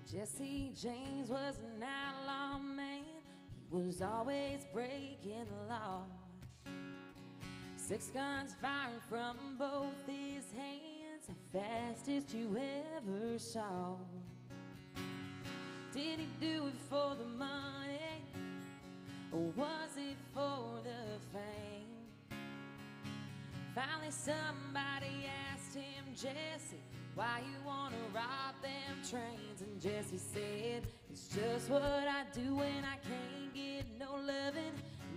Jesse James was an outlaw man. He was always breaking the law. 6 guns firing from both his hands, the fastest you ever saw. Did he do it for the money, or was it for the fame? Finally somebody asked him, Jesse, why you wanna rob them trains? And Jesse said, it's just what I do when I can't get no loving.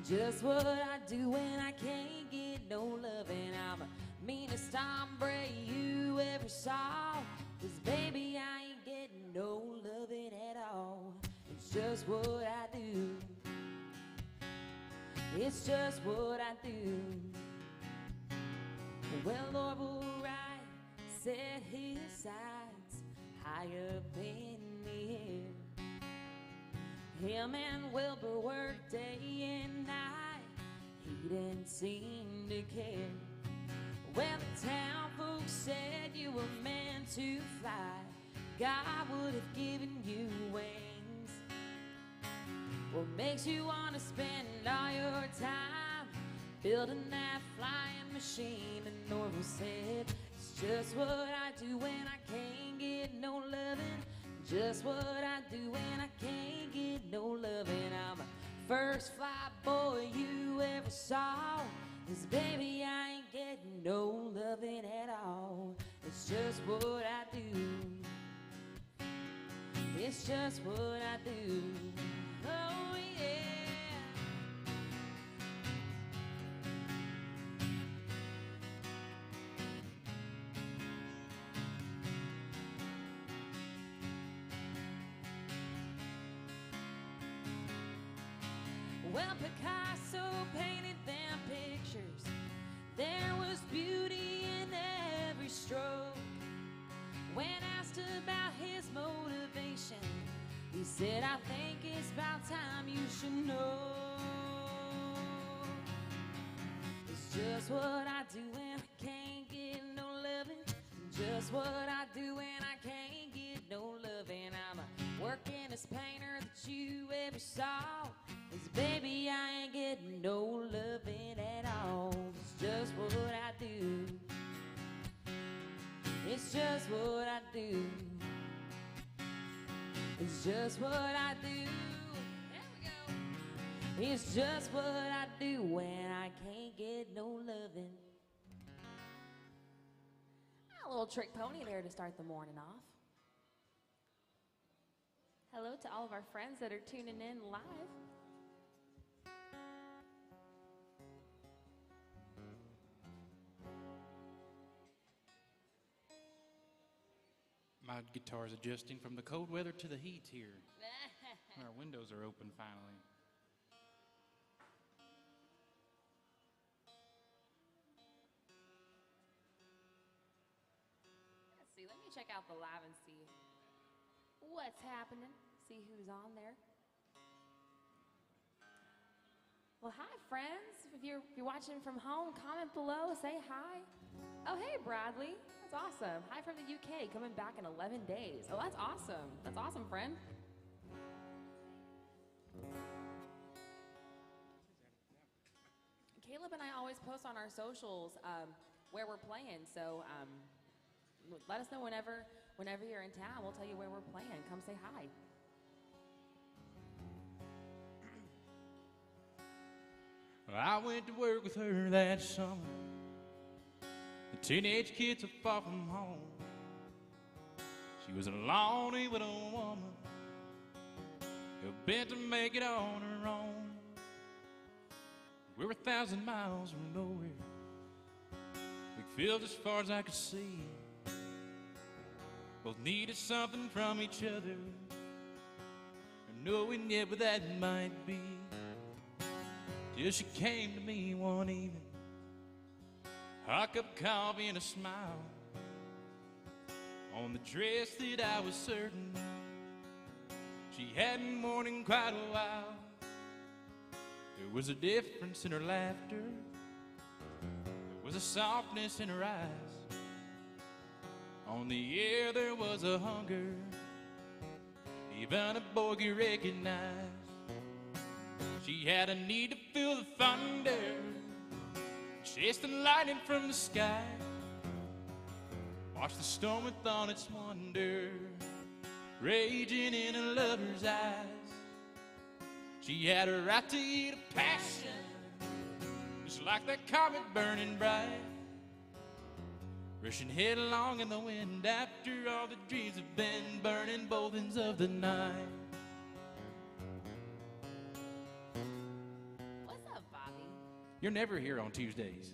Just what I do when I can't get no loving. I'm the meanest hombre you ever saw. 'Cause baby, I ain't getting no loving at all. It's just what I do. It's just what I do. Well, Orville Wright set his sights high up in the air. Him and Wilbur worked day and night. He didn't seem to care. Well, the town folks said you were meant to fly. God would have given you wings. What makes you want to spend all your time building that flying machine? And Orville said, it's just what I do when I can't get no loving. Just what I do when I can't get no loving. I'm the first fly boy you ever saw. 'Cause baby, I ain't getting no loving at all. It's just what I do. It's just what I do. Oh yeah. Well, Picasso painted them pictures. There was beauty in every stroke. When asked about his motivation, he said, I think it's about time you should know. It's just what I do when I can't get no loving. Just what I do when I can't get no loving. I'm a working-class painter that you ever saw. 'Cause baby, I ain't getting no loving at all. It's just what I do. It's just what I do. It's just what I do. There we go. It's just what I do when I can't get no loving. A little trick pony there to start the morning off. Hello to all of our friends that are tuning in live. My guitar's adjusting from the cold weather to the heat here. Our windows are open finally. Let's see, let me check out the live and see what's happening, see who's on there. Well, hi, friends. If you're watching from home, comment below, say hi. Oh, hey, Bradley. That's awesome. Hi from the UK, coming back in 11 days. Oh, that's awesome. That's awesome, friend. Caleb and I always post on our socials where we're playing, so let us know whenever you're in town. We'll tell you where we're playing. Come say hi. I went to work with her that summer. The teenage kids are far from home. She was a lonely widow woman who bent to make it on her own. We were 1,000 miles from nowhere, big field as far as I could see. Both needed something from each other, and knowing yet what that might be. Till she came to me one evening, hot cup of coffee and a smile on the dress that I was certain she hadn't worn in quite a while. There was a difference in her laughter, there was a softness in her eyes. On the air there was a hunger, even a boy could recognize. She had a need to feel the thunder, chase the lightning from the sky, watch the storm with all its wonder raging in a lover's eyes. She had a right to eat a passion, just like that comet burning bright, rushing headlong in the wind after all the dreams have been burning both ends of the night. What's up, Bobby? You're never here on Tuesdays.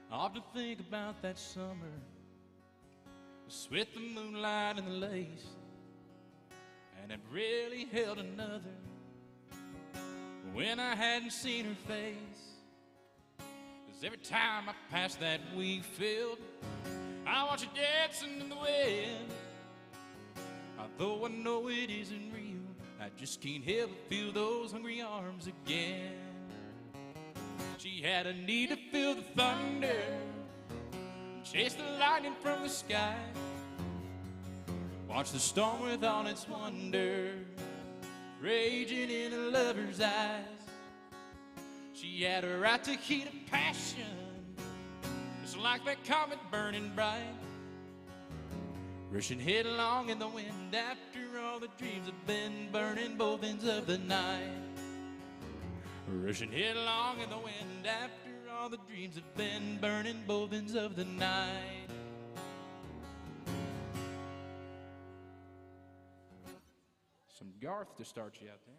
I often think about that summer, the sweat, the moonlight, and the lace, and it really held another when I hadn't seen her face. 'Cause every time I pass that wheat field, I watch her dancing in the wind. Although I know it isn't real, I just can't help but feel those hungry arms again. She had a need to feel the thunder, chase the lightning from the sky, watch the storm with all its wonder raging in a lover's eyes. She had a right to heat a passion, just like that comet burning bright, rushing headlong in the wind after all the dreams have been burning both ends of the night. Rushing headlong in the wind after all the dreams have been burning both ends of the night. Some Garth to start you out there.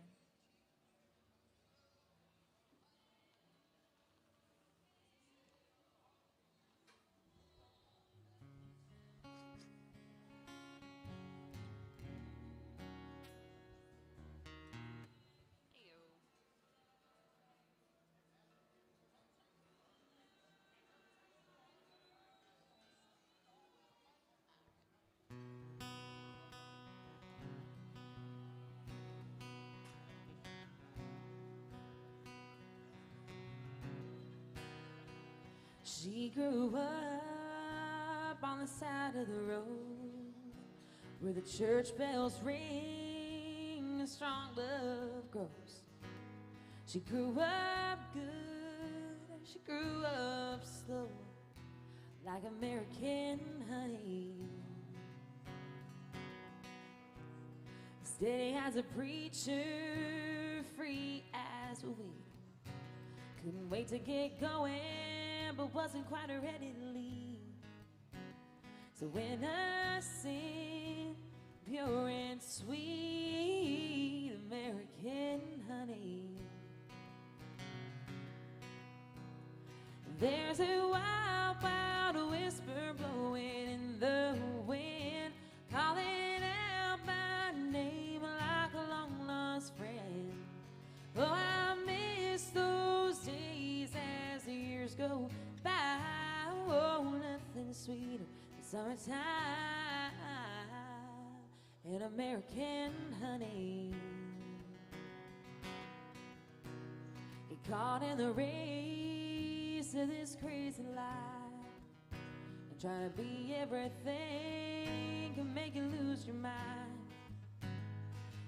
She grew up on the side of the road where the church bells ring and strong love grows. She grew up good, she grew up slow, like American honey. Steady as a preacher, free as a weed. Couldn't wait to get going, but wasn't quite ready to leave. So innocent, pure and sweet American honey. There's a wild, wild whisper blowing in the wind, calling out my name like a long lost friend. Oh, I miss those days as the years go by. Oh, nothing sweeter than summertime and American honey. Get caught in the race of this crazy life, and trying to be everything can make you lose your mind.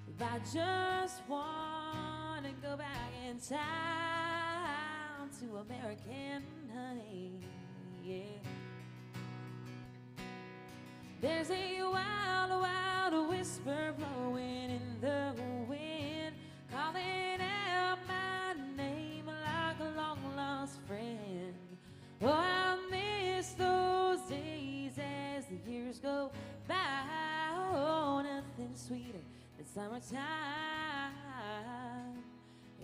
If I just want to go back in time to American honey, yeah. There's a wild, wild whisper blowing in the wind, calling out my name like a long lost friend. Oh, I miss those days as the years go by. Oh, nothing sweeter than summertime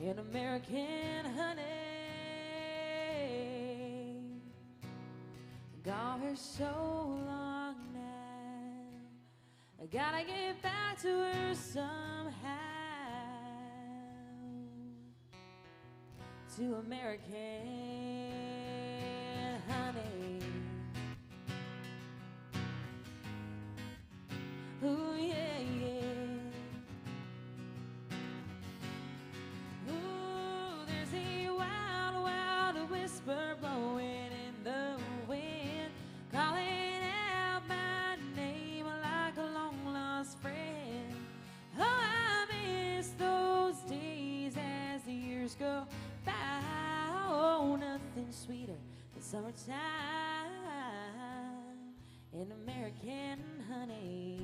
and American honey. Gone for so long now, I gotta get back to her somehow. To American honey. Ooh, yeah, yeah. Ooh, there's a wild, wild whisper blowing in the wind, calling out my Summertime in American honey.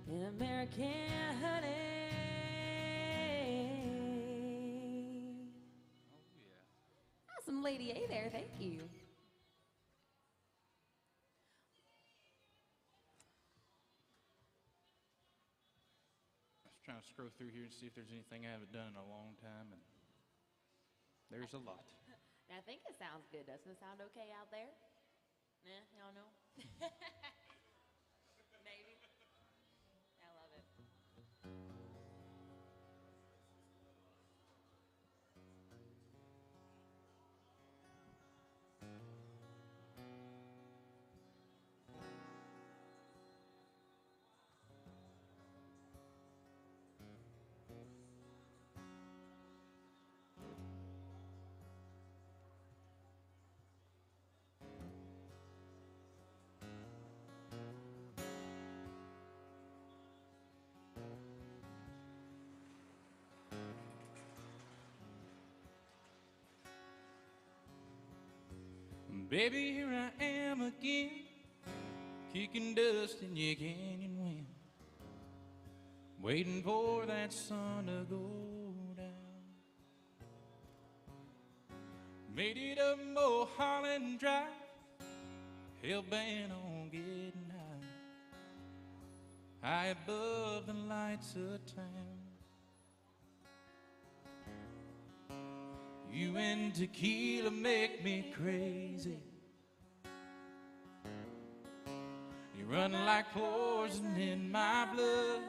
In American honey. Oh, yeah. Awesome Lady A there, thank you. I was trying to scroll through here and see if there's anything I haven't done in a long time, and there's a lot. I think it sounds good. Doesn't it sound okay out there? Nah, y'all know? Maybe. I love it. Baby, here I am again, kicking dust in your canyon wind, waiting for that sun to go down. Made it up Mulholland Drive, hell-bent on getting high above the lights of town. You and tequila make me crazy. You run like poison in my blood.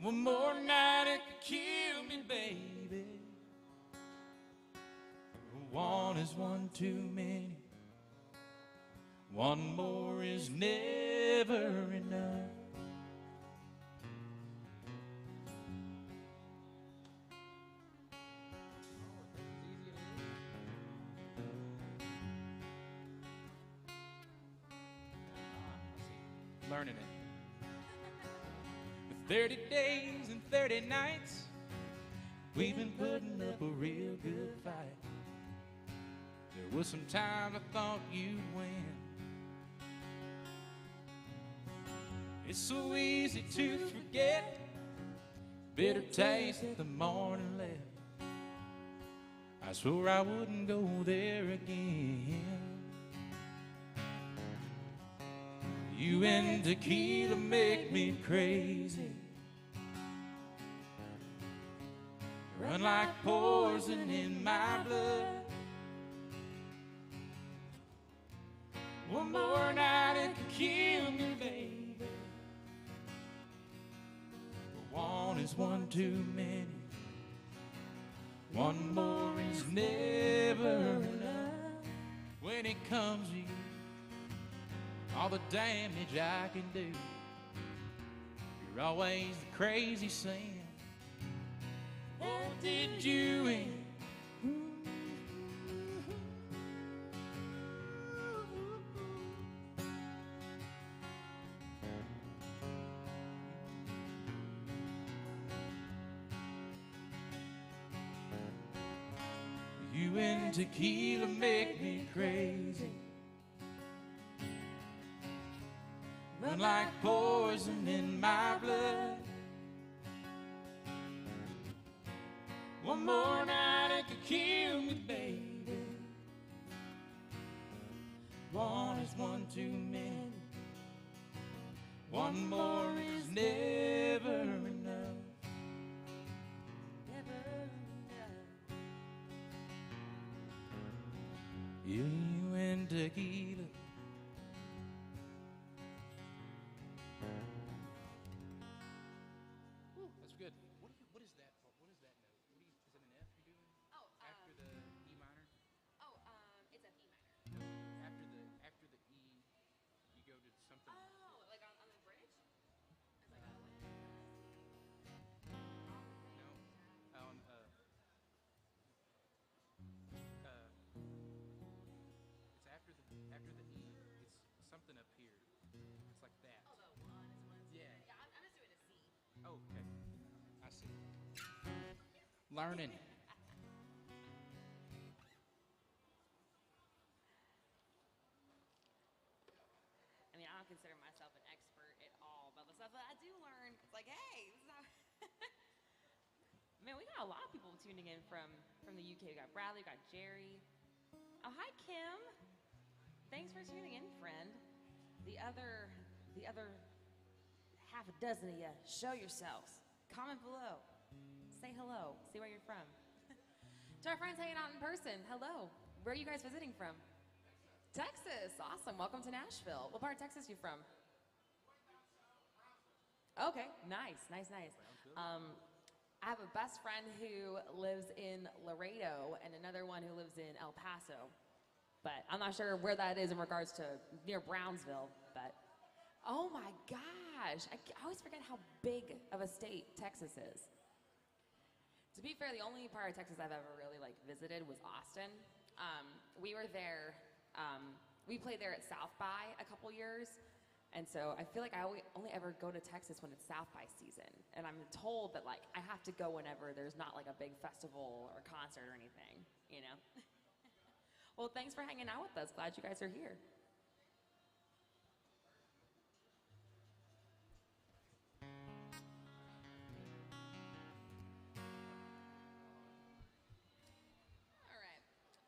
One more night it could kill me, baby. One is one too many. One more is never enough. Learning it. 30 days and 30 nights, we've been putting up a real good fight. There was some time I thought you'd win. It's so easy to forget, bitter taste the morning left. I swore I wouldn't go there again. You and tequila make me crazy. Run like poison in my blood. One more night it could kill me, baby. But one is one too many. One more is never enough. When it comes to you, all the damage I can do, you're always the crazy sin. What did you in? You and tequila make me crazy. Run like poison in my blood. One more night it could kill me, baby. One is one too many. One more is never enough. Never enough. You and tequila. That's good. What is that? What is that note? Is it an F you're doing? Oh, After the E minor? it's a B minor. No. After the E, you go to something. Oh, like on the bridge? It's like, No. On it's after the E. It's something up here. It's like that. oh, the one is one. Yeah. Yeah, I'm just doing a C. Oh, okay. I see. learning. I mean, I don't consider myself an expert at all about the stuff, but I do learn. It's like, hey, this is how man, we got a lot of people tuning in from the UK. We got Bradley, we got Jerry. Oh, hi, Kim. Thanks for tuning in, friend. The other half a dozen of you, show yourselves. Comment below. Say hello. See where you're from. To our friends hanging out in person, hello. Where are you guys visiting from? Texas. Awesome. Welcome to Nashville. What part of Texas are you from? Okay. Nice. I have a best friend who lives in Laredo and another one who lives in El Paso. But I'm not sure where that is in regards to near Brownsville. But oh my gosh, I always forget how big of a state Texas is. To be fair, the only part of Texas I've ever really visited was Austin. We were there. We played there at South by a couple years. And so I feel like I only ever go to Texas when it's South by season. And I'm told that I have to go whenever there's not a big festival or concert or anything, you know? Well, thanks for hanging out with us. Glad you guys are here. All right.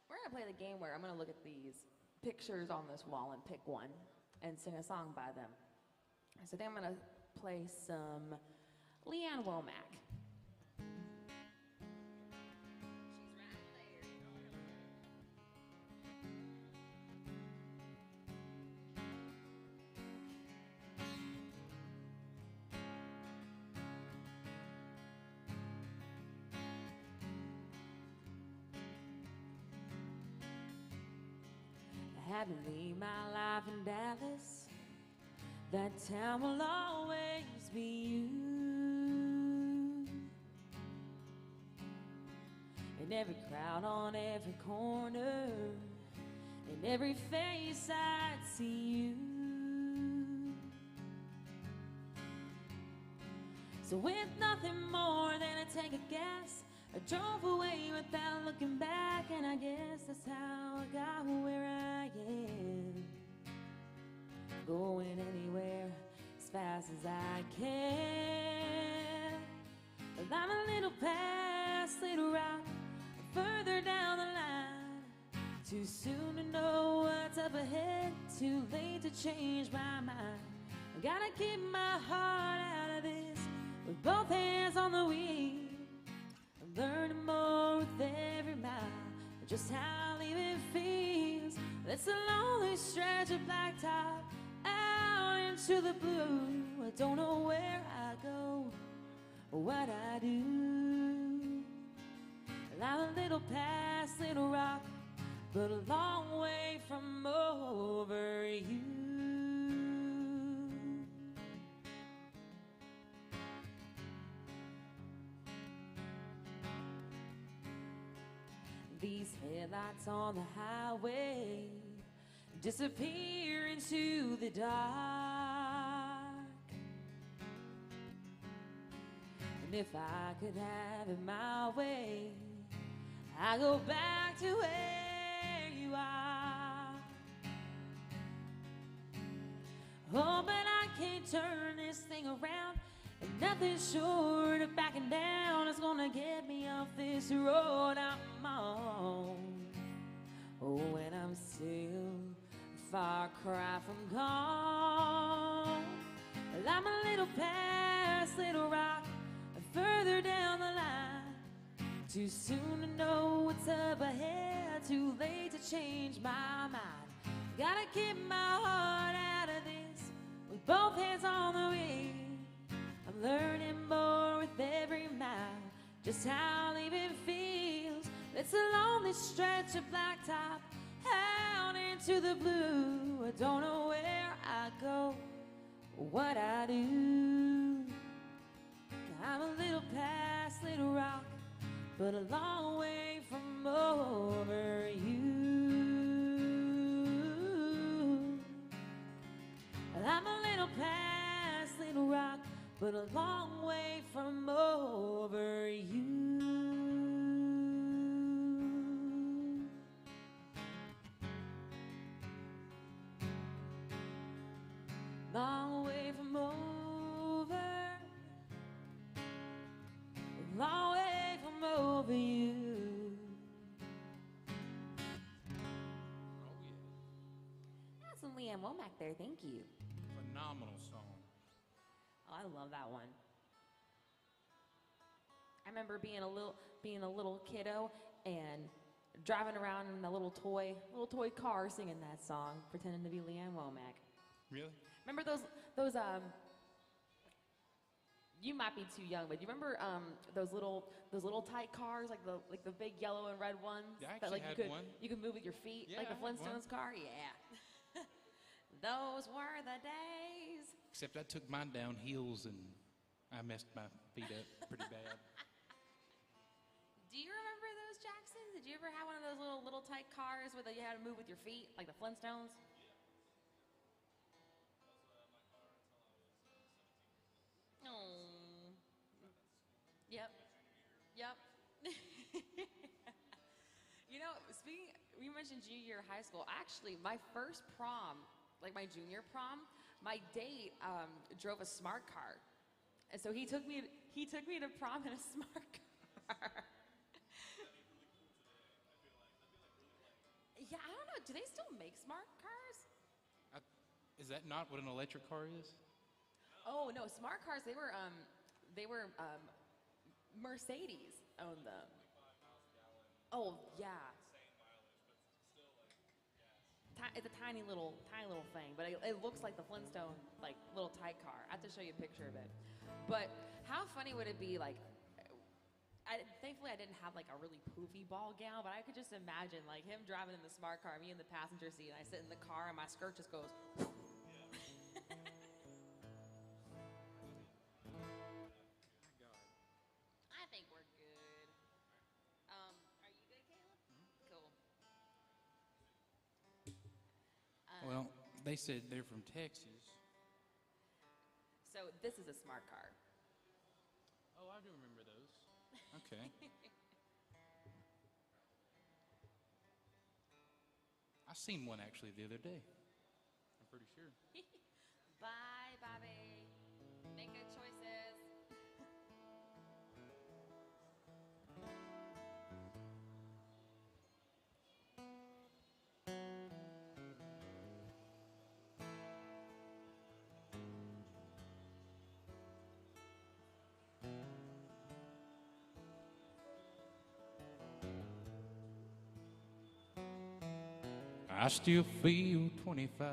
We're going to play the game where I'm going to look at these pictures on this wall and pick one and sing a song by them. So then I'm going to play some Leanne Womack. I had to leave my life in Dallas. That town will always be you. In every crowd on every corner, in every face I'd see you. So with nothing more than a tank of gas, I drove away without looking back, and I guess that's how I got where I am. Going anywhere as fast as I can. But I'm a little past Little Rock, further down the line. Too soon to know what's up ahead, too late to change my mind. I gotta keep my heart out of this, with both hands on the wheel. I'm learning more with every mile, just how leaving feels. It's a lonely stretch of blacktop out into the blue. I don't know where I go or what I do. I'm a little past Little Rock, but a long way from over you. These headlights on the highway disappear into the dark. And if I could have it my way, I go back to where you are. Oh, but I can't turn this thing around, and nothing short of backing down is gonna get me off this road I'm on. Oh, and I'm still a far cry from gone. Well, I'm a little past Little Rock, further down the line. Too soon to know what's up ahead, too late to change my mind. Gotta keep my heart out of this, with both hands on the wheel. I'm learning more with every mile, just how leaving feels. It's a lonely stretch of blacktop out into the blue. I don't know where I go or what I do. I'm a little past Little Rock, but a long way from over you. I'm a little past Little Rock, but a long way from over you. some Leanne Womack there. Thank you. Phenomenal song. Oh, I love that one. I remember being a little kiddo and driving around in a little toy car singing that song, pretending to be Leanne Womack. Really? Remember those you might be too young, but you remember those little tight cars, like the big yellow and red ones Yeah, I that actually like had one. you could move with your feet, Yeah, like the I had one. Flintstones car? Yeah. Those were the days. Except I took mine down heels and I messed my feet up pretty bad. Do you remember those, Jackson? Did you ever have one of those little tight cars where you had to move with your feet, like the Flintstones? Oh. Yep. Yep. You know, you mentioned junior year of high school. Actually, my first prom, like my junior prom, my date drove a smart car, and so he took me to prom in a smart car. Yeah, I don't know. Do they still make smart cars? Is that not what an electric car is? Oh no, smart cars. They were Mercedes owned them. Oh yeah. It's a tiny little thing, but it looks like the Flintstone like little tight car. I have to show you a picture of it. But how funny would it be? Like, thankfully I didn't have like a really poofy ball gown, but I could just imagine like him driving in the smart car, me in the passenger seat, and I sit in the car, and my skirt just goes. I think we're good. Are you good, Caleb? Cool. Well, they said they're from Texas. So this is a smart car. Oh, I do remember those. Okay. I seen one actually the other day. I'm pretty sure. Bye, Bobby. Make good choices. I still feel 25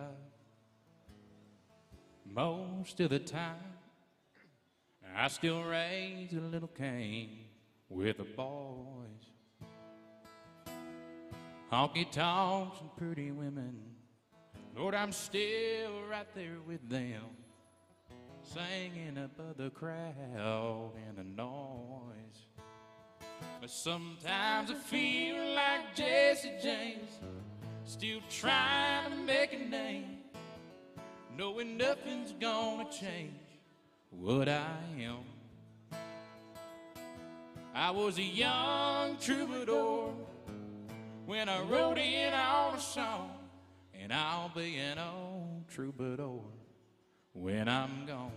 most of the time. I still raise a little Cain with the boys. Honky tonks and pretty women, Lord, I'm still right there with them, singing above the crowd and the noise. But sometimes I feel like Jesse James, still trying to make a name, knowing nothing's gonna change what I am. I was a young troubadour when I wrote in on a song, and I'll be an old troubadour when I'm gone.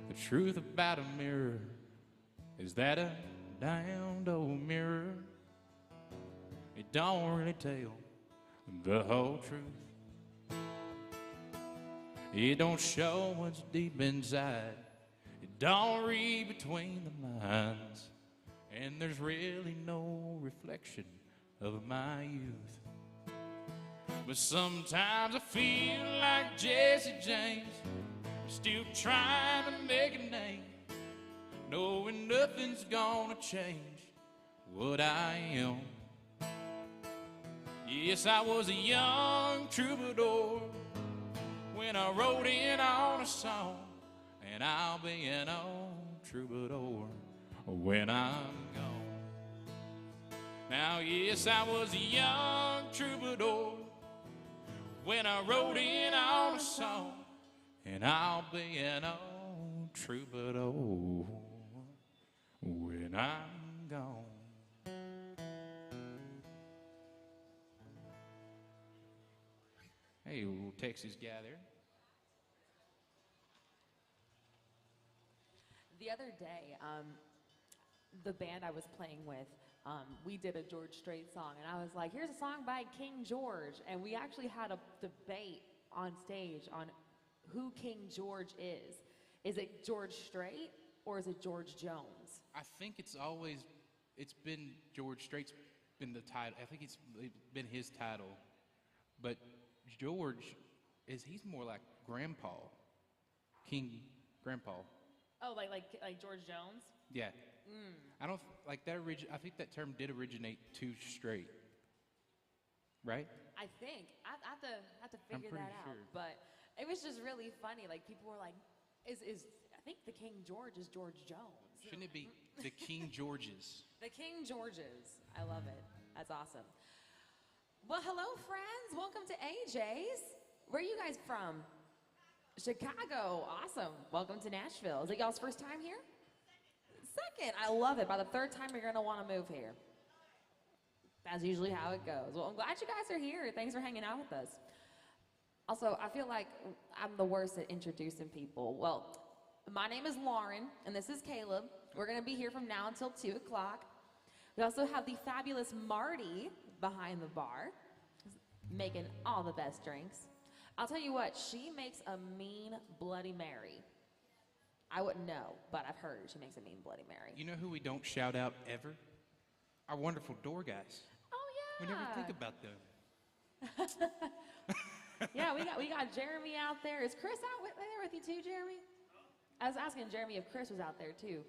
The truth about a mirror is that a damned old mirror, it don't really tell the whole truth. It don't show what's deep inside, it don't read between the lines, and there's really no reflection of my youth. But sometimes I feel like Jesse James, still trying to make a name, knowing nothing's gonna change what I am. Yes, I was a young troubadour when I wrote in on a song, and I'll be an old troubadour when I'm gone. Now, yes, I was a young troubadour when I wrote in on a song, and I'll be an old troubadour when I'm gone. Hey, old Texas guy there. The other day, the band I was playing with, we did a George Strait song, and I was like, here's a song by King George. And we actually had a debate on stage on who King George is. Is it George Strait or is it George Jones? I think it's been George Strait's been the title. I think it's been his title. But George he's more like Grandpa. King Grandpa. Oh, like George Jones? Yeah. I don't like that. I think that term did originate too straight, right? I think I have to figure pretty that out. sure. But it was just really funny. Like people were like, "Is I think the King George is George Jones? Shouldn't it be the King Georges? The King Georges. I love it. That's awesome. Well, hello, friends. Welcome to AJ's. Where are you guys from? Chicago. Awesome. Welcome to Nashville. Is it y'all's first time here? Second. I love it. By the third time, you're going to want to move here. That's usually how it goes. Well, I'm glad you guys are here. Thanks for hanging out with us. Also, I feel like I'm the worst at introducing people. Well, my name is Lauren, and this is Caleb. We're going to be here from now until 2 o'clock. We also have the fabulous Marty behind the bar, making all the best drinks. I'll tell you what, she makes a mean Bloody Mary. I wouldn't know, but I've heard she makes a mean Bloody Mary. You know who we don't shout out ever? Our wonderful door guys. Oh, yeah. We never think about them. Yeah, we got Jeremy out there. Is Chris there with you too, Jeremy? I was asking Jeremy if Chris was out there too.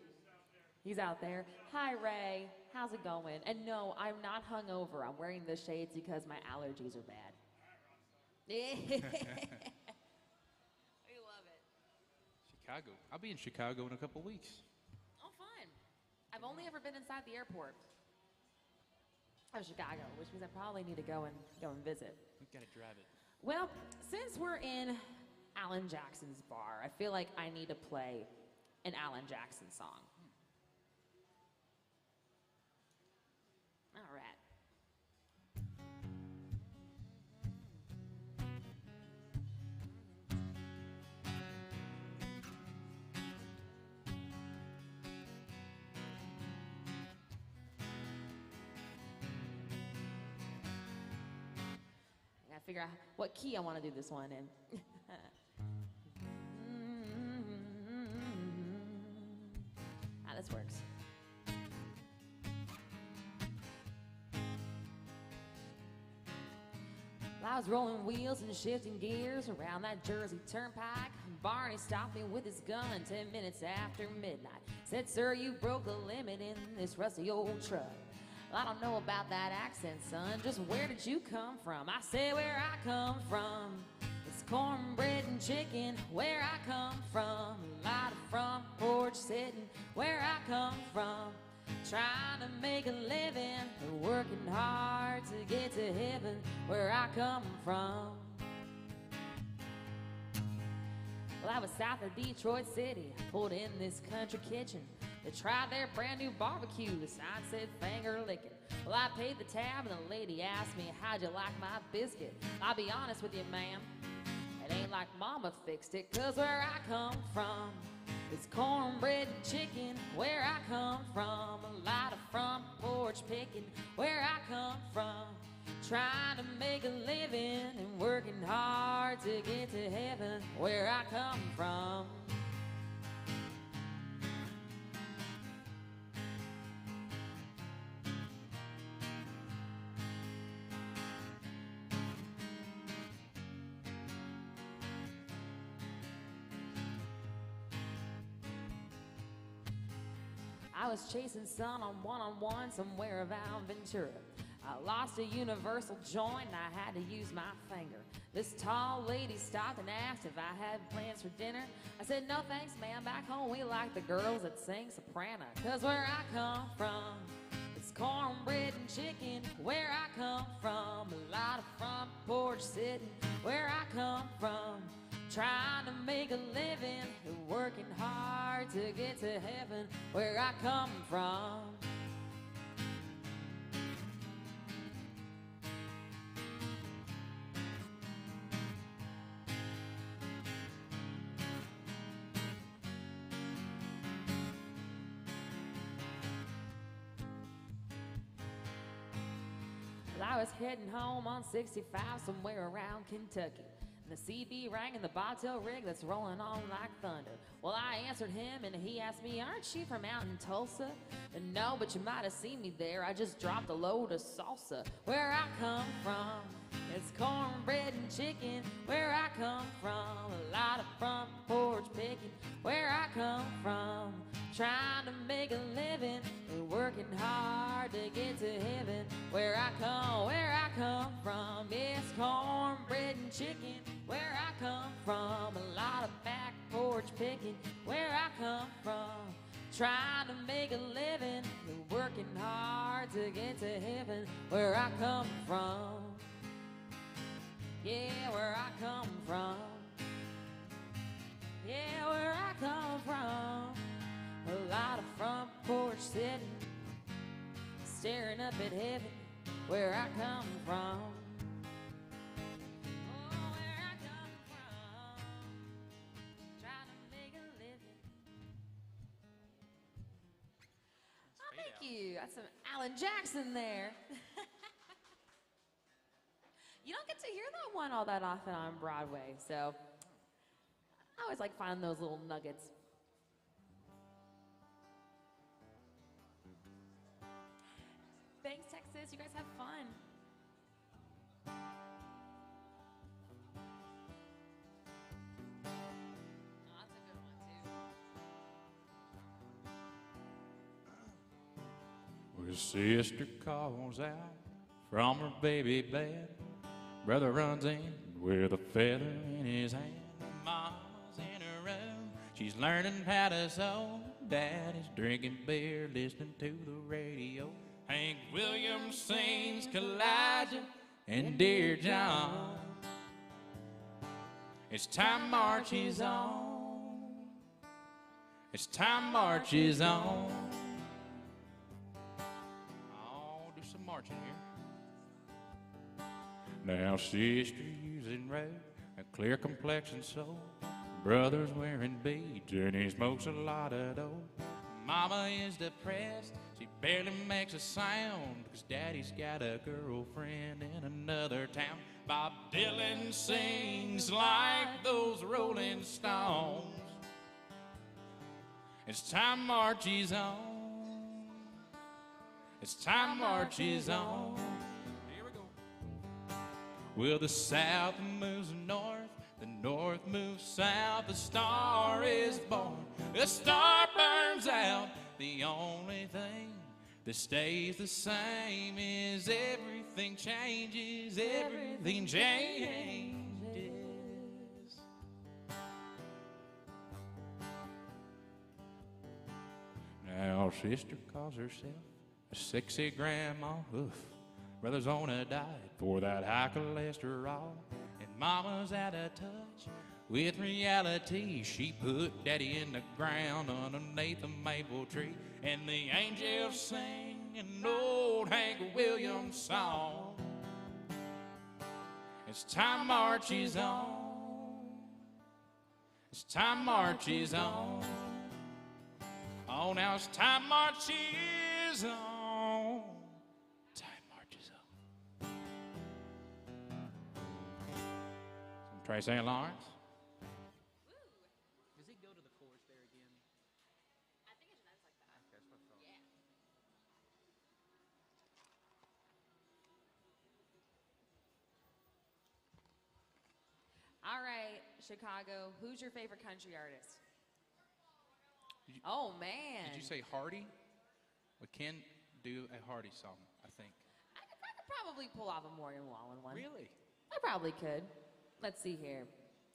He's out there. Hi, Ray. How's it going? And no, I'm not hungover. I'm wearing the shades because my allergies are bad. We love it. Chicago. I'll be in Chicago in a couple weeks. Oh, fun. I've only ever been inside the airport of Chicago, which means I probably need to go and visit. We've got to drive it. Well, since we're in Alan Jackson's bar, I feel like I need to play an Alan Jackson song. All right. I gotta figure out what key I want to do this one in. This works. Well, I was rolling wheels and shifting gears around that Jersey Turnpike. Barney stopped me with his gun 10 minutes after midnight. Said, sir, you broke the limit in this rusty old truck. Well, I don't know about that accent, son. Just where did you come from? I said, where I come from. It's cornbread and chicken, where I come from. A lot of front porch sitting, where I come from. Trying to make a living and working hard to get to heaven, where I come from. Well, I was south of Detroit City, pulled in this country kitchen to try their brand new barbecue. The sign said finger licking. Well, I paid the tab and the lady asked me, how'd you like my biscuit? I'll be honest with you, ma'am, it ain't like mama fixed it, 'cause where I come from, it's cornbread and chicken, where I come from. A lot of front porch picking, where I come from. Trying to make a living and working hard to get to heaven, where I come from. I was chasing sun on one somewhere around Ventura. I lost a universal joint and I had to use my finger. This tall lady stopped and asked if I had plans for dinner. I said, no thanks, ma'am, back home we like the girls that sing soprano. 'Cause where I come from, it's cornbread and chicken, where I come from. A lot of front porch sitting, where I come from. Trying to make a living and working hard to get to heaven, where I come from. Well, I was heading home on 65 somewhere around Kentucky. And the CB rang in the bobtail rig that's rolling on like thunder. Well, I answered him and he asked me, aren't you from out in Tulsa? And no, but you might have seen me there. I just dropped a load of salsa. Where I come from, it's cornbread and chicken. Where I come from, a lot of front porch picking. Where I come from, trying to make a living and working hard to get to heaven. Where I come from, it's cornbread and chicken. Where I come from, a lot of back porch picking. Where I come from, trying to make a living and working hard to get to heaven. Where I come from, yeah, where I come from, yeah, where I come from. A lot of front porch sitting, staring up at heaven. Where I come from, oh, where I come from, trying to make a living. Oh, thank you. That's some Alan Jackson there. You don't get to hear that one all that often on Broadway, so I always like finding those little nuggets. Thanks, Texas. You guys have fun. Oh, that's a good one, too. Well, sister calls out from her baby bed. Brother runs in with a feather in his hand. Mama's in her room. She's learning how to sew. Daddy's drinking beer, listening to the radio. Hank Williams sings Kalijah and Dear John. It's time marches on. It's time marches on. I'll do some marching here. Now sister using red, a clear complexion soul. Brother's wearing beads and he smokes a lot of dope. Mama is depressed, she barely makes a sound, because Daddy's got a girlfriend in another town. Bob Dylan sings like those Rolling Stones. It's time marches on. It's time marches on. Here we go. Well, the South moves north, the North moves south, the star is born, the star burns out. The only thing that stays the same is everything changes, everything changes. Now sister calls herself a sexy grandma. Oof. Brother's on a diet for that high cholesterol. And mama's out of touch with reality. She put daddy in the ground underneath a maple tree. And the angels sing an old Hank Williams song. It's time marches on. It's time marches on. Oh, now it's time marches on. Time marches on. Some Trey St. Lawrence. Does it go to the chorus there again? I think it's nice like that. Okay, that's what I thought. Yeah. All right, Chicago. Who's your favorite country artist? Oh, man. Did you say Hardy? We can do a Hardy song, I think. I could probably pull off a Morgan Wallen one. Really? I probably could. Let's see here.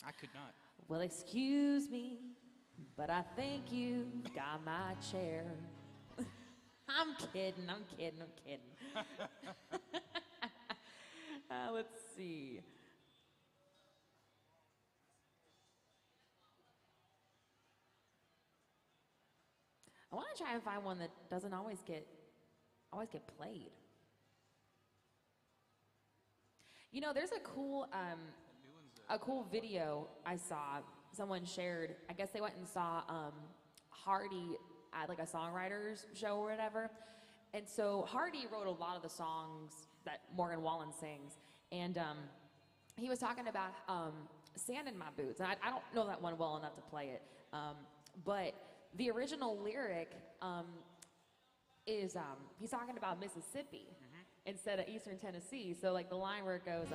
I could not. Well, excuse me, but I think you got my chair. I'm kidding. Let's see. I want to try and find one that doesn't always get played. You know, there's a cool video I saw someone shared. I guess they went and saw Hardy at like a songwriters show or whatever. And so Hardy wrote a lot of the songs that Morgan Wallen sings. And he was talking about sand in my boots. And I don't know that one well enough to play it. But the original lyric is he's talking about Mississippi instead of Eastern Tennessee. So like the line where it goes,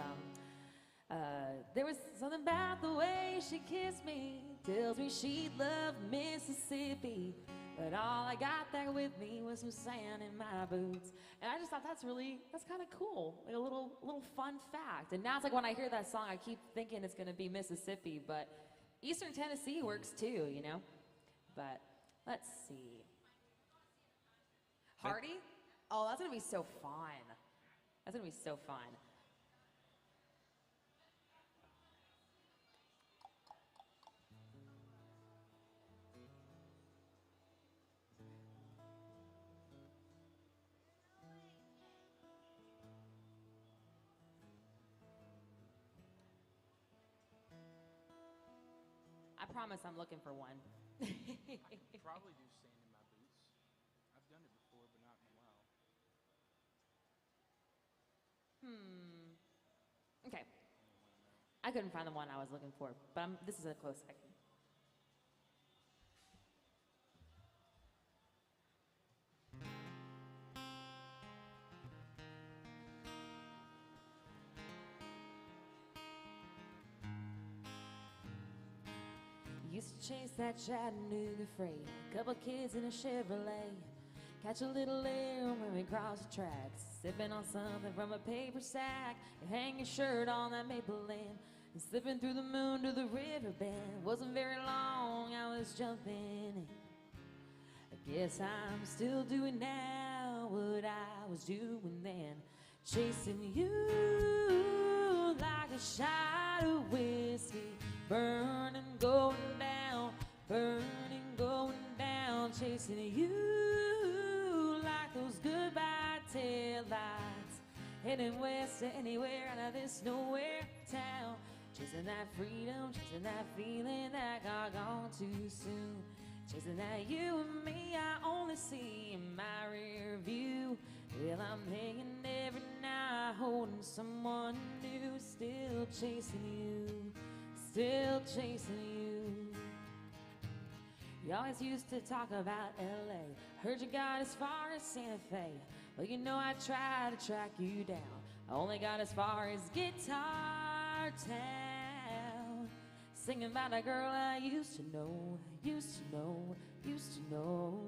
there was something about the way she kissed me, tells me she loved Mississippi. But all I got there with me was some sand in my boots. And I just thought that's kind of cool. Like a little fun fact. And now it's like when I hear that song, I keep thinking it's gonna be Mississippi, but Eastern Tennessee works too, you know? But let's see. Hardy? Oh, that's gonna be so fun. That's gonna be so fun. I promise I'm looking for one. I could probably do sand in my boots. I've done it before, but not in a while. Okay. I couldn't find the one I was looking for, but this is a close second. Used to chase that Chattanooga freight, couple kids in a Chevrolet, catch a little air when we cross the tracks, sipping on something from a paper sack, and hang your shirt on that maple limb, and slipping through the moon to the riverbend. Wasn't very long, I was jumping in. I guess I'm still doing now what I was doing then, chasing you like a shot of whiskey, burning, going down, burning, going down, chasing you like those goodbye taillights, heading west anywhere out of this nowhere town, chasing that freedom, chasing that feeling that got gone too soon, chasing that you and me I only see in my rear view. Well, I'm hanging every night, holding someone new, still chasing you, still chasing you. You always used to talk about LA, heard you got as far as Santa Fe. Well, you know I tried to track you down, I only got as far as Guitar Town, singing about a girl I used to know, used to know, used to know,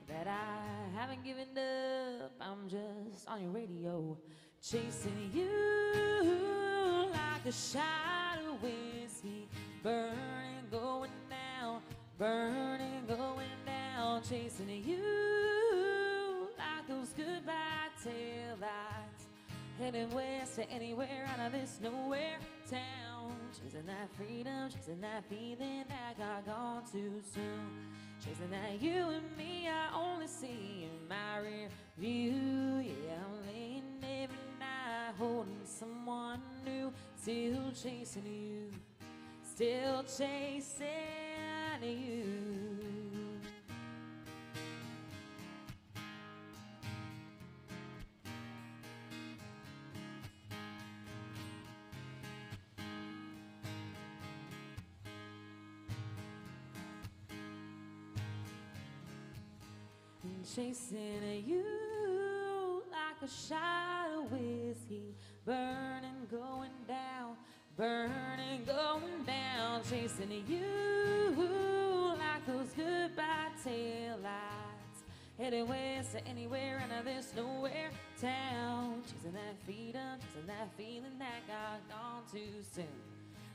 that I haven't given up, I'm just on your radio, chasing you like a shot of whiskey, burning, going down, burning, going down, chasing you like those goodbye taillights, heading west to anywhere out of this nowhere town, chasing that freedom, chasing that feeling that got gone too soon, chasing that you and me I only see in my rear view. Yeah, I'm laying every night holding someone new, still chasing you, still chasing you. Chasing you like a shot of whiskey, burning, going down, burning, going down, chasing you like those goodbye taillights, heading west to anywhere out of this nowhere town, chasing that freedom, chasing that feeling that got gone too soon,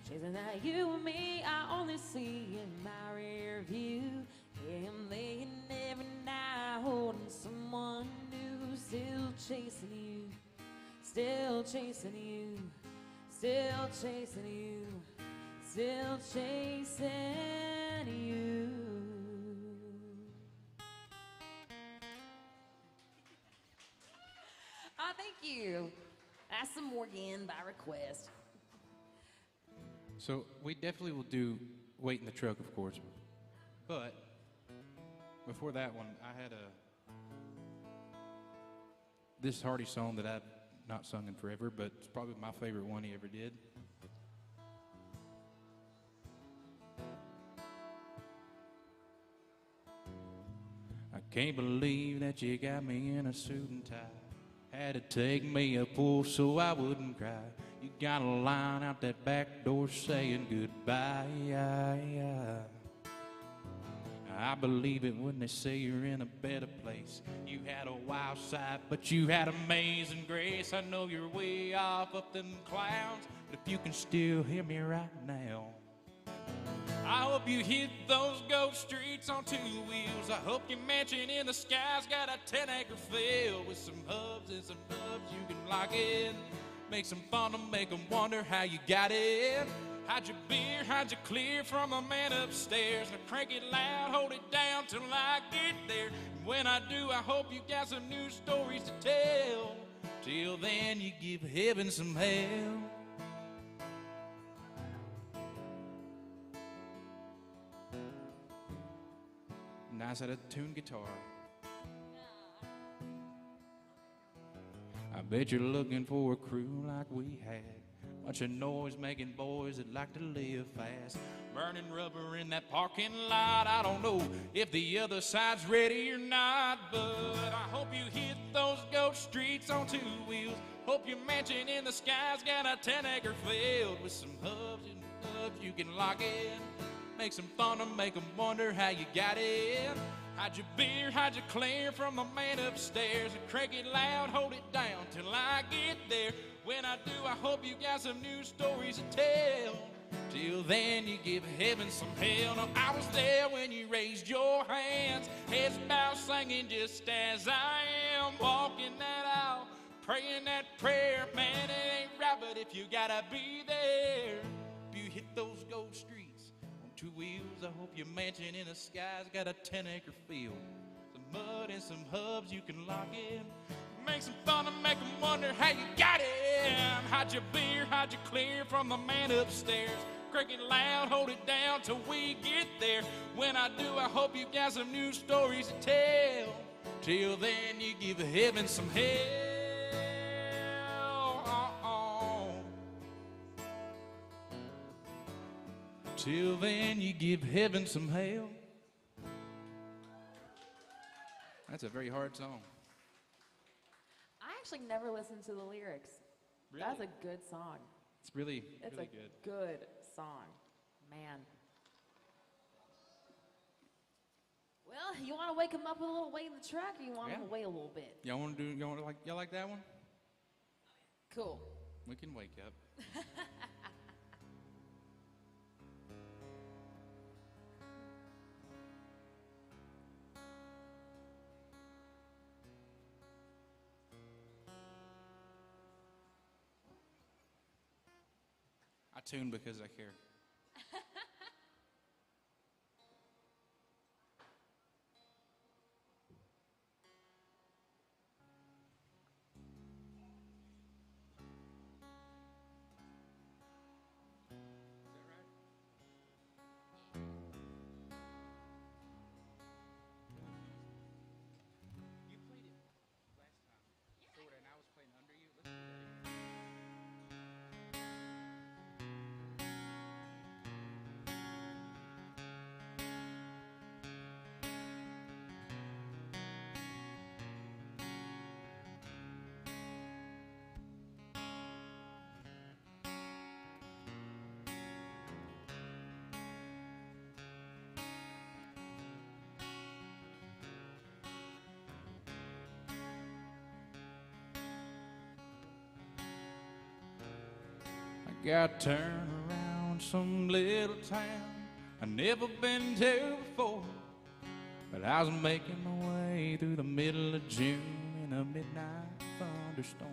chasing that you and me I only see in my rear view. Yeah, I'm laying every night holding someone new, still chasing you, still chasing you, still chasing you, still chasing you. Oh, thank you. That's some Morgan by request. So we definitely will do Wait in the Truck, of course. But before that one, I had this Hardy song that I've not sung in forever, but it's probably my favorite one he ever did. I can't believe that you got me in a suit and tie. Had to take me a pull so I wouldn't cry. You got a line out that back door saying goodbye. I believe it when they say you're in a better place. You had a wild side, but you had amazing grace. I know you're way off up them clouds, but if you can still hear me right now, I hope you hit those ghost streets on two wheels. I hope your mansion in the sky's got a 10-acre field with some hubs and some nubs you can lock in. Make some fun to make them wonder how you got it. Hide your beer, hide your clear from the man upstairs. Now crank it loud, hold it down till I get there. And when I do, I hope you got some new stories to tell. Till then, you give heaven some hell. Nice out of tune guitar. I bet you're looking for a crew like we had. Bunch of noise-making boys that like to live fast. Burning rubber in that parking lot. I don't know if the other side's ready or not, but I hope you hit those ghost streets on two wheels. Hope your mansion in the sky's got a 10-acre field with some hubs and nubs you can lock in. Make some fun to make them wonder how you got it. Hide your beer, hide your clear from the man upstairs. And crank it loud, hold it down till I get there. When I do, I hope you got some new stories to tell. Till then, you give heaven some hell. Now, I was there when you raised your hands. Heads bowed, singing just as I am. Walking that aisle, praying that prayer. Man, it ain't right, but if you gotta be there. If you hit those gold streets on two wheels, I hope your mansion in the sky's got a 10-acre field. Some mud and some hubs you can lock in. Make some fun and make them wonder how you got it. Hide your beer, hide your clear from the man upstairs. Crank it loud, hold it down till we get there. When I do, I hope you got some new stories to tell. Till then, you give heaven some hell. Till then, you give heaven some hell. That's a very hard song. I actually never listened to the lyrics. Really? That's a good song. It's really, It's really a good. good song. Man. Well, you want to wake him up a little way in the track, or you want him to wait a little bit? Y'all want to do? Y'all like that one? Cool. We can wake up. I tune because I care. You played it last time. Sort of, and I was playing under you. Let's do that again. I got turned around some little town I never been to before, but I was making my way through the middle of June in a midnight thunderstorm.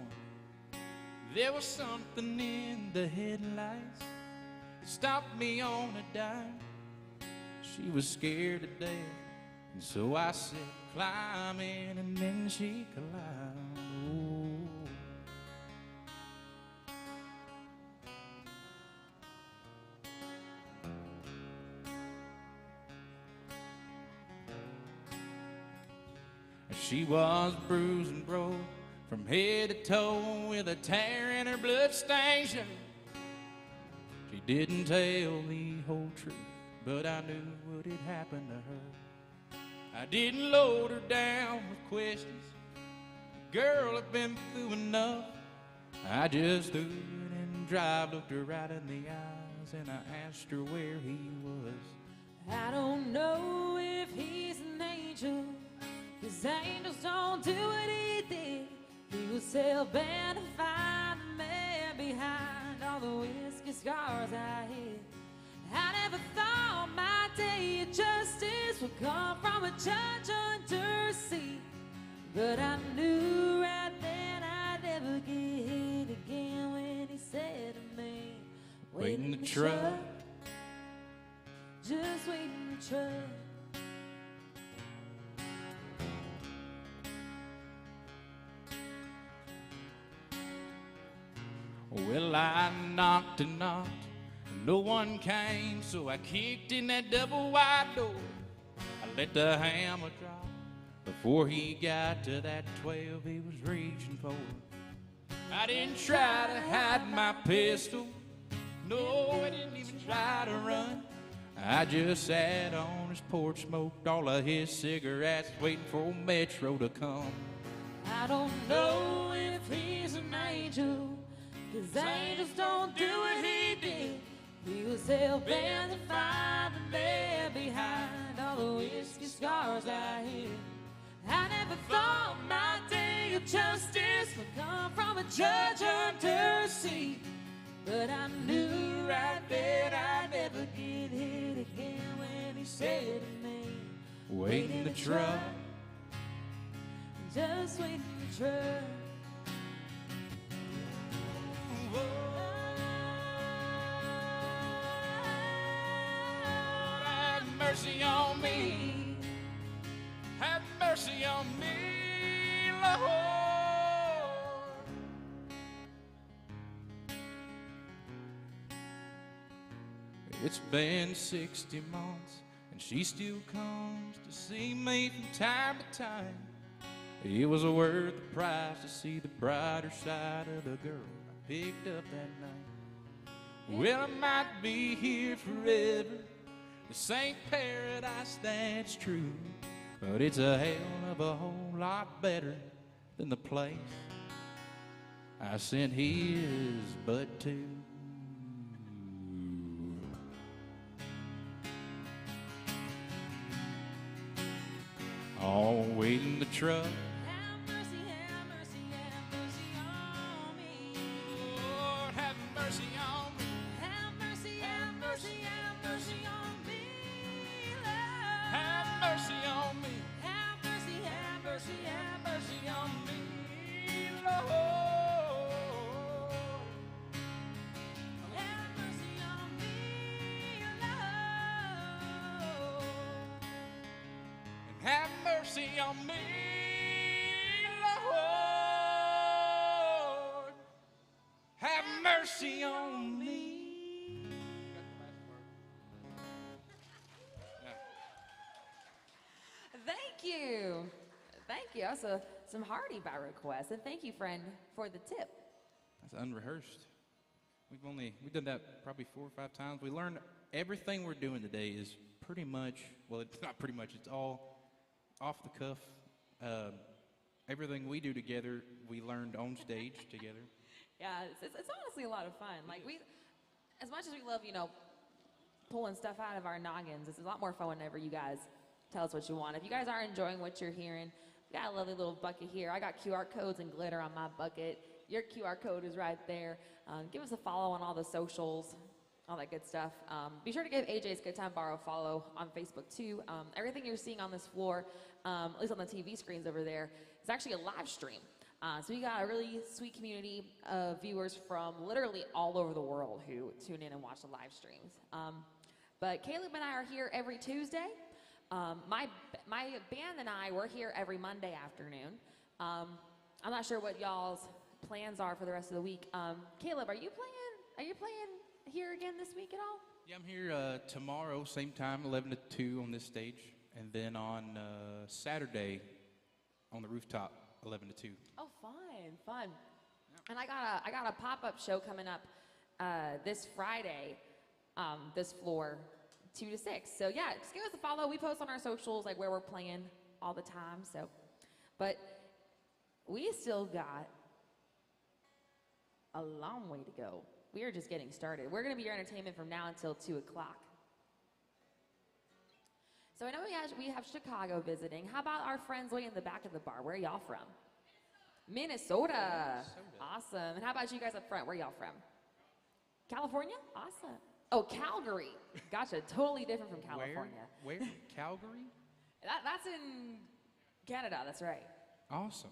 There was something in the headlights that stopped me on a dime. She was scared to death, and so I said, climb in, and then she climbed. Oh. She was bruised and broke from head to toe with a tear in her blood-stained shirt. She didn't tell the whole truth, but I knew what had happened to her. I didn't load her down with questions. The girl had been through enough. I just stood and drive, looked her right in the eyes, and I asked her where he was. I don't know if he's an angel, 'cause angels don't do what he did. He was hell-bent to find the man behind all the whiskey scars I hid. I never thought my day of justice would come from a judge under sea, but I knew right then I'd never get hit again when he said to me, Wait in the truck. Just wait in the truck. Well, I knocked and knocked, and no one came, so I kicked in that double wide door. I let the hammer drop before he got to that 12 he was reaching for. I didn't try to hide my pistol, no, I didn't even try to run. I just sat on his porch, smoked all of his cigarettes, waiting for old Metro to come. I don't know if he's an angel, 'cause angels don't do what he did. He was hell-bent to find the man behind all the whiskey scars I hid. I never thought my day of justice would come from a judge under sea, but I knew right then I'd never get hit again when he said to me, Wait in the truck. just wait in the truck. Have mercy on me. Have mercy on me, Lord. It's been 60 months, and she still comes to see me from time to time. It was worth the price to see the brighter side of the girl I picked up that night. Well, I might be here forever. This ain't paradise, that's true, but it's a hell of a whole lot better than the place I sent his butt to. Oh, wait in the truck. Have mercy, have mercy, have mercy on me. Lord, have mercy on me. Have mercy, have mercy, have mercy on me, Lord. Have mercy on me. Have mercy, have mercy, have mercy on me, Lord. Have mercy on me, Lord. Have mercy on me, Lord. Have mercy on me. Thank you. Thank you. That's some hearty by request. And thank you, friend, for the tip. That's unrehearsed. We've done that probably 4 or 5 times. We learned everything we're doing today is pretty much, well, it's not pretty much, it's all off the cuff. Everything we do together, we learned on stage together. Yeah, it's honestly a lot of fun. Like as much as we love, pulling stuff out of our noggins, it's a lot more fun whenever you guys tell us what you want. If you guys are enjoying what you're hearing, we got a lovely little bucket here. I got QR codes and glitter on my bucket. Your QR code is right there. Give us a follow on all the socials, all that good stuff. Be sure to give AJ's Good Time Bar a follow on Facebook too. Everything you're seeing on this floor, at least on the TV screens over there, is actually a live stream. So we got a really sweet community of viewers from literally all over the world who tune in and watch the live streams. But Caleb and I are here every Tuesday. My band and I, we're here every Monday afternoon. I'm not sure what y'all's plans are for the rest of the week. Caleb, are you playing here again this week at all? Yeah, I'm here tomorrow, same time, 11 to 2 on this stage. And then on Saturday on the rooftop, 11 to 2. Oh, fun. Fun. And I got a pop-up show coming up this Friday, this floor, 2 to 6. So yeah, just give us a follow. We post on our socials like where we're playing all the time. So, but we still got a long way to go. We are just getting started. We're going to be your entertainment from now until 2 o'clock. So I know we have Chicago visiting. How about our friends way in the back of the bar? Where are y'all from? Minnesota. Awesome. And how about you guys up front? Where are y'all from? California? Awesome. Oh, Calgary. Gotcha. Totally different from California. Where? Calgary? That's in Canada. That's right. Awesome.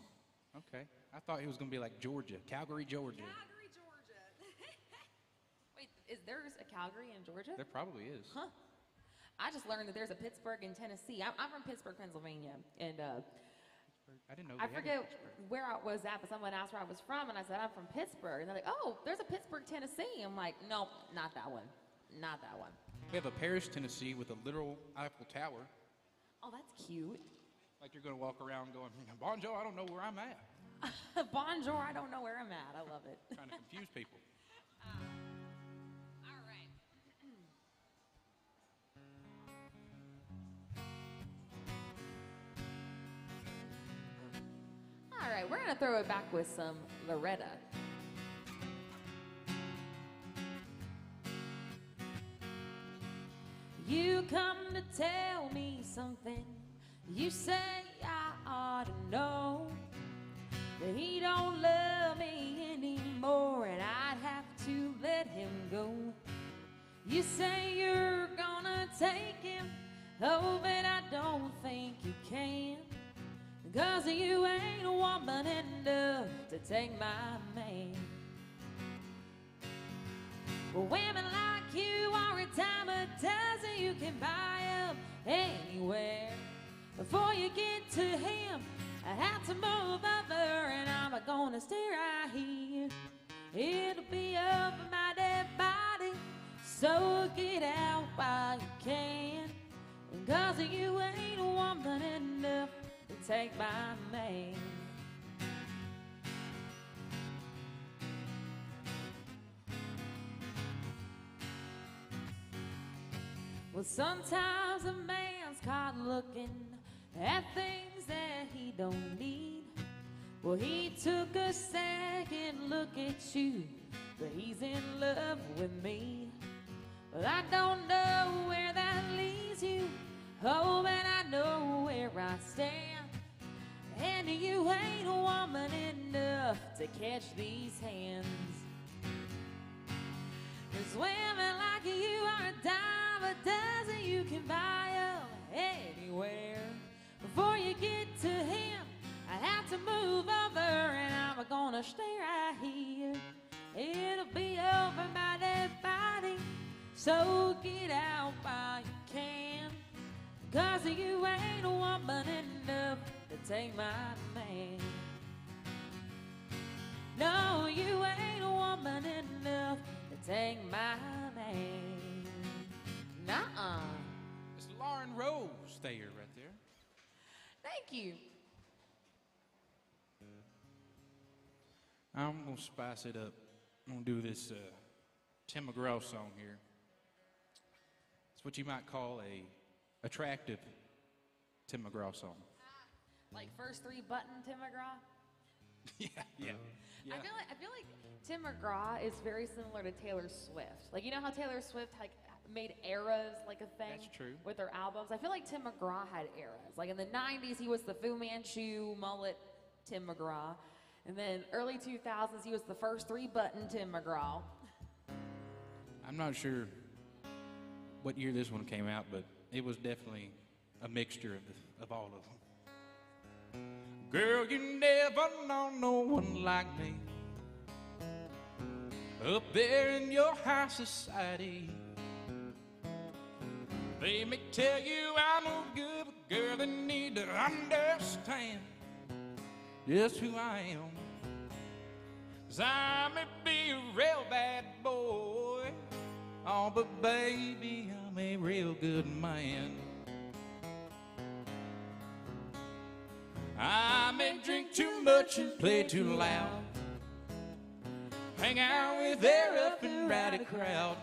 Okay. I thought it was going to be like Georgia. Calgary, Georgia. Calgary, Georgia. Wait, is there's a Calgary in Georgia? There probably is. Huh. I just learned that there's a Pittsburgh in Tennessee. I'm from Pittsburgh, Pennsylvania, and I didn't know. I forget where I was at, but someone asked where I was from, and I said I'm from Pittsburgh, and they're like, "Oh, there's a Pittsburgh, Tennessee." I'm like, "No, not that one, not that one." We have a Paris, Tennessee, with a literal Eiffel Tower. Oh, that's cute. Like you're going to walk around going, "Bonjour, I don't know where I'm at." Bonjour, I don't know where I'm at. I love it. Trying to confuse people. All right. All right, we're gonna throw it back with some Loretta. You come to tell me something. You say I ought to know that he don't love me anymore and I'd have to let him go. You say you're gonna take him, oh, but I don't think you can, 'cause you ain't a woman enough to take my man. But women like you are a dime a dozen. You can buy them anywhere. Before you get to him, I have to move over, and I'm gonna stay right here. It'll be over my dead body, so get out while you can, 'cause you ain't a woman enough to take my man. Well, sometimes a man's caught looking at things that he don't need. Well, he took a second look at you, but he's in love with me. Well, I don't know where that leaves you, oh, but I know where I stand. And you ain't a woman enough to catch these hands. 'Cause women like you are a dime a dozen. You can buy them anywhere. Before you get to him, I have to move over, and I'm gonna stay right here. It'll be over my dead body, so get out while you can, 'cause you ain't a woman enough to take my man. No, you ain't a woman enough to take my man. Nuh-uh. It's Lauren Rose there, right there. Thank you. I'm going to spice it up. I'm going to do this Tim McGraw song here. It's what you might call a attractive Tim McGraw song. Like first 3 button Tim McGraw? Yeah. I feel like Tim McGraw is very similar to Taylor Swift. Like, you know how Taylor Swift made eras like a thing? That's true. With her albums. I feel like Tim McGraw had eras. Like in the 90s, he was the Fu Manchu mullet Tim McGraw. And then early 2000s, he was the first 3 button Tim McGraw. I'm not sure what year this one came out, but it was definitely a mixture of all of them. Girl, you never known no one like me up there in your high society. They may tell you I'm no good, but girl, they need to understand just who I am. 'Cause I may be a real bad boy, oh, but baby, I'm a real good man. I may drink drink too much and play too loud. Hang out with their rough and rowdy crowd.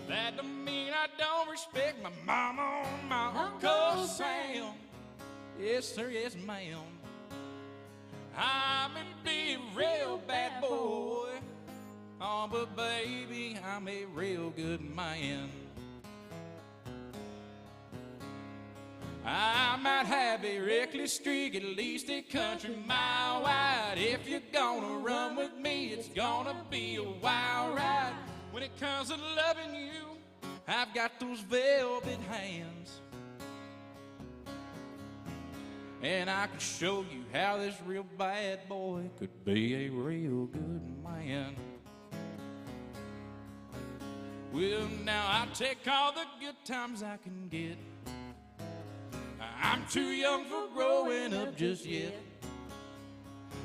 That don't mean I don't respect my mama or my Uncle Sam. Yes, sir, yes, ma'am. I may be a real bad boy, oh, but baby, I'm a real good man. I might have a reckless streak, at least a country mile wide. If you're gonna run with me, it's gonna be a wild ride. When it comes to loving you, I've got those velvet hands, and I can show you how this real bad boy could be a real good man. Well, now I take all the good times I can get. I'm too young for growing up just yet.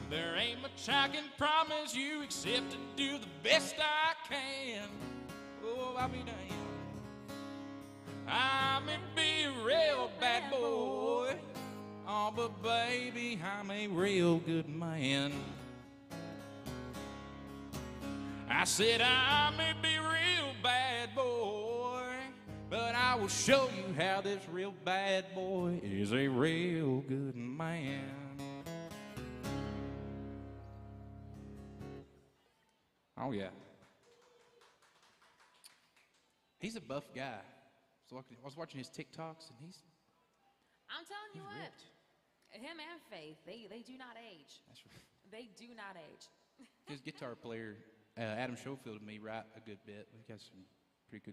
There ain't much I can promise you except to do the best I can. Oh, I'll be damned. I may be a real bad boy, oh, but baby, I'm a real good man. I said I may be a real bad boy, but I will show you how this real bad boy is a real good man. Oh, yeah. He's a buff guy. So I was watching his TikToks, and he's I'm telling you what, ripped. him and Faith, they do not age. That's right. They do not age. His guitar player, Adam Schofield, and me write a good bit. We got some pretty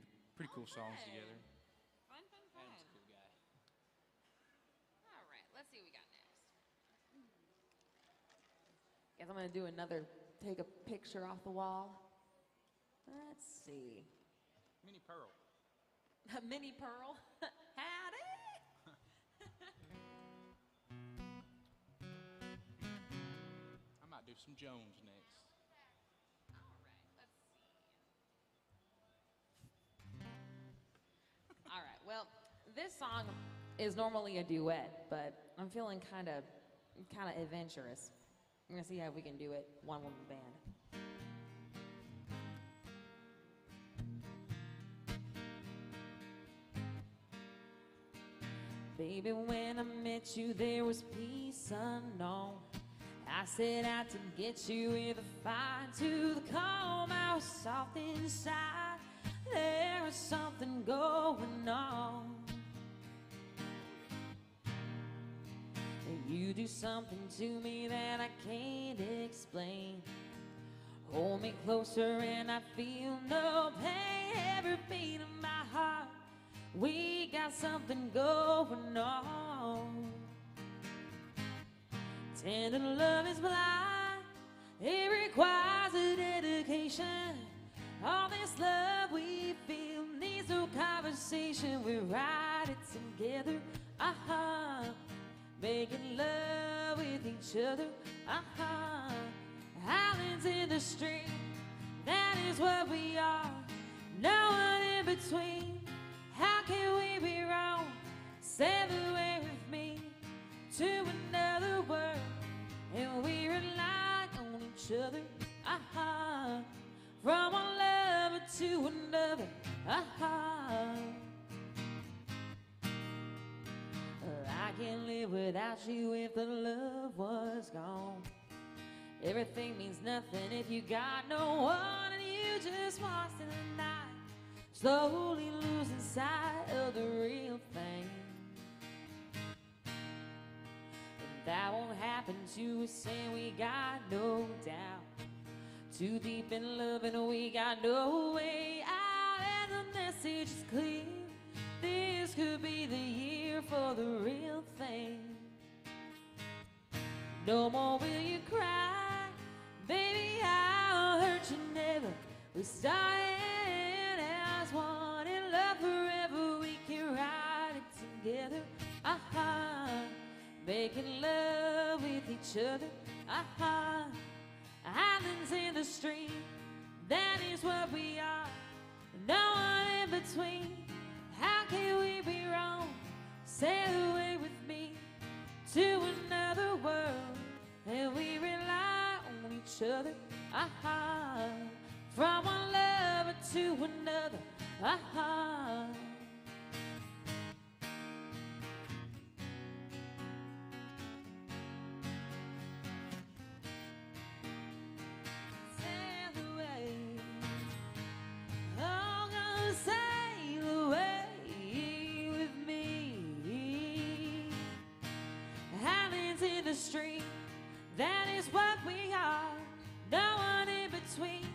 cool songs fun. together. Fun. Adam's a cool guy. All right, let's see what we got next. Guess I'm gonna do another take a picture off the wall. Let's see. Mini Pearl. Mini Pearl. Howdy. I might do some Jones next. All right, let's see. All right, well, this song is normally a duet, but I'm feeling kind of adventurous. I'm gonna see how we can do it one woman band. Baby, when I met you, there was peace unknown. I set out to get you with a fire to the calm. I was soft inside. There was something going on. You do something to me that I can't explain. Hold me closer and I feel no pain. Every beat of my heart, we got something going on. Tender love is blind, it requires a dedication. All this love we feel needs no conversation. We ride it together, making love with each other, Islands in the stream, that is what we are. No one in between. How can we be wrong? Sail away with me to another world, and we rely on each other, from one lover to another, I can't live without you if the love was gone. Everything means nothing if you got no one, and you just lost in the night, slowly losing sight of the real thing. And that won't happen to us, and we got no doubt. Too deep in love and we got no way out, and the message is clear. This could be the year for the real thing. No more will you cry, baby, I'll hurt you never. We started as one, in love forever. We can ride it together, making love with each other, Islands in the stream, that is what we are. No one in between. How can we be wrong? Sail away with me to another world. each other. Aha. From one lover to another. Aha. Sail away. Oh, gonna sail away with me. Out into the stream. That is what we are. No one in between.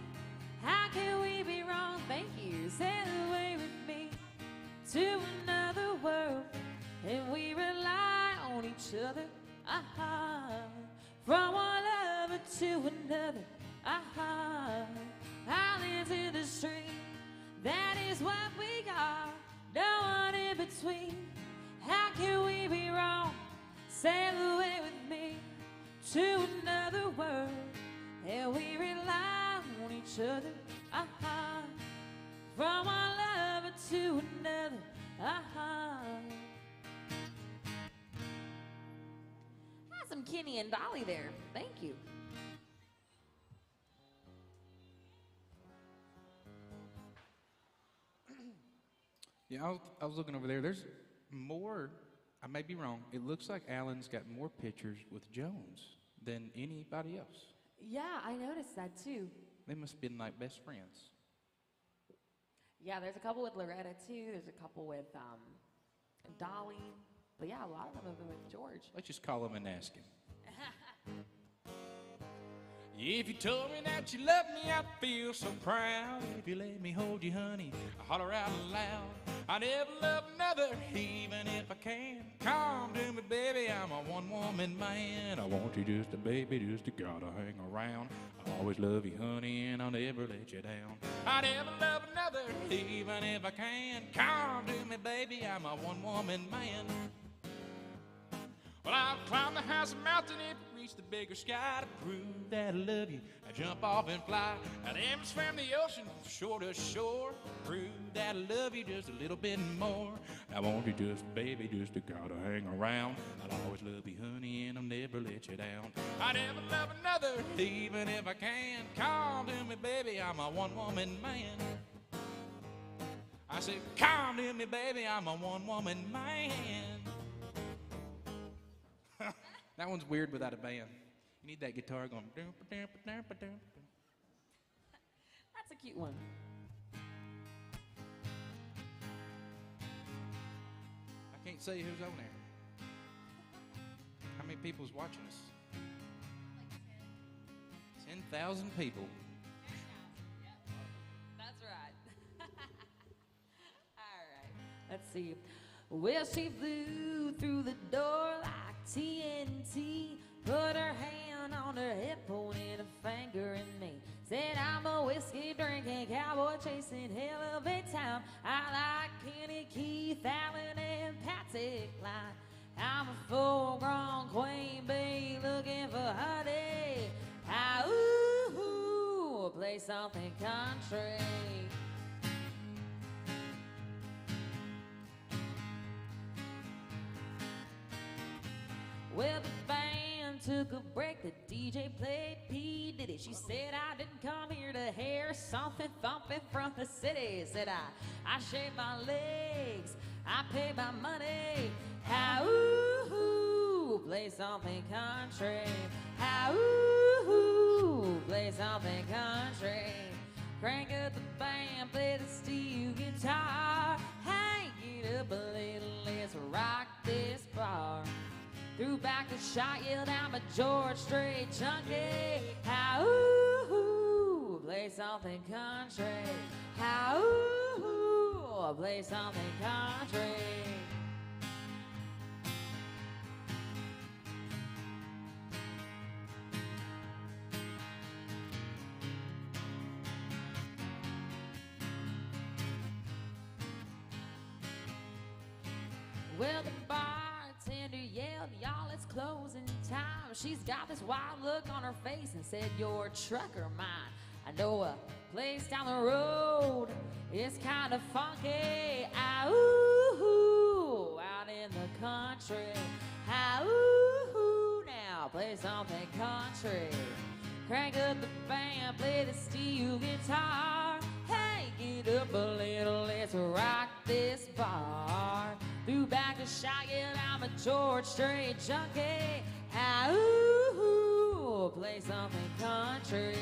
How can we be wrong? Thank you. Sail away with me to another world, and we rely on each other. Aha. From one lover to another. Aha. Out into the stream. That is what we got. No one in between. How can we be wrong? Sail away with me to another world, and we rely on each other. Aha. From one lover to another. Aha. That's some Kenny and Dolly there. Thank you. Yeah, I was looking over there. There's more. I may be wrong. It looks like Alan's got more pictures with Jones than anybody else. Yeah, I noticed that too. They must have been like best friends. Yeah, there's a couple with Loretta too. There's a couple with Dolly. But yeah, a lot of them have been with George. Let's just call him and ask him. If you told me that you love me, I'd feel so proud. If you let me hold you, honey, I holler out loud. I never love another, even if I can. Come to me, baby, I'm a one-woman man. I want you just a baby, just a gotta hang around. I always love you, honey, and I'll never let you down. I never love another, even if I can. Come to me, baby, I'm a one-woman man. Well, I'll climb the house and mountain if I reach the bigger sky to prove that I love you. I jump off and fly. I'd ever swim the ocean from shore to shore. Prove that I love you just a little bit more. I want you just, baby, just to gotta hang around. I'll always love you, honey, and I'll never let you down. I never love another, even if I can. Come to me, baby, I'm a one-woman man. I said, come to me, baby, I'm a one-woman man. That one's weird without a band. You need that guitar going. That's a cute one. I can't say who's on there. How many people's watching us? 10,000 people. That's right. All right. Let's see. Well, she flew through the door like TNT. Put her hand on her hip, pointed a finger at me. Said, I'm a whiskey drinking cowboy chasing hell of a time. I like Kenny, Keith, Allen, and Patsy Cline. I'm a full-grown queen bee looking for honey. Ah, ooh, ooh, play something country. Well, the band took a break, the DJ played P. Diddy. She said, I didn't come here to hear something thumping from the city. Said I shave my legs, I pay my money. How ooh, play something country. How ooh, play something country. Crank up the band, play the steel guitar. Hang it up a little, let's rock this bar. Threw back the shot, yelled out my George Strait chunky. How ooh, play something country. How ooh, play something country. Well, the bartender yelled, y'all, it's closing time. She's got this wild look on her face and said, your truck or mine? I know a place down the road, it's kind of funky. Ah, ooh, out in the country. Ah, ooh, now play something country. Crank up the band, play the steel guitar. Hey, get up a little, let's rock this bar. Threw back a shot, yeah, I'm a George Strait junkie. Ah, ooh, play something country.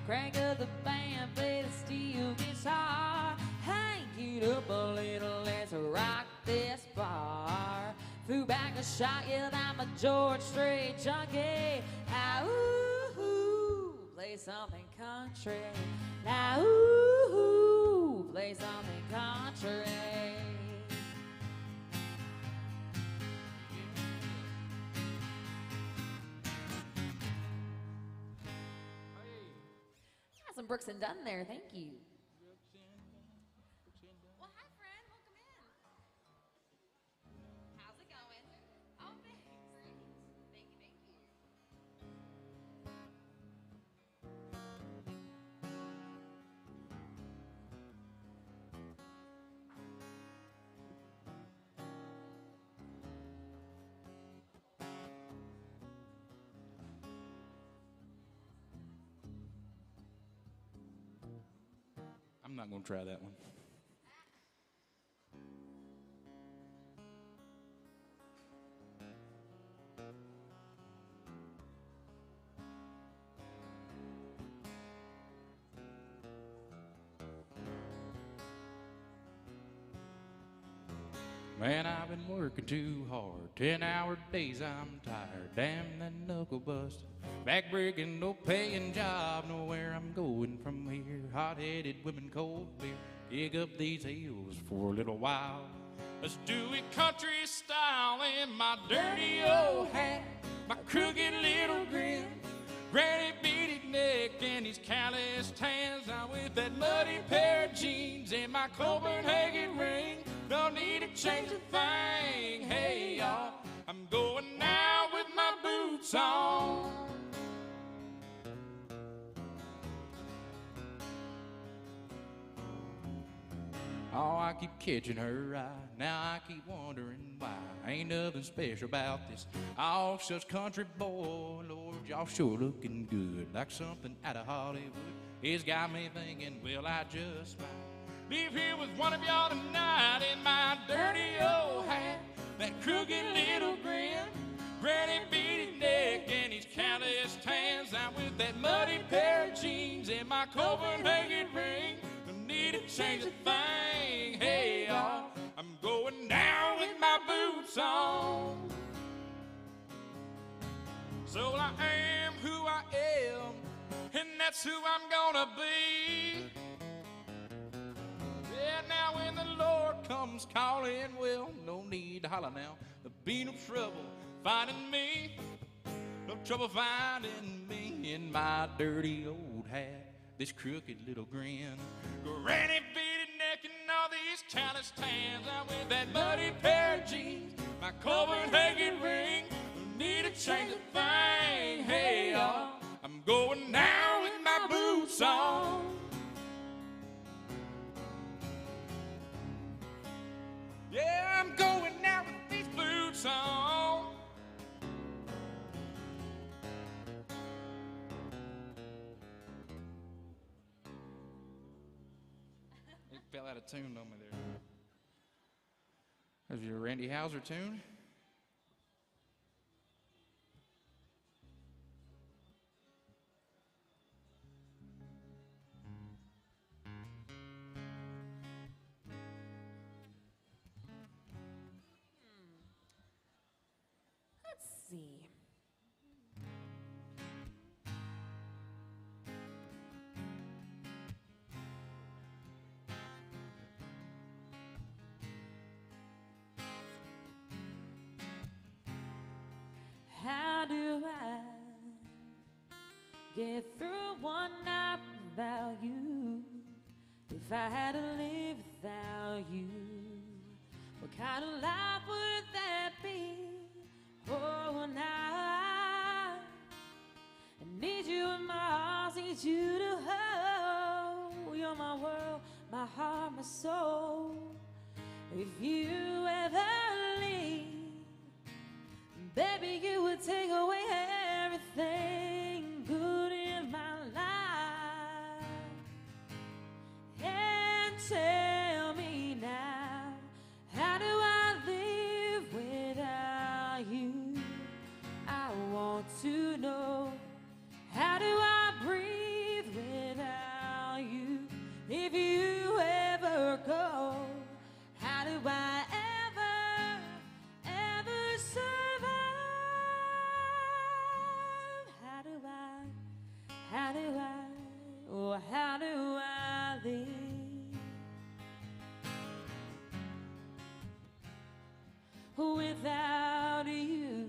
Crank up the band, play the steel guitar. Hey, get up a little, let's rock this bar. Threw back a shot, yeah, I'm a George Strait junkie. Ah, ooh, play something country. Now, ooh, play something country. Got some Brooks and Dunn there, thank you. Well, hi, friend. Welcome in. How's it going? Oh, thanks. Thank you, thank you. I'm not going to try that one. Man, I've been working too hard, 10-hour days, I'm tired. Damn that knuckle bust, back breaking, no paying job. Know where I'm going from here. Hot-headed women, cold beer. Dig up these hills for a little while. Let's do it country style in my dirty old hat, my crooked little grin, granny beaded neck, and these calloused hands. I'm with that muddy pair of jeans and my Copenhagen ring. Don't need to change a thing. Hey, y'all, I'm going now with my boots on. Oh, I keep catching her eye. Now I keep wondering why. Ain't nothing special about this. Oh, such country boy. Lord, y'all sure looking good. Like something out of Hollywood. It's got me thinking, well, I just might leave here with one of y'all tonight in my dirty old hat, that crooked little grin, granny beaded neck, and these calloused hands. I'm with that muddy pair of jeans and my Copenhagen ring. Don't need to change a thing. Hey, y'all, I'm going down with my boots on. So I am who I am, and that's who I'm gonna be. Yeah, now when the Lord comes calling, well, no need to holler now. There'll be no trouble finding me, no trouble finding me in my dirty old hat, this crooked little grin, granny beaded neck, and all these calloused hands. I'm with that muddy pair of jeans, my Copenhagen ring. No need to change a thing. Hey, y'all, I'm going now with my boots on. Yeah, I'm going out with these boots on. It fell out of tune on me there. That was your Randy Houser tune? Let's see. How do I get through one night without you? If I had to live without you, what kind of life would that be? Oh, now I need you in my arms, need you to hold. You're my world, my heart, my soul. If you ever leave, baby, you would take away everything good in tell me now, how do I live without you? I want to know, how do I breathe without you? If you ever go, how do I ever survive? How do I live? Without you,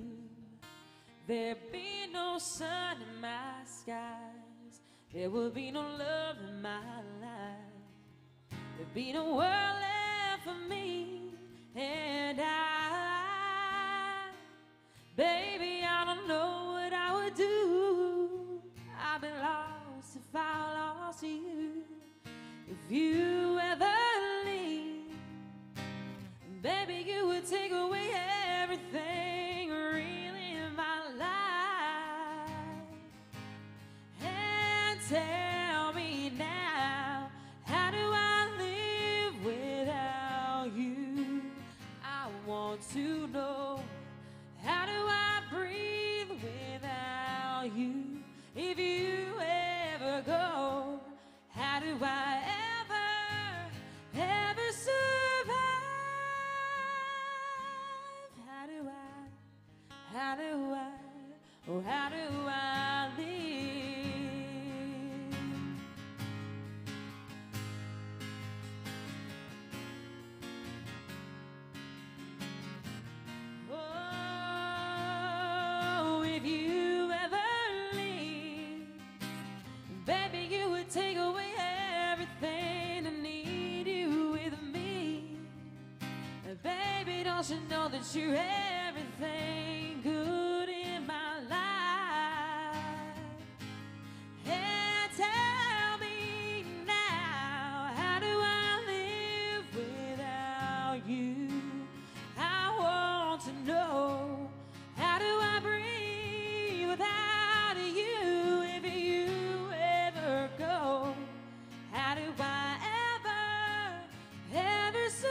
there'd be no sun in my skies. There would be no love in my life. There'd be no world left for me and baby, I don't know what I would do. I'd be lost if I lost you. If you ever leave, baby, you would take away everything really in my life. And tell me now, how do I live without you? I want to know, how do I breathe without you? If you ever go, how do I ever survive? How do I live? Oh, if you ever leave, baby, you would take away everything. I need you with me. Baby, don't you know that you're everything good in my life? And tell me now, how do I live without you? I want to know, how do I breathe without you? If you ever go, how do I ever survive?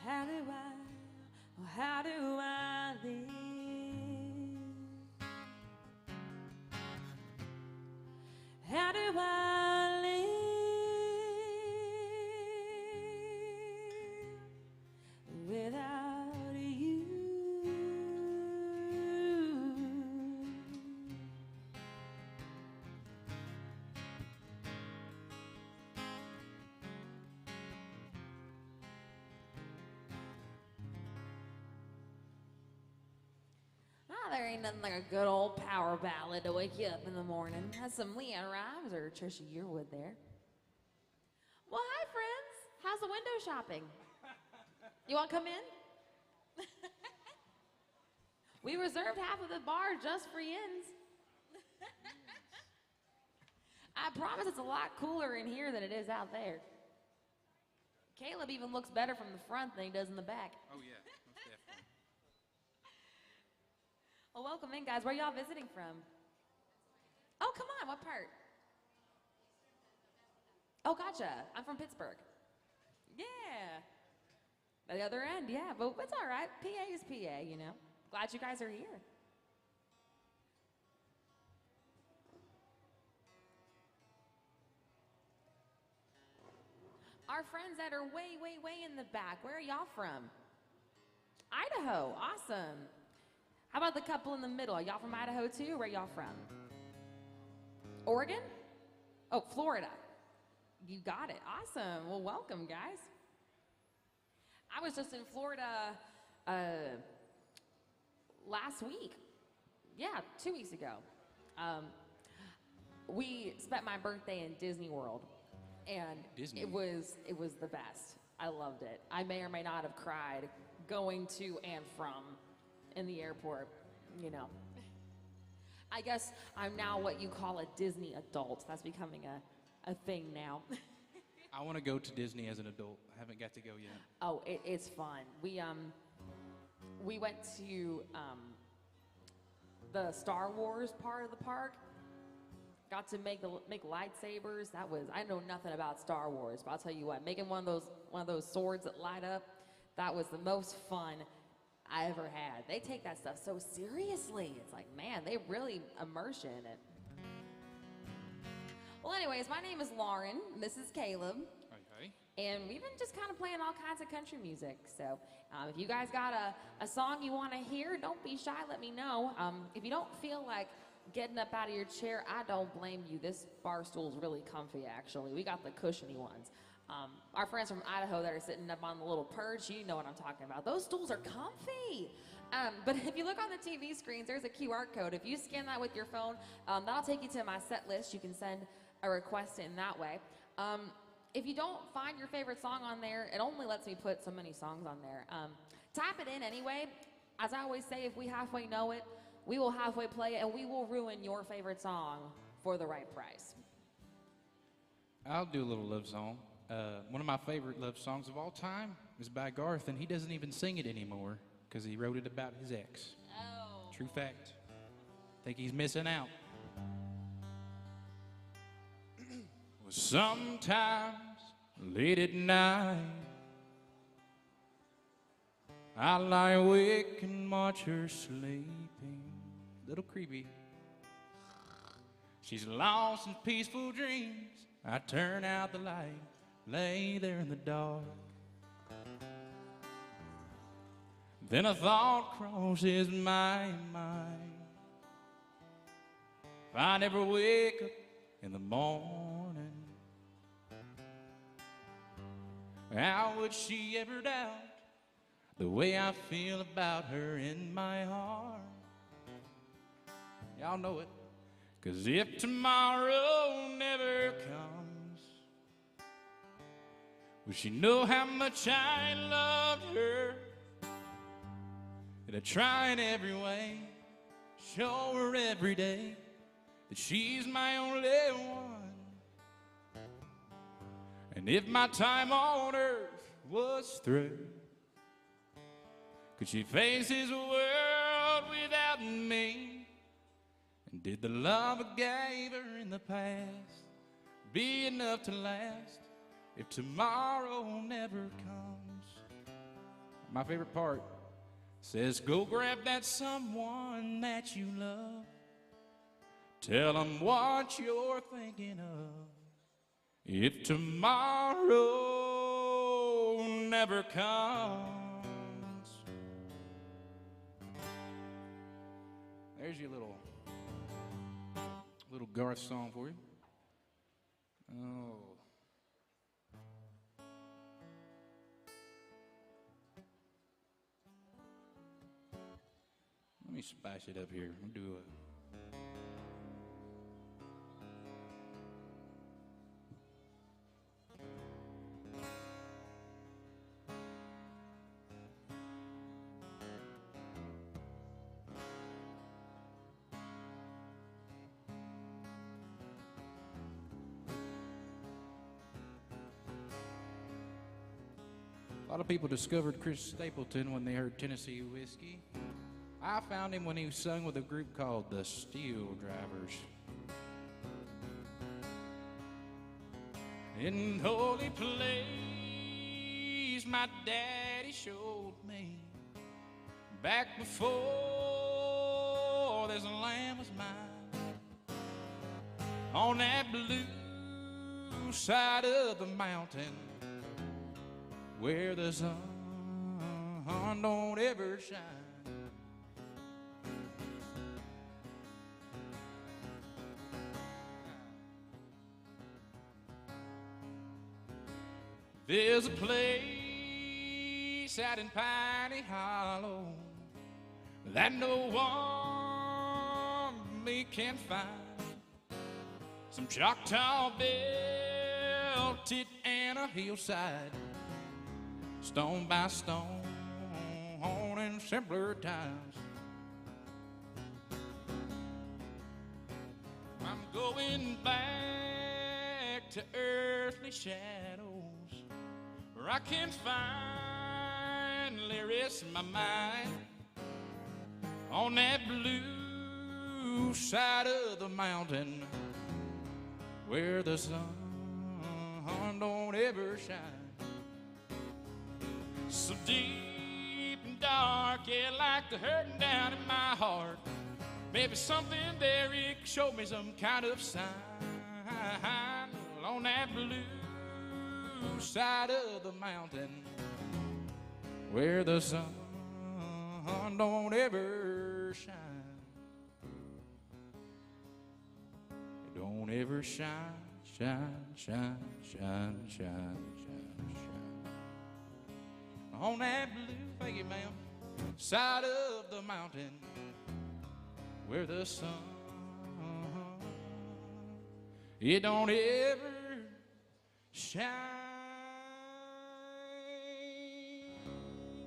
How do I live? How do I live without you? There ain't nothing like a good old power ballad to wake you up in the morning. That's some Leanne Rimes or Trisha Yearwood there. Well, hi, friends. How's the window shopping? You want to come in? We reserved half of the bar just for yins. I promise it's a lot cooler in here than it is out there. Caleb even looks better from the front than he does in the back. Oh, yeah, most definitely. Well, welcome in, guys. Where y'all visiting from? Oh, come on. What part? Oh, gotcha. I'm from Pittsburgh. Yeah. At the other end, yeah. But it's all right. PA is PA, you know. Glad you guys are here. Our friends that are way, way, way in the back, where are y'all from? Idaho. Awesome. How about the couple in the middle? Are y'all from Idaho too? Where are y'all from? Oregon? Oh, Florida. You got it. Awesome. Well, welcome, guys. I was just in Florida last week. Yeah, 2 weeks ago. We spent my birthday in Disney World, and Disney. it was the best. I loved it. I may or may not have cried going to and from in the airport, you know. I guess I'm now what you call a Disney adult. That's becoming a thing now. I want to go to Disney as an adult. I haven't got to go yet. Oh, it's fun. We went to the Star Wars part of the park. got to make lightsabers. I know nothing about Star Wars, but I'll tell you what, making one of those swords that light up, that was the most fun I ever had. They take that stuff so seriously. It's like, man, they really immerse you in it. Well, anyways, my name is Lauren. This is Caleb. Okay. And we've been just kind of playing all kinds of country music. So if you guys got a song you want to hear, don't be shy. Let me know. If you don't feel like getting up out of your chair, I don't blame you. This bar stool's really comfy, actually. We got the cushiony ones. Our friends from Idaho that are sitting up on the little perch, you know what I'm talking about. Those stools are comfy. But if you look on the TV screens, there's a QR code. If you scan that with your phone, that'll take you to my set list. You can send a request in that way. If you don't find your favorite song on there, it only lets me put so many songs on there. Type it in anyway. As I always say, if we halfway know it, we will halfway play it, and we will ruin your favorite song for the right price. I'll do a little love song. One of my favorite love songs of all time is by Garth, and he doesn't even sing it anymore because he wrote it about his ex. Oh. True fact. Think he's missing out. Well, sometimes late at night I lie awake and watch her sleeping. Little creepy. She's lost in peaceful dreams. I turn out the light, lay there in the dark. Then a thought crosses my mind. If I never wake up in the morning, how would she ever doubt the way I feel about her in my heart? Y'all know it. 'Cause if tomorrow never comes, will she know how much I loved her? And I try in every way, show her every day that she's my only one. And if my time on earth was through, could she face this world without me? And did the love I gave her in the past be enough to last if tomorrow never comes? My favorite part says, go grab that someone that you love. Tell them what you're thinking of. If tomorrow never comes. There's your little Garth song for you. Oh. Let me spice it up here. I'll do a lot of people discovered Chris Stapleton when they heard Tennessee Whiskey. I found him when he sung with a group called the Steel Drivers. In holy place, my daddy showed me back before this land was mine. On that blue side of the mountain, where the sun don't ever shine. There's a place out in Piney Hollow that no one me can find. Some Choctaw built it and a hillside, stone by stone, in simpler times. I'm going back to earthly shadows, where I can finally rest my mind on that blue side of the mountain, where the sun don't ever shine. So deep and dark, yeah, like the hurting down in my heart. Maybe something there, it could show me some kind of sign on that blue side of the mountain where the sun don't ever shine. It don't ever shine, shine, shine, shine, shine, shine, shine. On that blue, thank you, ma'am, side of the mountain where the sun, it don't ever shine.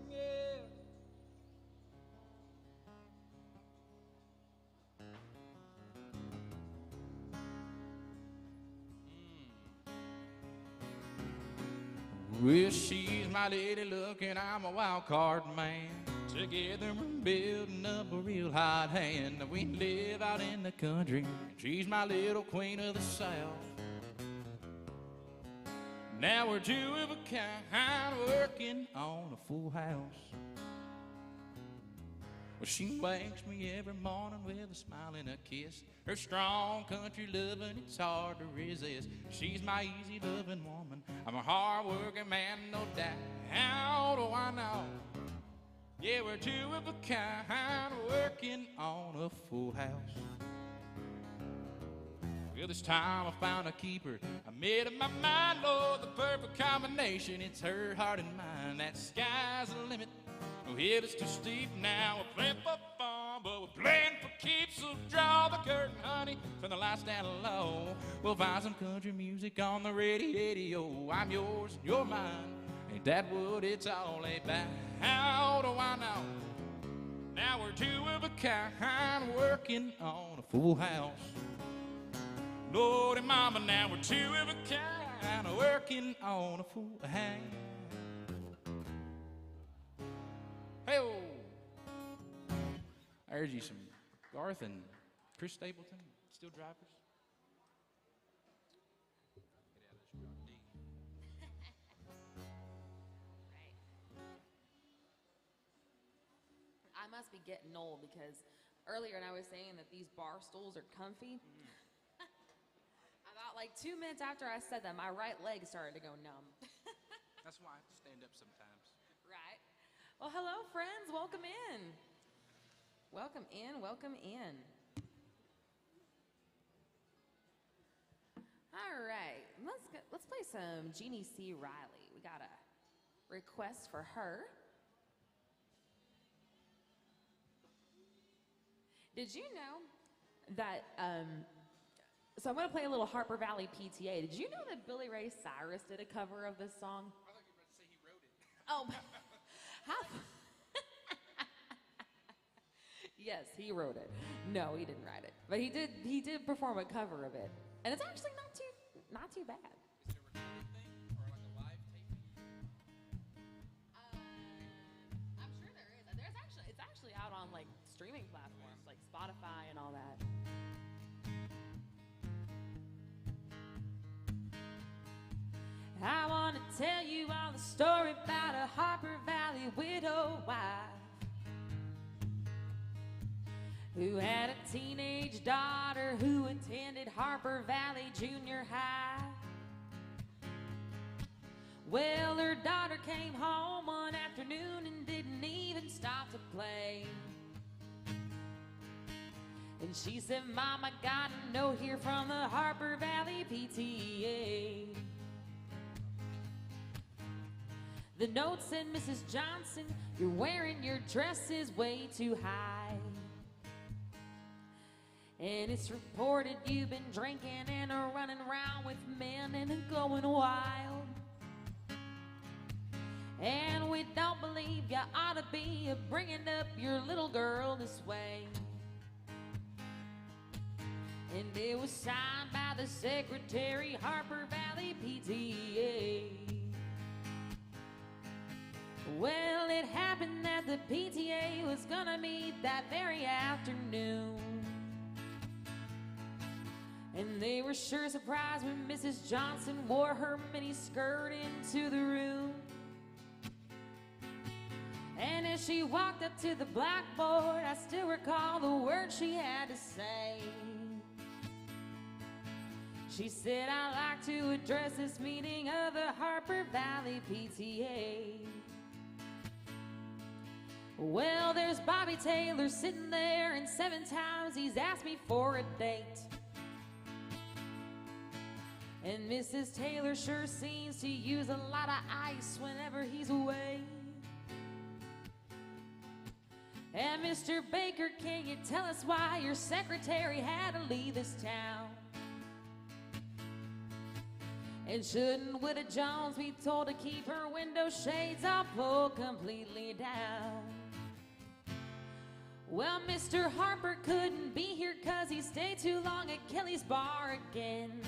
Yeah. Well, she's my lady luck and I'm a wild card man. Together we're building up a real hot hand. We live out in the country. She's my little queen of the South. Now we're two of a kind, working on a full house. Well, she wakes me every morning with a smile and a kiss. Her strong country loving, it's hard to resist. She's my easy loving woman. I'm a hard working man, no doubt. How do I know? Yeah, we're two of a kind, working on a full house. Well, this time I found a keeper. I made up my mind, Lord, the perfect combination. It's her heart and mine. That sky's the limit. No hill is too steep now. We're playing for fun, but we're playing for keeps. So draw the curtain, honey, turn the lights down low. We'll find some country music on the radio. I'm yours and you're mine. Ain't that what it's all about? How do I know? Now we're two of a kind, working on a full house. Lordy mama, now we're two of a kind, working on a full house. Hey-oh. I urge you some Garth and Chris Stapleton, Steel Drivers. I must be getting old because earlier when I was saying that these bar stools are comfy, about like 2 minutes after I said that, my right leg started to go numb. That's why I have to stand up sometimes. Right. Well, hello, friends. Welcome in. Welcome in. Welcome in. All right. Let's play some Jeannie C. Riley. We got a request for her. Did you know that, so I'm going to play a little Harper Valley PTA. Did you know that Billy Ray Cyrus did a cover of this song? I thought you were about to say he wrote it. Oh, yes, he wrote it. No, he didn't write it. But he did perform a cover of it. And it's actually not too bad. Is there a recorded thing or like a live taping? I'm sure there is. It's actually out on like streaming platforms like Spotify and all that. I want to tell you all the story about a Harper Valley widow wife who had a teenage daughter who attended Harper Valley Junior High. Well, her daughter came home one afternoon and didn't even stop to play. And she said, Mom, I got a note here from the Harper Valley PTA. The note said, Mrs. Johnson, you're wearing your dresses way too high. And it's reported you've been drinking and running around with men and going wild. And we don't believe you ought to be bringing up your little girl this way. And it was signed by the secretary, Harper Valley PTA. Well, it happened that the PTA was gonna meet that very afternoon. And they were sure surprised when Mrs. Johnson wore her mini skirt into the room. And as she walked up to the blackboard, I still recall the words she had to say. She said, "I'd like to address this meeting of the Harper Valley PTA. Well, there's Bobby Taylor sitting there, and 7 times he's asked me for a date. And Mrs. Taylor sure seems to use a lot of ice whenever he's away. And Mr. Baker, can you tell us why your secretary had to leave this town? And shouldn't Widow Jones be told to keep her window shades all pulled completely down? Well, Mr. Harper couldn't be here 'cause he stayed too long at Kelly's bar again.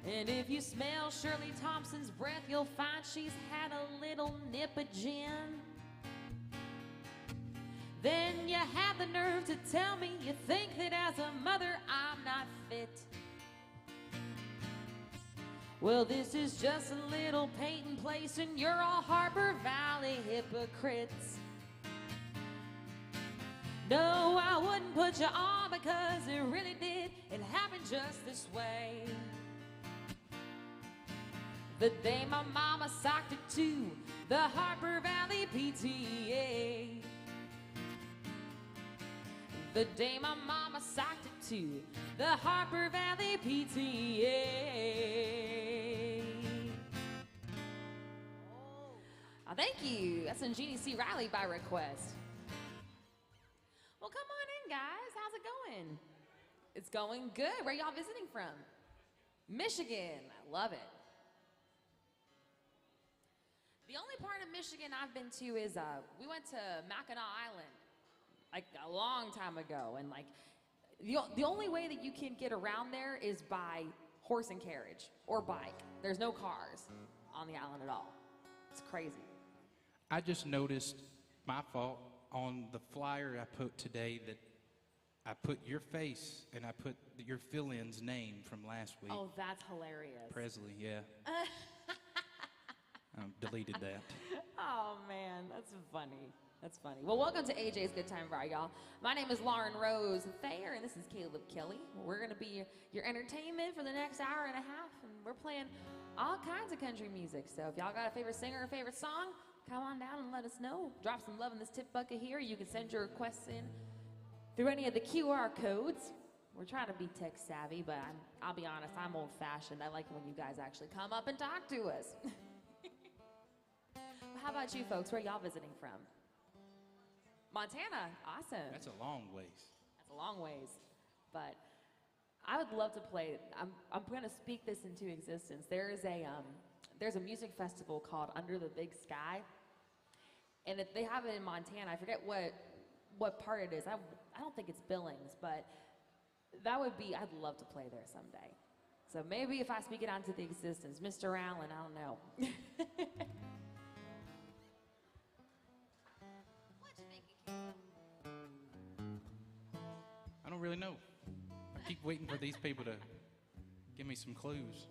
And if you smell Shirley Thompson's breath, you'll find she's had a little nip of gin. Then you have the nerve to tell me you think that as a mother I'm not fit. Well, this is just a little Peyton Place and you're all Harper Valley hypocrites. No, I wouldn't put you on because it really did. It happened just this way. The day my mama socked it to the Harper Valley PTA. The day my mama socked it to the Harper Valley PTA. Oh, thank you. That's in Jeannie C. Riley by request. Well, come on in, guys. How's it going? It's going good. Where y'all visiting from? Michigan. I love it. The only part of Michigan I've been to is we went to Mackinac Island like a long time ago, and like the only way that you can get around there is by horse and carriage or bike. There's no cars on the island at all. It's crazy. I just noticed, my fault, on the flyer I put today that I put your face and I put your fill-in's name from last week. Oh, that's hilarious. Presley, yeah. Deleted that. Oh, man, that's funny. That's funny. Well, welcome to AJ's Good Time Bar, y'all. My name is Lauren Rose Thayer, and this is Caleb Kelly. We're going to be your entertainment for the next hour and a half, and we're playing all kinds of country music. So if y'all got a favorite singer or favorite song, come on down and let us know. Drop some love in this tip bucket here. You can send your requests in through any of the QR codes. We're trying to be tech savvy, but I'll be honest, I'm old-fashioned. I like when you guys actually come up and talk to us. How about you folks? Where y'all visiting from? Montana. Awesome. That's a long ways. That's a long ways. But I would love to play. I'm going to speak this into existence. There's a music festival called Under the Big Sky. And they have it in Montana. I forget what part it is. I don't think it's Billings, but that would be, I'd love to play there someday. So maybe if I speak it onto the existence, Mr. Allen, I don't know. I don't really know. I keep waiting for these people to give me some clues.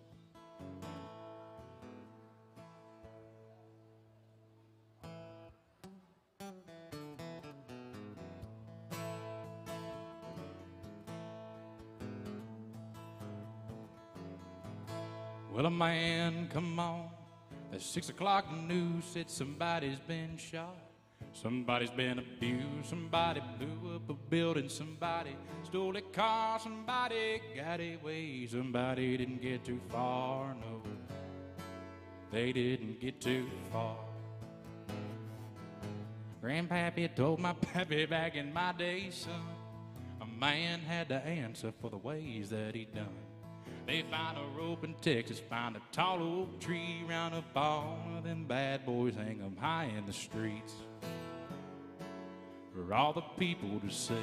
Well, a man, come on. At 6 o'clock, the news said somebody's been shot. Somebody's been abused, somebody blew up a building, somebody stole a car, somebody got away, somebody didn't get too far, no, they didn't get too far. Grandpappy told my pappy back in my day, son, a man had to answer for the ways that he done. They found a rope in Texas, found a tall oak tree, round up all of them bad boys, hang them high in the streets for all the people to see.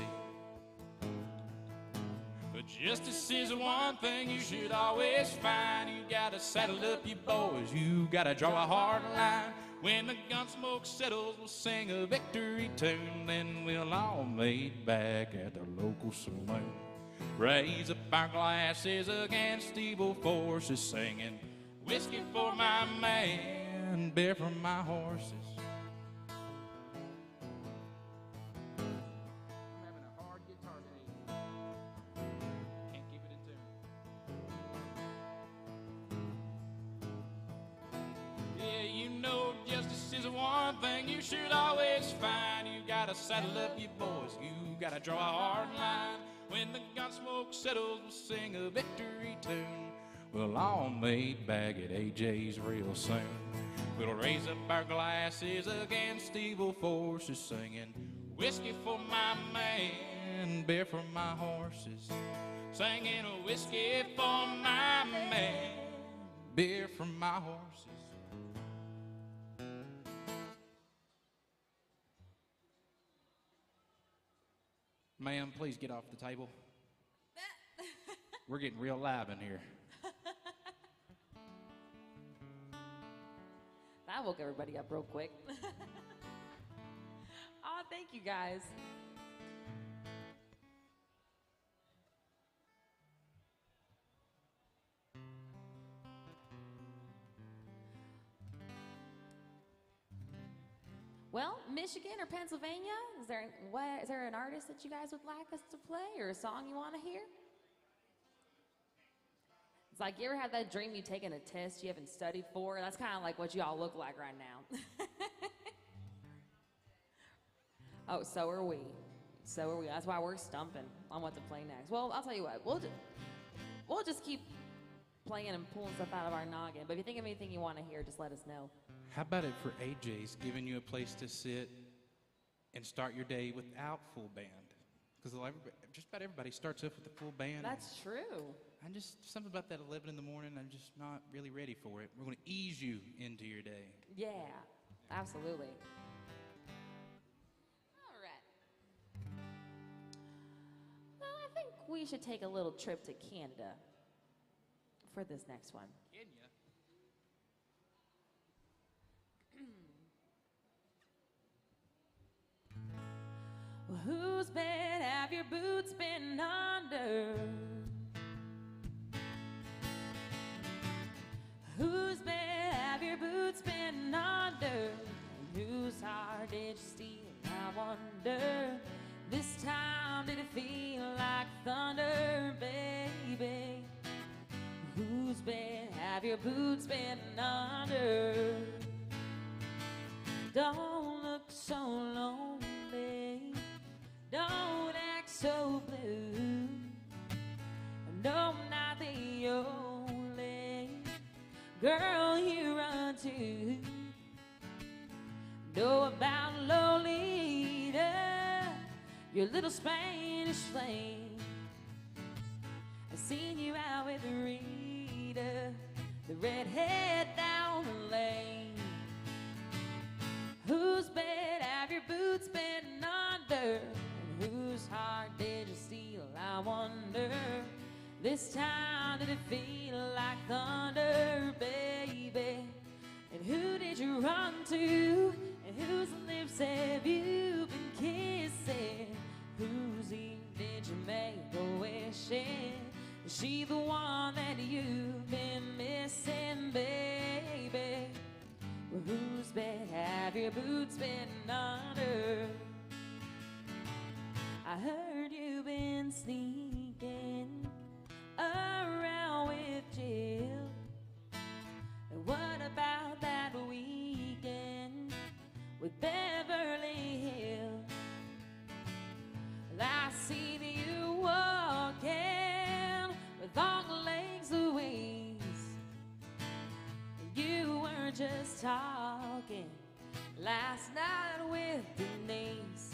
But justice is one thing you should always find. You gotta saddle up your boys, you gotta draw a hard line. When the gun smoke settles, we'll sing a victory tune, then we'll all meet back at the local saloon. Raise up our glasses against evil forces, singing whiskey for my man, beer for my horses. I'm having a hard guitar day. Can't keep it in tune. Yeah, you know justice is the one thing you should always find. You gotta saddle up your boys, you gotta draw a hard line. When the gun smoke settles, we'll sing a victory tune. We'll all meet back at AJ's real soon. We'll raise up our glasses against evil forces, singing whiskey for my man, beer for my horses. Singing whiskey for my man, beer for my horses. Ma'am, please get off the table. We're getting real live in here. That woke everybody up real quick. Oh, thank you guys. Well, Michigan or Pennsylvania, is there an artist that you guys would like us to play, or a song you want to hear? It's like, you ever had that dream you taken a test you haven't studied for? That's kind of like what you all look like right now. Oh, so are we. So are we. That's why we're stumping on what to play next. Well, I'll tell you what. We'll just keep playing and pulling stuff out of our noggin. But if you think of anything you want to hear, just let us know. How about it for AJ's giving you a place to sit and start your day without full band? Because just about everybody starts off with a full band. That's true. I'm just, something about that 11 in the morning, I'm just not really ready for it. We're going to ease you into your day. Yeah, absolutely. All right. Well, I think we should take a little trip to Canada for this next one. Kenya? Well, whose bed have your boots been under? Whose bed have your boots been under? And whose heart did you steal? I wonder. This time did it feel like thunder, baby? Whose bed have your boots been under? Don't look so lonely. Don't act so blue. No, I'm not the only girl you run to. Know about Lolita, your little Spanish flame. I've seen you out with Rita, the redhead down the lane. Whose bed have your boots been under? And whose heart did you steal? I wonder. This time did it feel like thunder, baby? And who did you run to? And whose lips have you been kissing? Whose eve did you make a wish in? Is she the one that you've been missing, baby? Well, whose bed have your boots been under? I heard you've been sneaking around with Jill. And what about that weekend with Beverly Hills? Well, I see you walking with long legs Louise. You were just talking last night with Denise.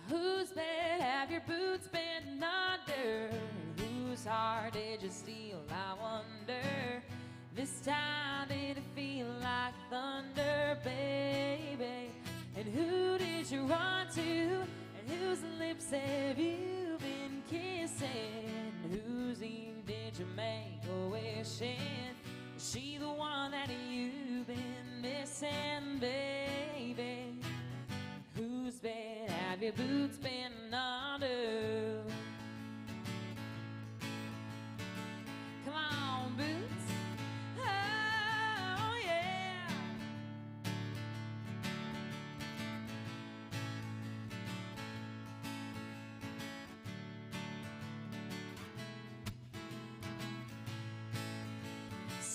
Whose bed have your boots been under? Whose heart did you steal? I wonder. This time did it feel like thunder, baby? And who did you run to? And whose lips have you been kissing? Whose eve did you make a wish in? Is she the one that you've been missing, baby? Whose bed have your boots been under?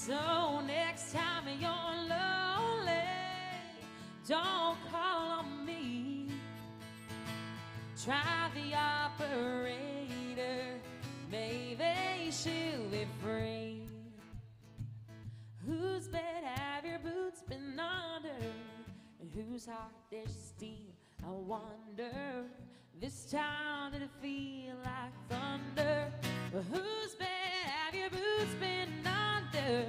So next time you're lonely, don't call on me. Try the operator, maybe she'll be free. Whose bed have your boots been under? And whose heart did you steal? I wonder. This time did it feel like thunder? Whose bed have your boots been under?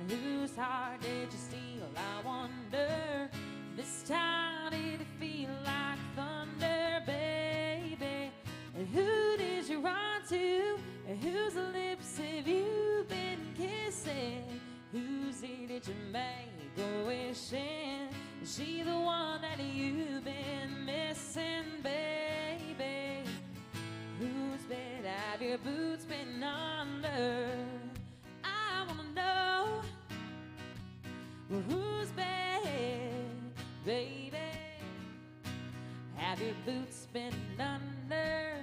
And whose heart did you steal? I wonder. This time did it feel like thunder, baby? And who did you run to? And whose lips have you been kissing? Whose ear did you make a wishing? Is she the one that you've been missing, baby? Whose bed have your boots been under? I wanna know. Well, whose bed, baby, have your boots been under?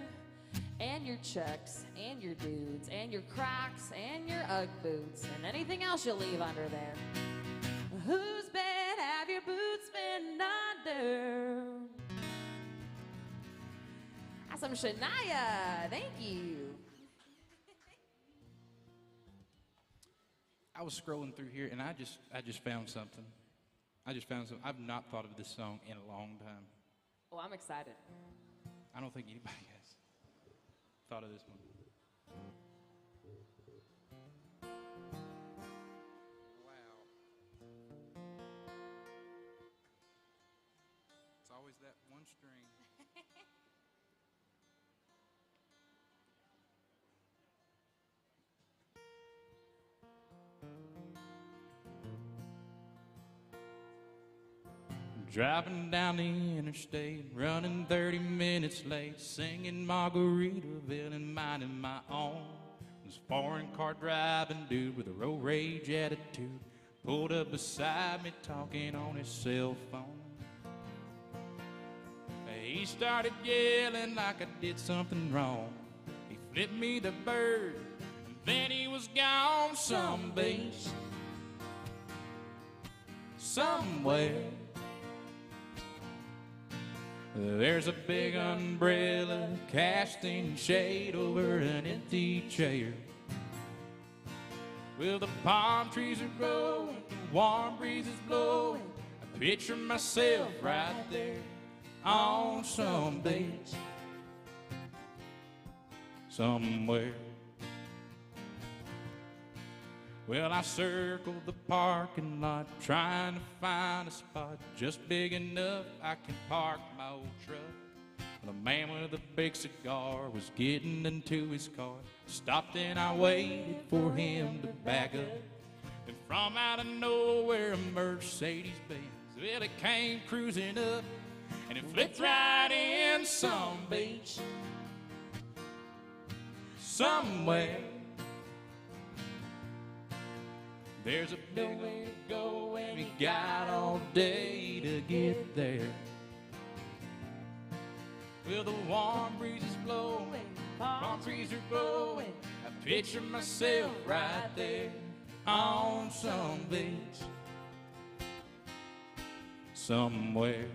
And your Chucks, and your dudes, and your Crocs, and your Ugg boots, and anything else you leave under there. Whose bed have your boots been under? That's some Shania. Thank you. I was scrolling through here and I just found something. I've not thought of this song in a long time. Oh, I'm excited. I don't think anybody has thought of this one. Wow. It's always that one string. Driving down the interstate, running 30 minutes late, singing Margaritaville and minding my own. This foreign car driving dude with a road rage attitude pulled up beside me talking on his cell phone. He started yelling like I did something wrong. He flipped me the bird, and then he was gone. Some beach, somewhere. There's a big umbrella casting shade over an empty chair. Well, the palm trees are growing, the warm breeze is blowing. I picture myself right there on some beach somewhere. Well, I circled the parking lot trying to find a spot just big enough I can park my old truck. The man with a big cigar was getting into his car. Stopped and I waited for him to back up. And from out of nowhere, a Mercedes-Benz, well, it came cruising up and it flipped right in some beach somewhere. There's a big way to go and we got all day to get there. Well, the warm breeze is blowing, palm trees are blowing. I picture myself right there on some beach somewhere.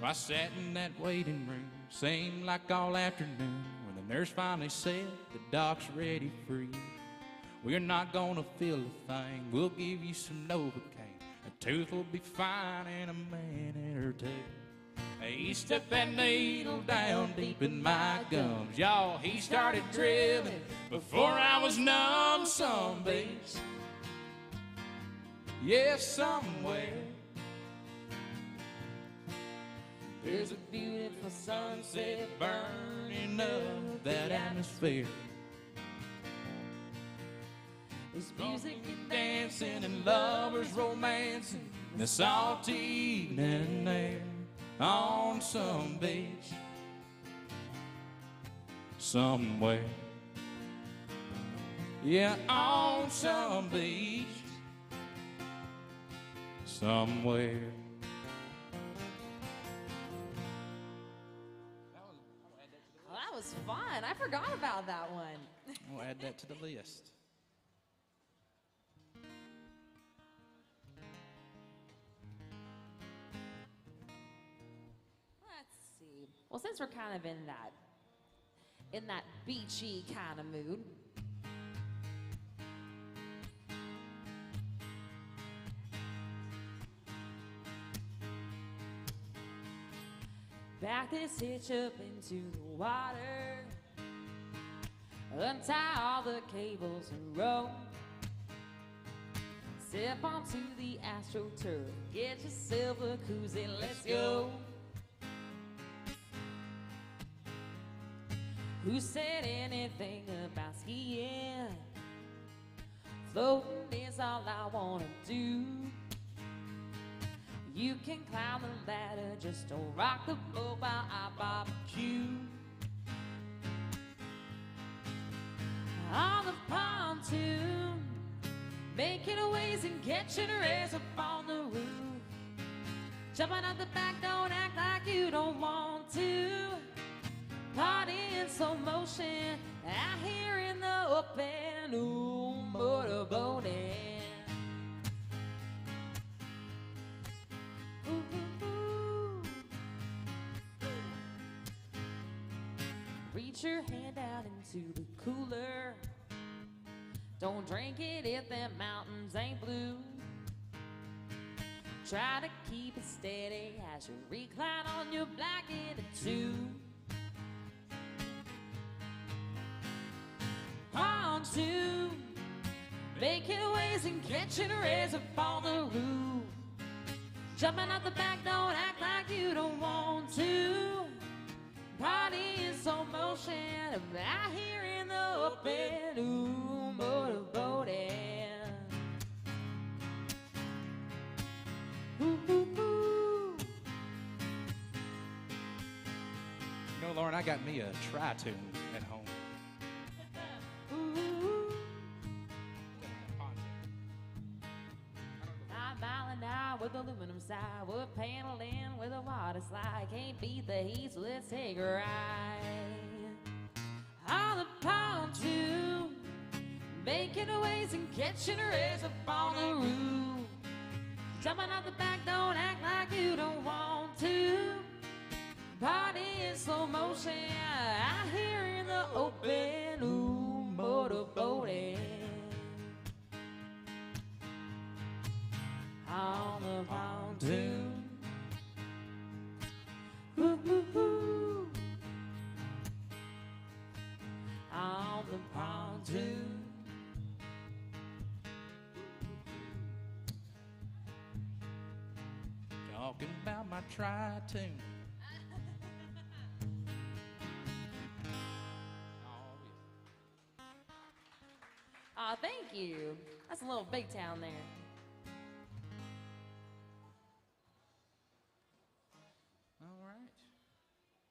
I sat in that waiting room, seemed like all afternoon, when the nurse finally said the doc's ready for you. We're not gonna feel a thing, we'll give you some Novocaine. A tooth will be fine in a minute or two. He stuck that needle down deep in my gums. Y'all, he started drilling before I was numb. Some beach, yeah, somewhere. There's a beautiful sunset burning up that atmosphere. There's music and dancing and lovers romancing in the salty evening air on some beach somewhere. Yeah, on some beach somewhere. Well, that was fun. I forgot about that one. We'll add that to the list. Let's see. Well, since we're kind of in that beachy kind of mood, back this hitch up into the water, untie all the cables and row, step onto the AstroTurf, get yourself a koozie, let's go. Who said anything about skiing? Floating is all I wanna do. You can climb the ladder, just don't rock the boat while I barbecue. On the pontoon, making waves and catching rays up on the roof. Jumping out the back, don't act like you don't want to. Party in slow motion, out here in the open, ooh, motorboating. Reach your hand out into the cooler. Don't drink it if the mountains ain't blue. Try to keep it steady as you recline on your blanket too. Pontoon, making waves and catching rays up on the roof. Jumping out the back, don't act like you don't want to. Party in slow motion, out here in the open, ooh, motorboating. Ooh, ooh, ooh. You know, Lauren, I got me a tri-tune at home. With aluminum side, we're paneling with a water slide. Can't beat the heat, so let's take a ride. On the pontoon, making waves and catching rays up on the roof. Jumping out the back, don't act like you don't want to. Party in slow motion, out here in the open, ooh, motorboating. On the pontoon, ooh, ooh, ooh. On the pontoon. Talking about my tri-tune. Aw, thank you. That's a little big town there. All right.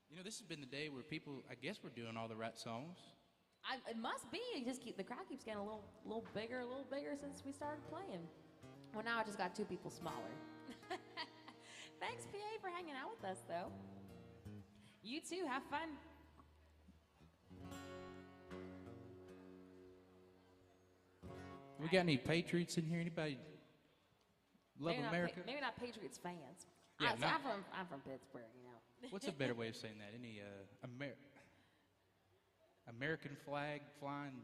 You know, this has been the day where people, I guess, were doing all the right songs. It must be. The crowd keeps getting a little bigger since we started playing. Well, now I just got 2 people smaller. Thanks, PA, for hanging out with us, though. You too. Have fun. We got any Patriots in here? Anybody love Maybe America? Maybe not Patriots fans. Yeah, I'm from Pittsburgh, you know. What's a better way of saying that? Any American flag flying?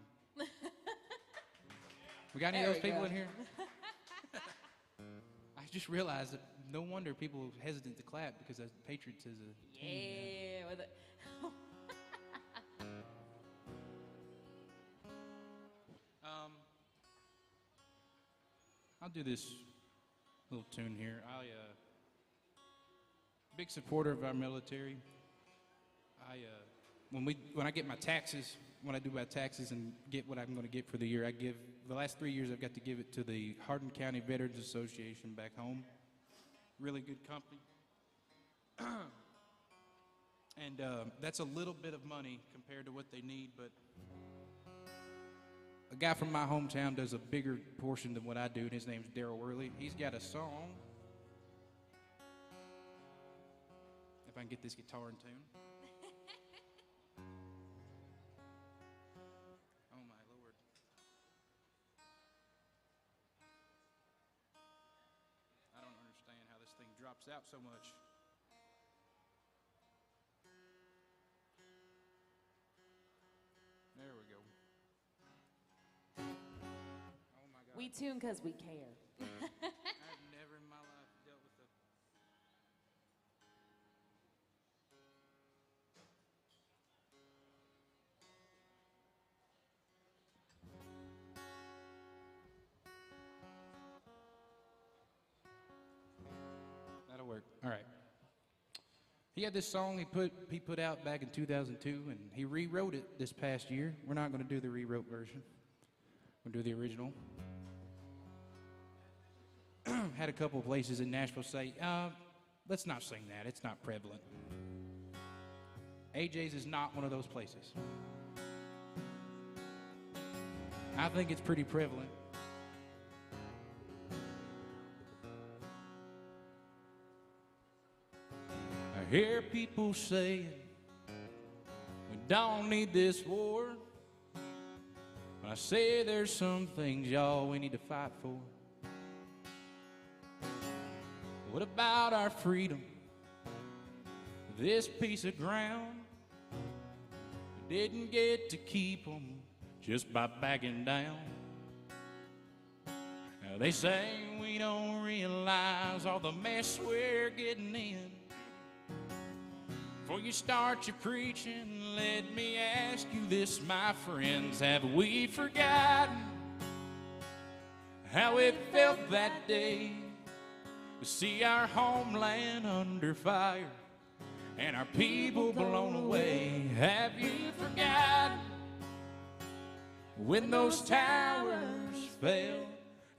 We got any of those people in here? I just realized that no wonder people hesitant to clap because the Patriots is a team. Yeah, with it. I'll do this little tune here. Big supporter of our military. When I get my taxes, when I do my taxes and get what I'm going to get for the year, I give the last 3 years I've got to give it to the Hardin County Veterans Association back home. Really good company. And that's a little bit of money compared to what they need, but a guy from my hometown does a bigger portion than what I do, and his name's Daryl Worley. He's got a song. If I can get this guitar in tune. drops out so much. There we go. Oh my God. We tune because we care. I've never in my life dealt with a. That'll work. All right. He had this song he put out back in 2002, and he rewrote it this past year. We're not going to do the rewrote version. We're going to do the original. Had a couple of places in Nashville say, let's not sing that. It's not prevalent. AJ's is not one of those places. I think it's pretty prevalent. I hear people saying we don't need this war. But I say there's some things, y'all, we need to fight for. What about our freedom? This piece of ground, we didn't get to keep them just by backing down. Now they say we don't realize all the mess we're getting in. Before you start your preaching, let me ask you this, my friends. Have we forgotten how it felt that day to see our homeland under fire and our people blown away? Have you forgotten when those towers fell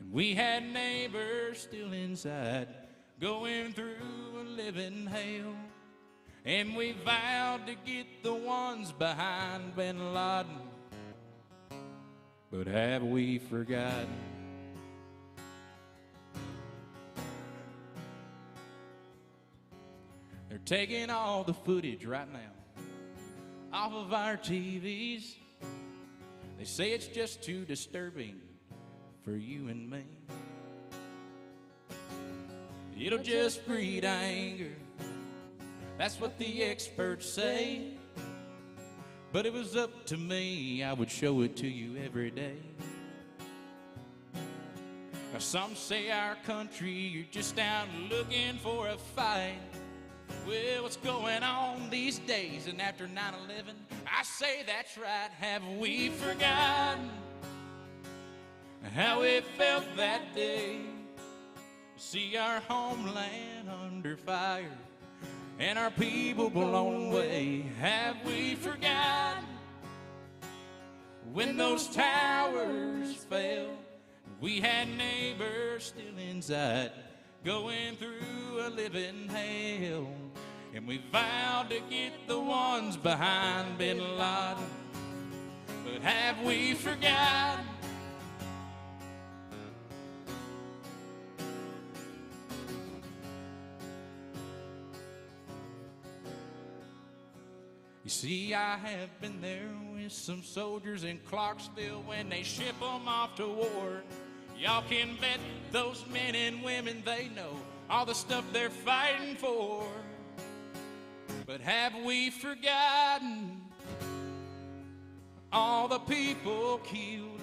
and we had neighbors still inside going through a living hell? And we vowed to get the ones behind Bin Laden, but have we forgotten? They're taking all the footage right now off of our TVs. They say it's just too disturbing for you and me. It'll just breed anger, that's what the experts say. But if it was up to me, I would show it to you every day. Now some say our country, you're just out looking for a fight. Well, what's going on these days? And after 9/11, I say that's right. Have we forgotten how it felt that day to see our homeland under fire and our people blown away? Have we forgotten when those towers fell? We had neighbors still inside going through a living hell. And we vowed to get the ones behind Bin Laden, but have we forgotten? You see, I have been there with some soldiers in Clarksville when they ship them off to war. Y'all can bet those men and women, they know all the stuff they're fighting for. But have we forgotten all the people killed?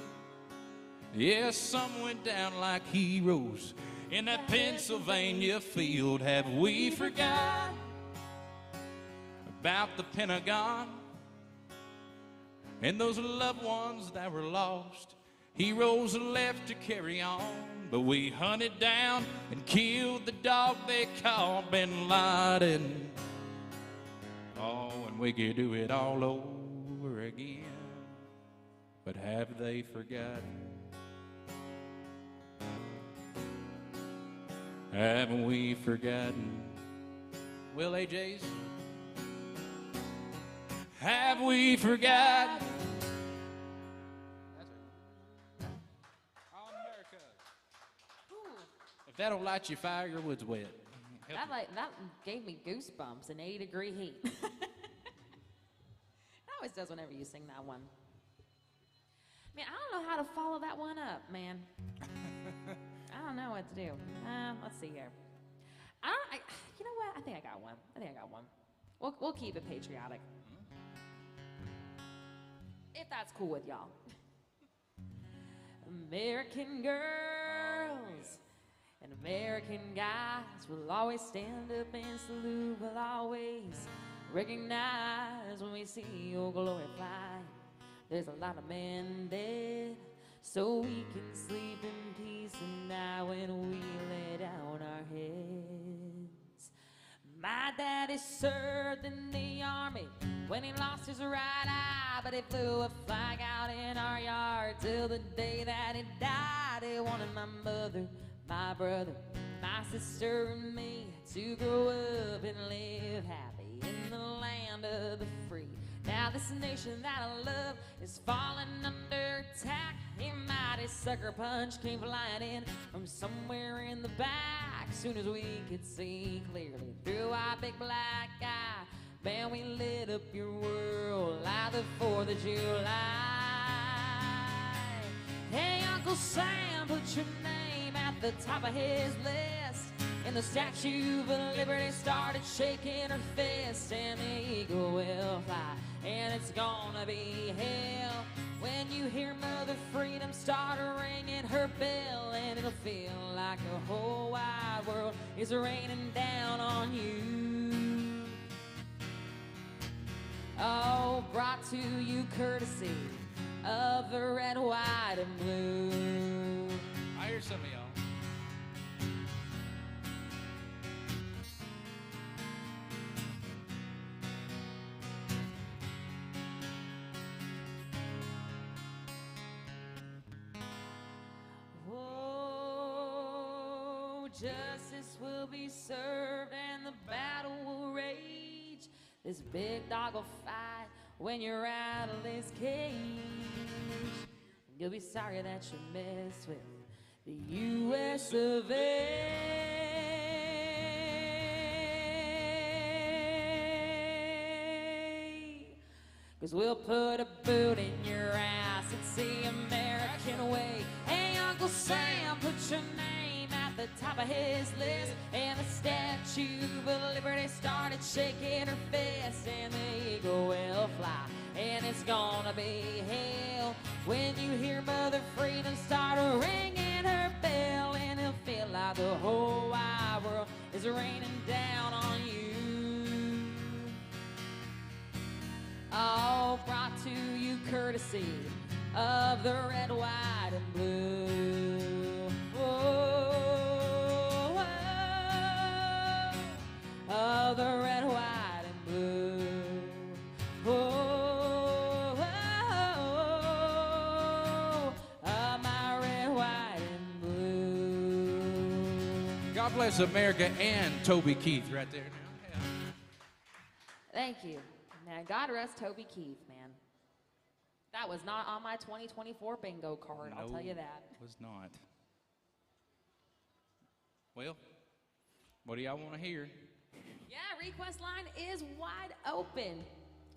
Yes, some went down like heroes in that Pennsylvania field. Have we forgotten about the Pentagon and those loved ones that were lost? Heroes left to carry on, but we hunted down and killed the dog they called Bin Laden. Oh, and we could do it all over again, but have they forgotten? Haven't we forgotten? Well, AJ's, have we forgotten? That's it. All America. Ooh, If that'll light your fire, your wood's wet. that gave me goosebumps in 80-degree heat. It always does whenever you sing that one. Man, I don't know how to follow that one up, man. I don't know what to do. Let's see here. You know what? I think I got one. We'll keep it patriotic. If that's cool with y'all. American girls and American guys will always stand up and salute. Will always recognize when we see your glory fly. There's a lot of men dead, so we can sleep in peace at night when we lay down our heads. My daddy served in the army when he lost his right eye, but he flew a flag out in our yard till the day that he died. He wanted my mother, my brother, my sister and me to grow up and live happy in the land of the free. Now this nation that I love is falling under attack. A mighty sucker punch came flying in from somewhere in the back. Soon as we could see clearly through our big black eye, man, we lit up your world like the 4th of July. Hey, Uncle Sam, put your name at the top of his list. And the Statue of Liberty started shaking her fist, and the eagle will fly, and it's gonna be hell when you hear Mother Freedom start ringing her bell, and it'll feel like the whole wide world is raining down on you. Oh, brought to you courtesy of the red, white, and blue. I hear some of y'all. Justice will be served and the battle will rage. This big dog will fight when you rattle his cage. You'll be sorry that you messed with the U.S. of A. 'Cause we'll put a boot in your ass. It's the American way. Hey, Uncle Sam, put your name at the top of his list. And the Statue of Liberty started shaking her fist, and the eagle will fly, and it's gonna be hell when you hear Mother Freedom start ringing her bell, and it'll feel like the whole wide world is raining down on you. All brought to you courtesy of the red, white, and blue. Oh, oh, of the red, white, and blue. Oh, oh, of my red, white, and blue. God bless America and Toby Keith right there now. Yeah. Thank you. Man, God rest Toby Keith, man. That was not on my 2024 bingo card, I'll tell you that. It was not. Well, what do y'all want to hear? Yeah, request line is wide open.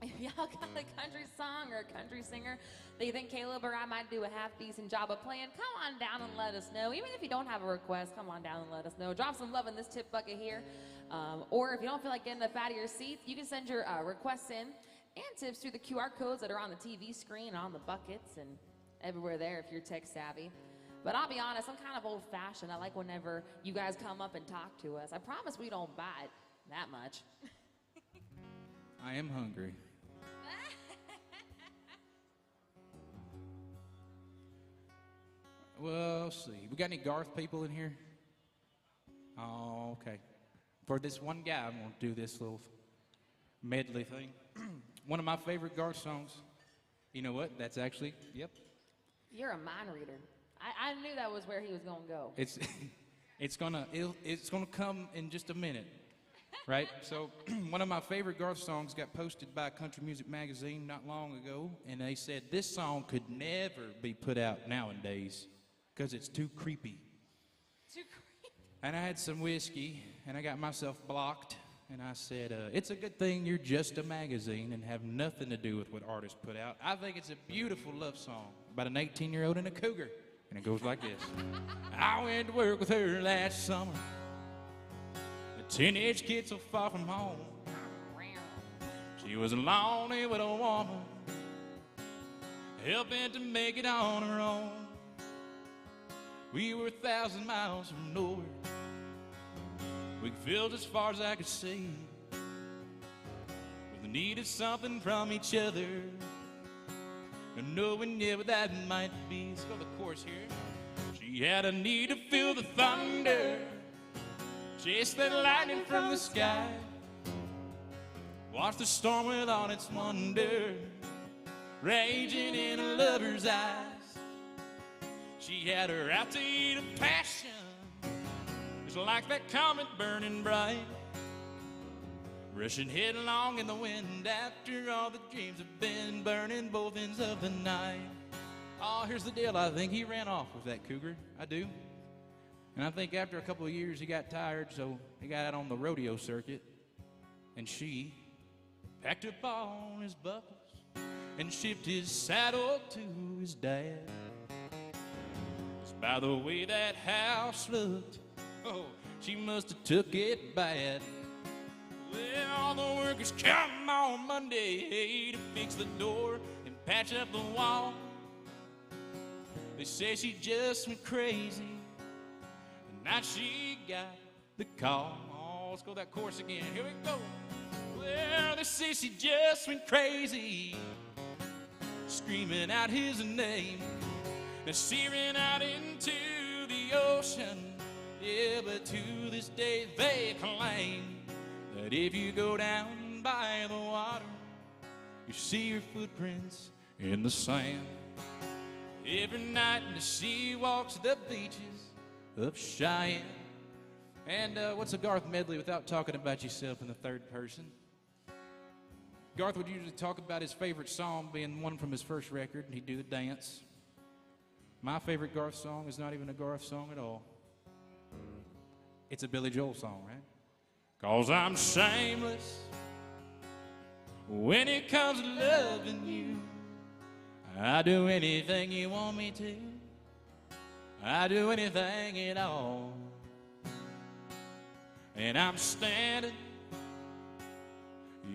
If y'all got a country song or a country singer that you think Caleb or I might do a half-decent job of playing, come on down and let us know. Even if you don't have a request, come on down and let us know. Drop some love in this tip bucket here. Or if you don't feel like getting up out of your seats, you can send your requests in and tips through the QR codes that are on the TV screen, on the buckets, and everywhere there if you're tech savvy. But I'll be honest, I'm kind of old-fashioned. I like whenever you guys come up and talk to us. I promise we don't bite that much. I am hungry. Well, let's see. We got any Garth people in here? Oh, okay. For this one guy, I'm going to do this little medley thing. One of my favorite Garth songs. You know what? That's actually, yep. You're a mind reader. I knew that was where he was going to go. It's gonna come in just a minute, right? So one of my favorite Garth songs got posted by Country Music Magazine not long ago, and they said this song could never be put out nowadays because it's too creepy. Too creepy. And I had some whiskey, and I got myself blocked, and I said, it's a good thing you're just a magazine and have nothing to do with what artists put out. I think it's a beautiful love song about an 18-year-old and a cougar, and it goes like this. I went to work with her last summer. The teenage kid so far from home. She was a lonely widow woman, hell-bent to make it on her own. We were 1,000 miles from nowhere. We filled as far as I could see. We needed something from each other, and knowing what that might be. Let's go to the chorus here. She had a need to feel the thunder, chase that lightning from the sky, watch the storm with all its wonder raging in a lover's eyes. She had her out to eat a passion, just like that comet burning bright, rushing headlong in the wind after all the dreams have been burning both ends of the night. Oh, here's the deal. I think he ran off with that cougar. I do. And I think after a couple of years he got tired, so he got out on the rodeo circuit, and she packed up all his buckles and shipped his saddle to his dad. 'Cause by the way that house looked, oh, she must have took it bad. Well, all the workers come on Monday to fix the door and patch up the wall. They say she just went crazy, and now she got the call. Oh, let's go that chorus again. Here we go. Well, they say she just went crazy, screaming out his name, and searing out into the ocean. Yeah, but to this day they claim that if you go down by the water, you see your footprints in the sand. Every night she walks the beaches of Cheyenne. And what's a Garth medley without talking about yourself in the third person? Garth would usually talk about his favorite song being one from his first record, and he'd do the dance. My favorite Garth song is not even a Garth song at all. It's a Billy Joel song, right? 'Cause I'm shameless when it comes to loving you. I do anything you want me to. I do anything at all. And I'm standing,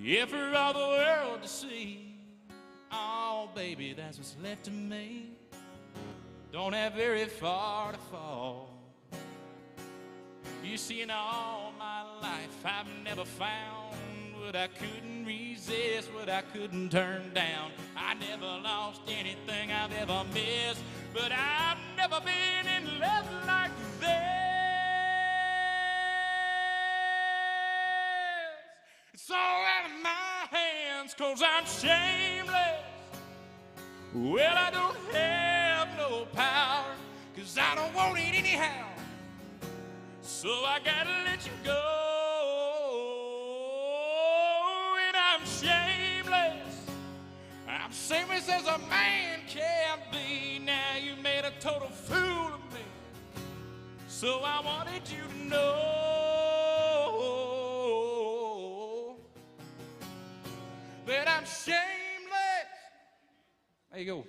yeah, for all the world to see. Oh, baby, that's what's left of me. Don't have very far to fall. You see, in all my life, I've never found what I couldn't resist, what I couldn't turn down. I never lost anything I've ever missed, but I've never been in love like this. It's all out of my hands, 'cause I'm shameless. Well, I don't have no power, 'cause I don't want it anyhow. So I gotta let you go. And I'm shameless. I'm shameless as a man can be. Now you made a total fool of me, so I wanted you to know that I'm shameless. There you go.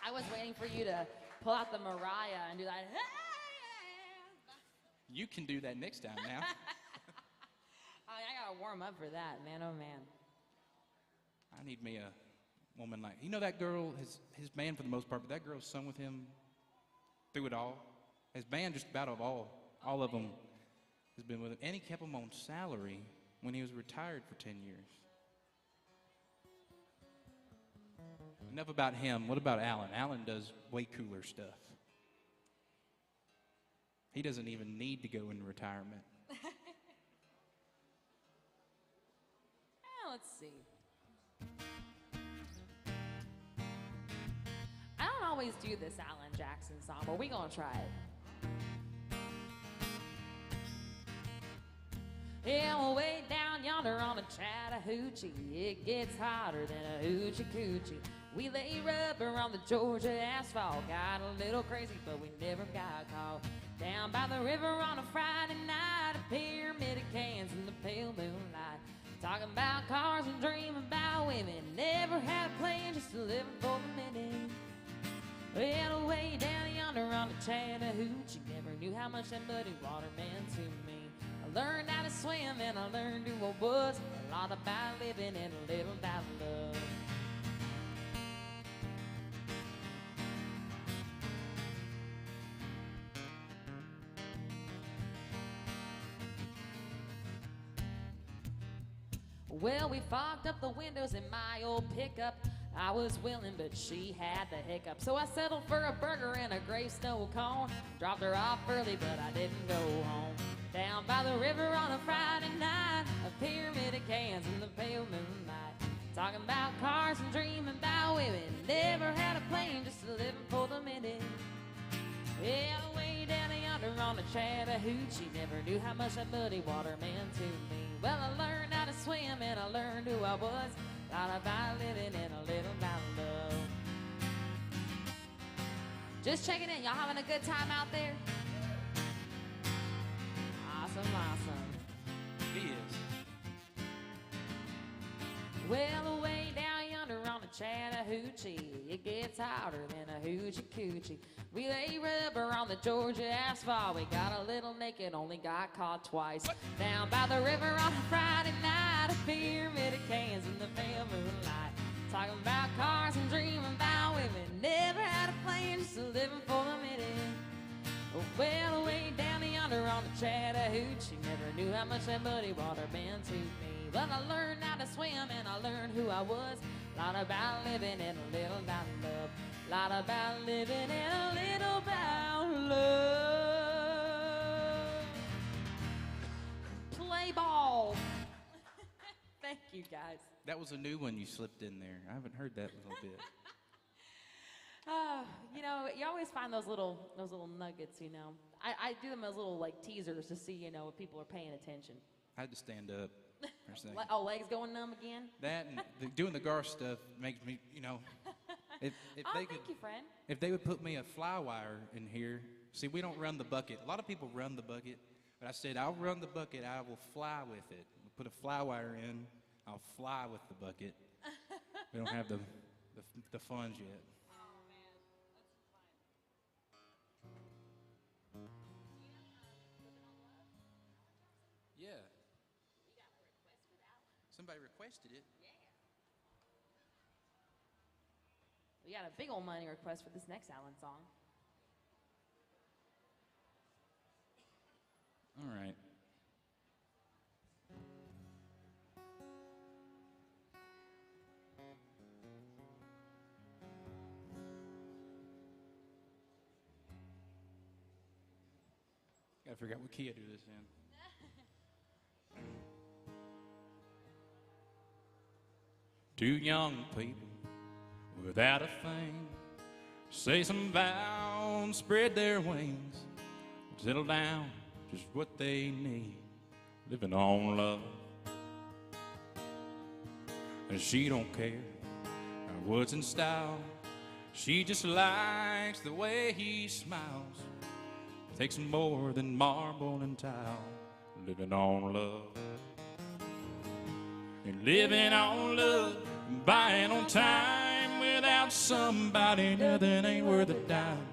I was waiting for you to pull out the Mariah and do that. You can do that next time now. I gotta warm up for that, man. Oh man. I need me a woman like, you know, that girl, his band for the most part, but that girl sung with him through it all. His band just about all of them has been with him. And he kept them on salary when he was retired for 10 years. Enough about him. What about Alan? Alan does way cooler stuff. He doesn't even need to go into retirement. Let's see. I don't always do this Alan Jackson song, but we're gonna try it. Yeah, well, way down yonder on a Chattahoochee, it gets hotter than a hoochie coochie. We lay rubber on the Georgia asphalt, got a little crazy, but we never got caught. Down by the river on a Friday night, a pyramid of cans in the pale moonlight. Talking about cars and dreaming about women. Never had a plan, just living for the minute. Well, way down yonder on the Chattahoochee, never knew how much that muddy water meant to me. I learned how to swim and I learned who I was, a lot about living and a little about love. Well, we fogged up the windows in my old pickup. I was willing, but she had the hiccup. So I settled for a burger and a gray snow cone. Dropped her off early, but I didn't go home. Down by the river on a Friday night, a pyramid of cans in the pale moonlight. Talking about cars and dreaming about women. Never had a plane, just a living for the minute. Yeah, way down yonder on the Chattahoochee, never knew how much that muddy water meant to me. Well, I learned how to swim and I learned who I was. Thought about living and a little about love. Just checking in. Y'all having a good time out there? Awesome, awesome. He is. Well, way down yonder on the Chattahoochee, it gets hotter than a hoochie coochie. We lay rubber on the Georgia asphalt. We got a little naked, only got caught twice. Down by the river on a Friday night, a pyramid of cans in the pale moonlight. Talking about cars and dreaming about women. Never had a plane, just a living for the minute. Well, way down yonder on the Chattahoochee, never knew how much that muddy water meant to me. But I learned how to swim and I learned who I was. Lot about living and a little about love. Lot about living and a little about love. Play ball. Thank you, guys. That was a new one you slipped in there. I haven't heard that little bit. You know, you always find those little nuggets. You know, I do them as little like teasers to see, you know, if people are paying attention. I had to stand up for a second. Oh, legs going numb again? That and doing the Garth stuff makes me, you know. If Oh, they thank could, you, friend. if they would put me a fly wire in here. See, we don't run the bucket. A lot of people run the bucket, but I said I'll run the bucket. I will fly with it. We'll put a fly wire in. I'll fly with the bucket. We don't have the funds yet. Yeah. Somebody requested it. We got a big old money request for this next Alan song. All right. Gotta figure out what key I do this in. Two young people without a thing say some vows, spread their wings, settle down, just what they need, living on love. And she don't care what's in style, she just likes the way he smiles. Takes more than marble and tile, living on love. And living on love, buying on time, without somebody, nothing ain't worth a dime.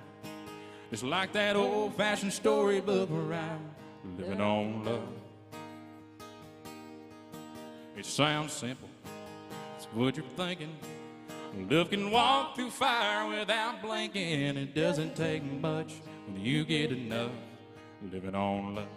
It's like that old-fashioned storybook rhyme, living on love. It sounds simple, it's what you're thinking. Love can walk through fire without blinking. It doesn't take much when you get enough, living on love.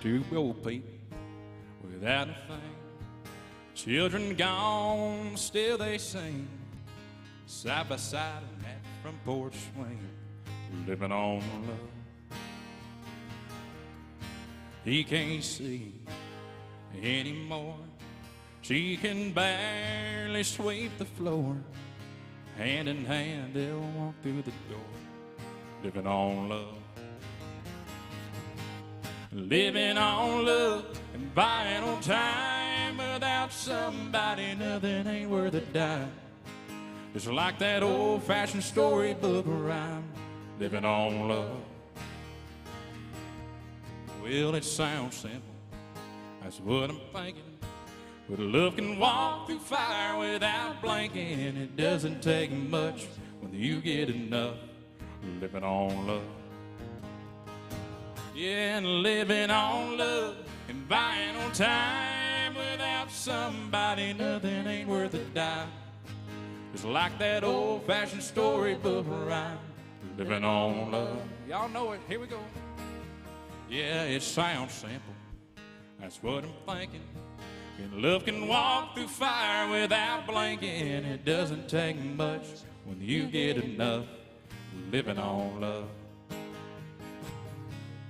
Two old people without a thing, children gone, still they sing, side by side on that front porch swing, living on love. He can't see anymore, she can barely sweep the floor. Hand in hand they'll walk through the door, living on love. Living on love and buying on time, without somebody nothing ain't worth a dime. Just like that old-fashioned storybook rhyme, living on love. Well, it sounds simple, that's what I'm thinking. But love can walk through fire without blinking. It doesn't take much when you get enough, living on love. Yeah, and living on love and buying on time. Without somebody, nothing ain't worth a dime. Just like that old-fashioned storybook rhyme, living on love. Y'all know it, here we go. Yeah, it sounds simple, that's what I'm thinking. And love can walk through fire without blinking. It doesn't take much when you get enough, living on love.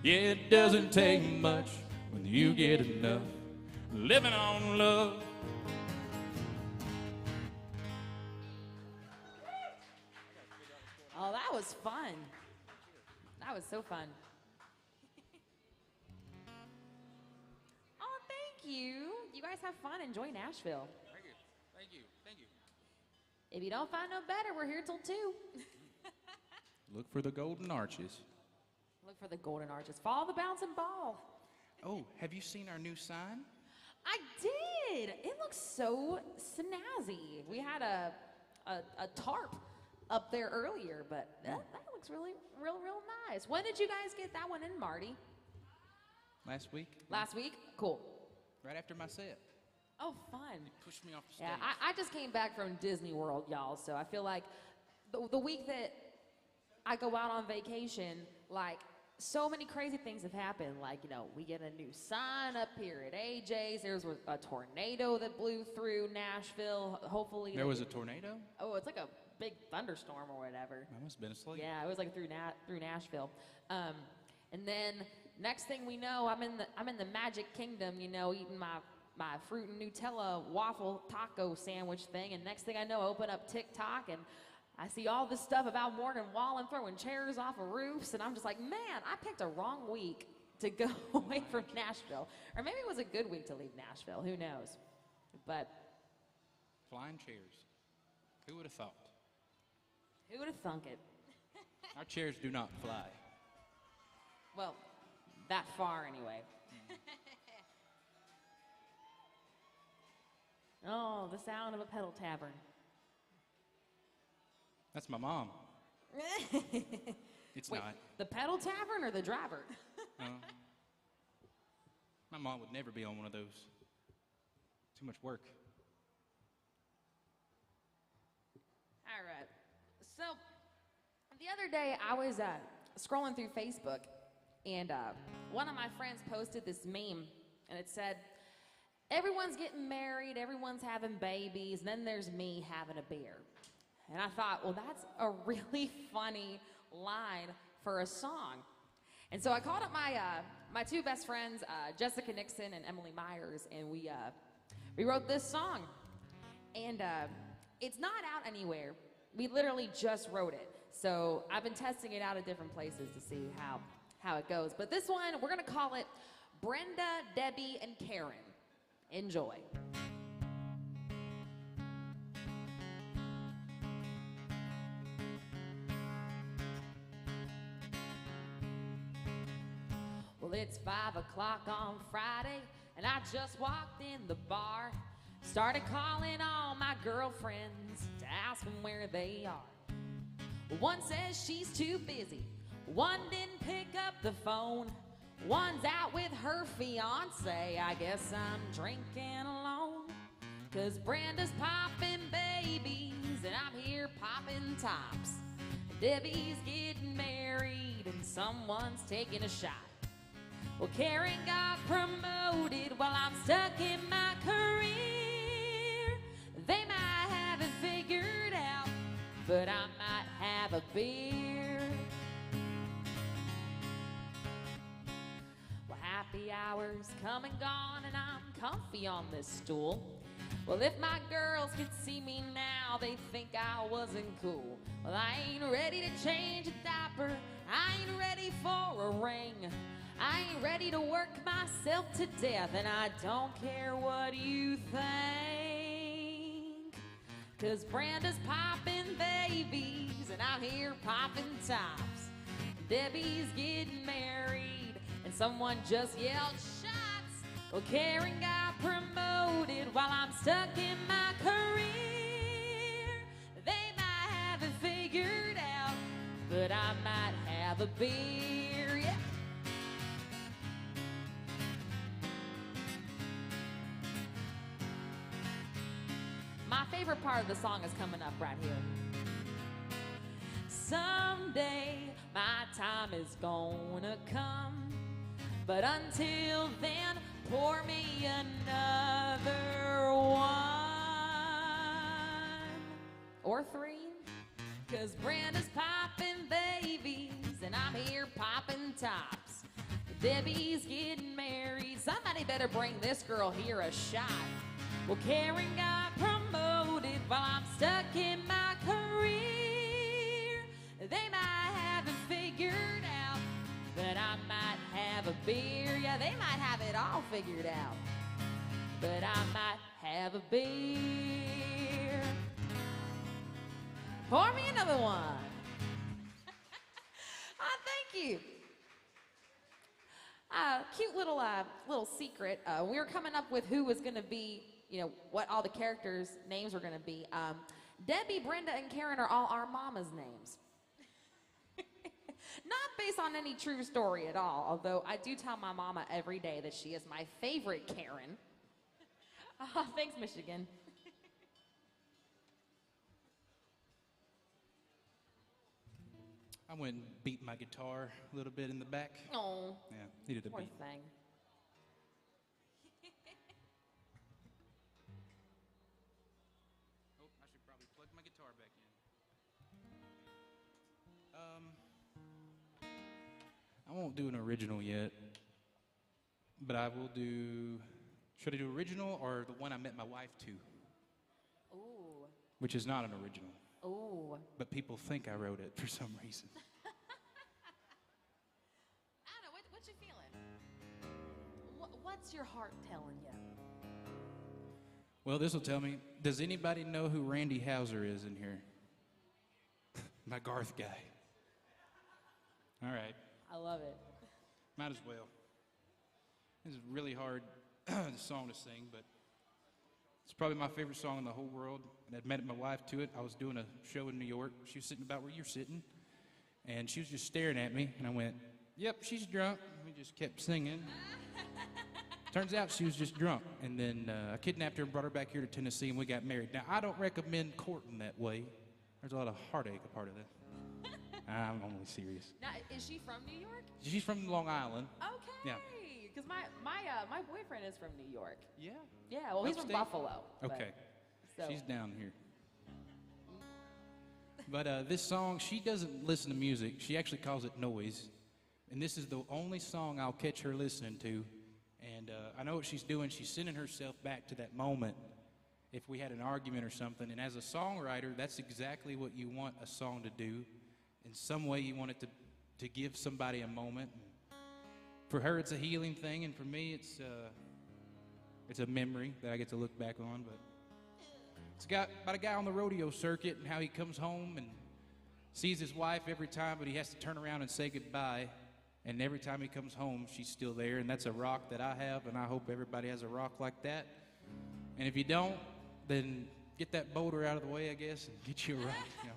Yeah, it doesn't take much when you get enough, living on love. Oh, that was fun. That was so fun. Oh, thank you. You guys have fun. Enjoy Nashville. Thank you, thank you, thank you. If you don't find no better, we're here till 2. Look for the golden arches. Look for the golden arches. Follow the bouncing ball. Oh, have you seen our new sign? I did. It looks so snazzy. We had a tarp up there earlier, but that looks really, real nice. When did you guys get that one in, Marty? Last week. Last week? Cool. Right after my set. Oh, fun. He pushed me off the stage. Yeah, I just came back from Disney World, y'all, so I feel like the week that I go out on vacation, like, so many crazy things have happened. Like, you know, we get a new sign up here at AJ's. There was a tornado that blew through Nashville. Hopefully. There was a tornado? Oh, it's like a big thunderstorm or whatever. I must have been asleep. Yeah, it was like through Nashville. And then next thing we know, I'm in the Magic Kingdom, you know, eating my fruit and Nutella waffle taco sandwich thing. And next thing I know, I open up TikTok and I see all this stuff about Morgan Wallen throwing chairs off of roofs, and I'm just like, man, I picked a wrong week to go away from Nashville. Or maybe it was a good week to leave Nashville, who knows? But flying chairs. Who would have thought? Who would have thunk it? Our chairs do not fly. Well, that far anyway. Oh, the sound of a pedal tavern. That's my mom. It's Wait, not. The pedal tavern or the driver? My mom would never be on one of those. Too much work. All right. So, the other day I was scrolling through Facebook, and one of my friends posted this meme, and it said, everyone's getting married, everyone's having babies, and then there's me having a beer. And I thought, well, that's a really funny line for a song. And so I called up my two best friends, Jessica Nixon and Emily Myers, and we wrote this song. And it's not out anywhere. We literally just wrote it. So I've been testing it out at different places to see how it goes. But this one, we're gonna call it Brenda, Debbie, and Karen. Enjoy. Well, it's 5 o'clock on Friday, and I just walked in the bar. Started calling all my girlfriends to ask them where they are. One says she's too busy. One didn't pick up the phone. One's out with her fiance. I guess I'm drinking alone. 'Cause Brenda's popping babies, and I'm here popping tops. Debbie's getting married, and someone's taking a shot. Well, Karen got promoted while I'm stuck in my career. They might have it figured out, but I might have a beer. Well, happy hours come and gone, and I'm comfy on this stool. Well, if my girls could see me now, they'd think I wasn't cool. Well, I ain't ready to change a diaper. I ain't ready for a ring. I ain't ready to work myself to death, and I don't care what you think. 'cause Brenda's popping babies and I'm here popping tops. Debbie's getting married and someone just yelled shots. Well, Karen got promoted while I'm stuck in my career. They might have it figured out, but I might have a beer, yeah. My favorite part of the song is coming up right here. Someday my time is gonna come, but until then, pour me another one or three. 'Cause Brenda's popping babies and I'm here popping tops. Debbie's getting married. Somebody better bring this girl here a shot. Well, Karen got promoted while I'm stuck in my career. They might have it figured out, but I might have a beer. Yeah, they might have it all figured out, but I might have a beer. Pour me another one. Oh, thank you. Cute little secret. We were coming up with who was going to be, you know, what all the characters' names were going to be. Debbie, Brenda, and Karen are all our mama's names. Not based on any true story at all, although I do tell my mama every day that she is my favorite Karen. Oh, thanks, Michigan. I went and beat my guitar a little bit in the back. Oh, Yeah, needed a poor beat. thing. Oh, I should probably plug my guitar back in. I won't do an original yet, but I will do. Should I do original or the one I met my wife to? Ooh, Which is not an original, ooh. but people think I wrote it for some reason. Anna, what you feeling? What's your heart telling you? Well, this will tell me. Does anybody know who Randy Houser is in here? My Garth guy. All right. I love it. Might as well. This is a really hard song to sing, but it's probably my favorite song in the whole world. And I'd met my wife to it. I was doing a show in New York. She was sitting about where you're sitting, and she was just staring at me, and I went, "Yep, she's drunk." And we just kept singing. Turns out she was just drunk, and then I kidnapped her and brought her back here to Tennessee, and we got married. Now, I don't recommend courting that way. There's a lot of heartache a part of that. I'm only serious. Now, is she from New York? She's from Long Island. Okay. Yeah. Because my boyfriend is from New York. Yeah. Yeah, well, he's from Upstate? Buffalo. but- Okay. So. She's down here. But this song, she doesn't listen to music. She actually calls it noise. And this is the only song I'll catch her listening to. And I know what she's doing. She's sending herself back to that moment if we had an argument or something. And as a songwriter, that's exactly what you want a song to do. In some way, you want it to give somebody a moment. For her, it's a healing thing. And for me, it's a memory that I get to look back on. But it's about a guy on the rodeo circuit and how he comes home and sees his wife every time, but he has to turn around and say goodbye. And every time he comes home, she's still there. And that's a rock that I have, and I hope everybody has a rock like that. And if you don't, then get that boulder out of the way, I guess, and get you a rock, you know.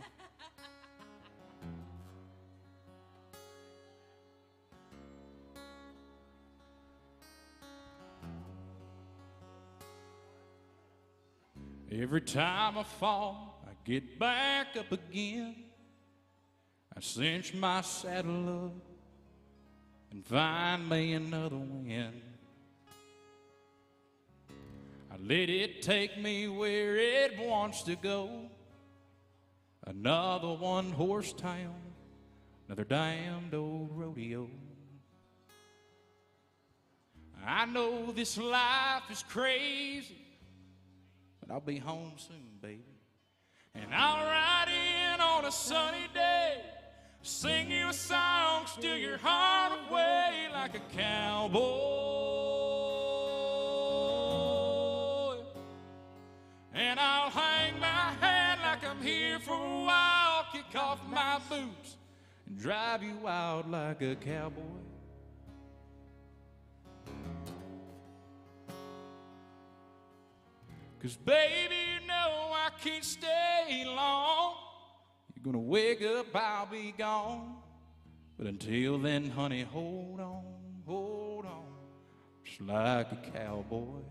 Every time I fall, I get back up again. I cinch my saddle up and find me another win. I let it take me where it wants to go. Another one-horse town, another damned old rodeo. I know this life is crazy, but I'll be home soon, baby. And I'll ride in on a sunny day, sing you a song, steal your heart away like a cowboy. And I'll hang my head for a while, kick off my boots, and drive you wild like a cowboy. 'Cause baby, you know I can't stay long. You're gonna wake up, I'll be gone. But until then, honey, hold on, just like a cowboy.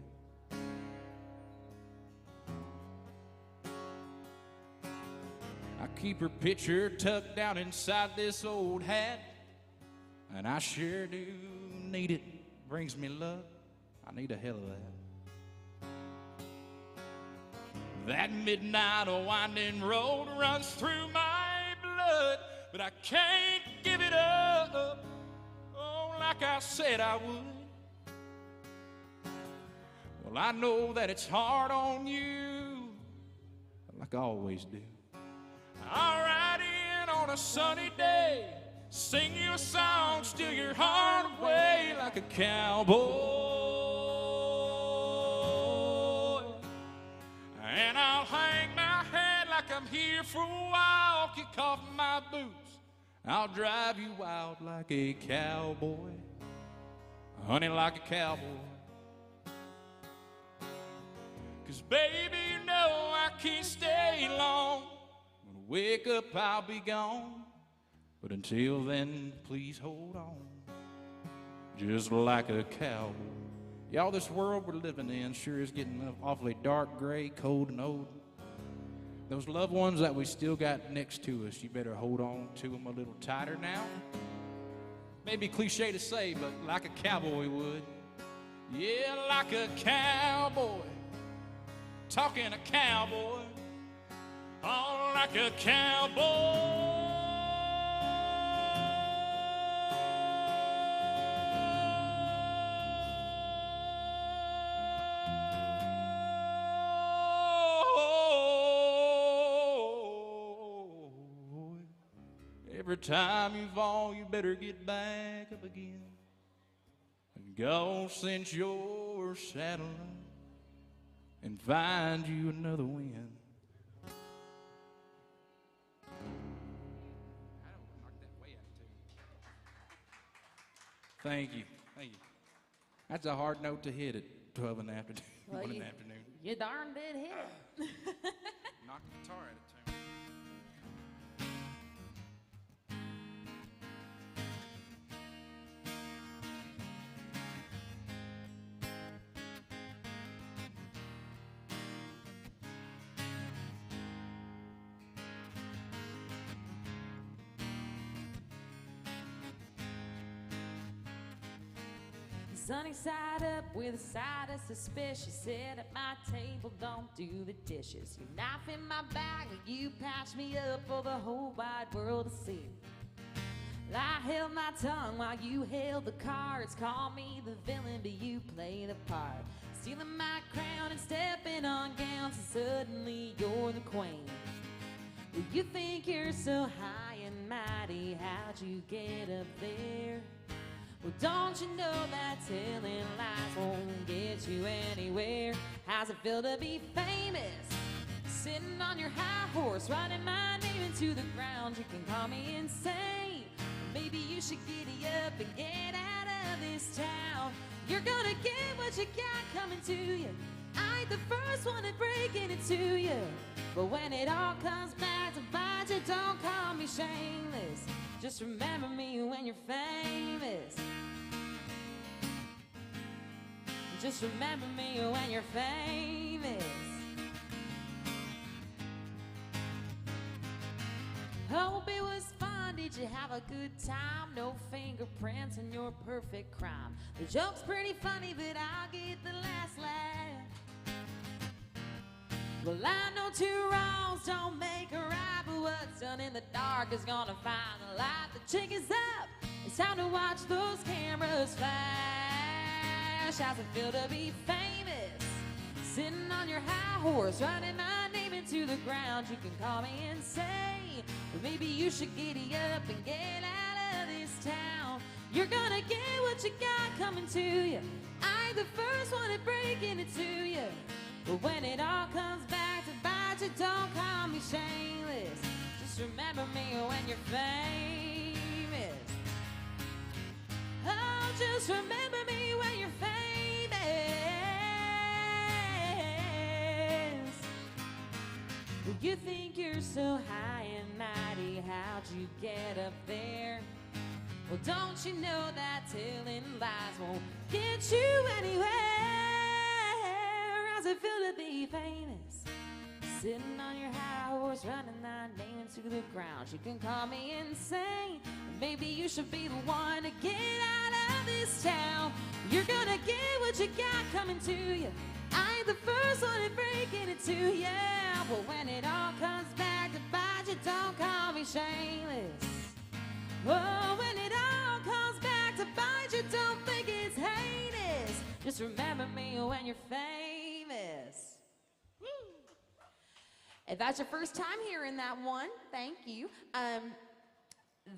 I keep her picture tucked down inside this old hat, and I sure do need it. Brings me luck. I need a hell of that. That midnight winding road runs through my blood, but I can't give it up, oh, like I said I would. Well, I know that it's hard on you, like I always do. I'll ride in on a sunny day, sing you a song, steal your heart away like a cowboy. And I'll hang my head like I'm here for a while, kick off my boots, I'll drive you wild like a cowboy, honey, like a cowboy. 'Cause baby, you know I can't stay long. When I wake up, I'll be gone. But until then, please hold on, just like a cowboy. Y'all, this world we're living in sure is getting awfully dark, gray, cold, and old. Those loved ones that we still got next to us, you better hold on to them a little tighter now. Maybe cliche to say, but like a cowboy would. Yeah, like a cowboy. Talking a cowboy. Oh, like a cowboy. Every time you fall, you better get back up again and go cinch your saddle and find you another wind. Thank you. Thank you. That's a hard note to hit at 12 in the afternoon. Well, 1 in the afternoon. You darn did hit it. Knock the guitar out of tune. Sunny side up with a side of suspicion. Sit at my table, don't do the dishes. You knife in my bag, you patch me up for the whole wide world to see. I held my tongue while you held the cards. Call me the villain, but you play the part. Stealing my crown and stepping on gowns, and suddenly you're the queen. You think you're so high and mighty, how'd you get up there? Well, don't you know that telling lies won't get you anywhere? How's it feel to be famous? Sitting on your high horse, writing my name into the ground. You can call me insane. Maybe you should giddy up and get out of this town. You're gonna get what you got coming to you. I ain't the first one to breaking it to you. But when it all comes back to bite you, don't call me shameless. Just remember me when you're famous. Just remember me when you're famous. Hope it was fun. Did you have a good time? No fingerprints on your perfect crime. The joke's pretty funny, but I'll get the last laugh. Well, I know two wrongs don't make a right, but what's done in the dark is gonna find the light. The chick is up. It's time to watch those cameras flash. How's it feel to be famous? Sitting on your high horse, writing my name into the ground. You can call me insane, but maybe you should giddy up and get out of this town. You're gonna get what you got coming to you. I ain't the first one at breaking it to you. But when it all comes back to bite budget, don't call me shameless. Just remember me when you're famous. Oh, just remember me when you're famous. You think you're so high and mighty, how'd you get up there? Well, don't you know that telling lies won't get you anywhere? How's it feel to be famous? Sitting on your high horse, running that name into the ground. You can call me insane, but maybe you should be the one to get out of this town. You're gonna get what you got coming to you. I ain't the first one to breaking it to you. But when it all comes back to bite you, don't call me shameless. Oh, when it all comes back to bite you, don't think it's heinous. Just remember me when you're famous. Woo. If that's your first time hearing that one, thank you.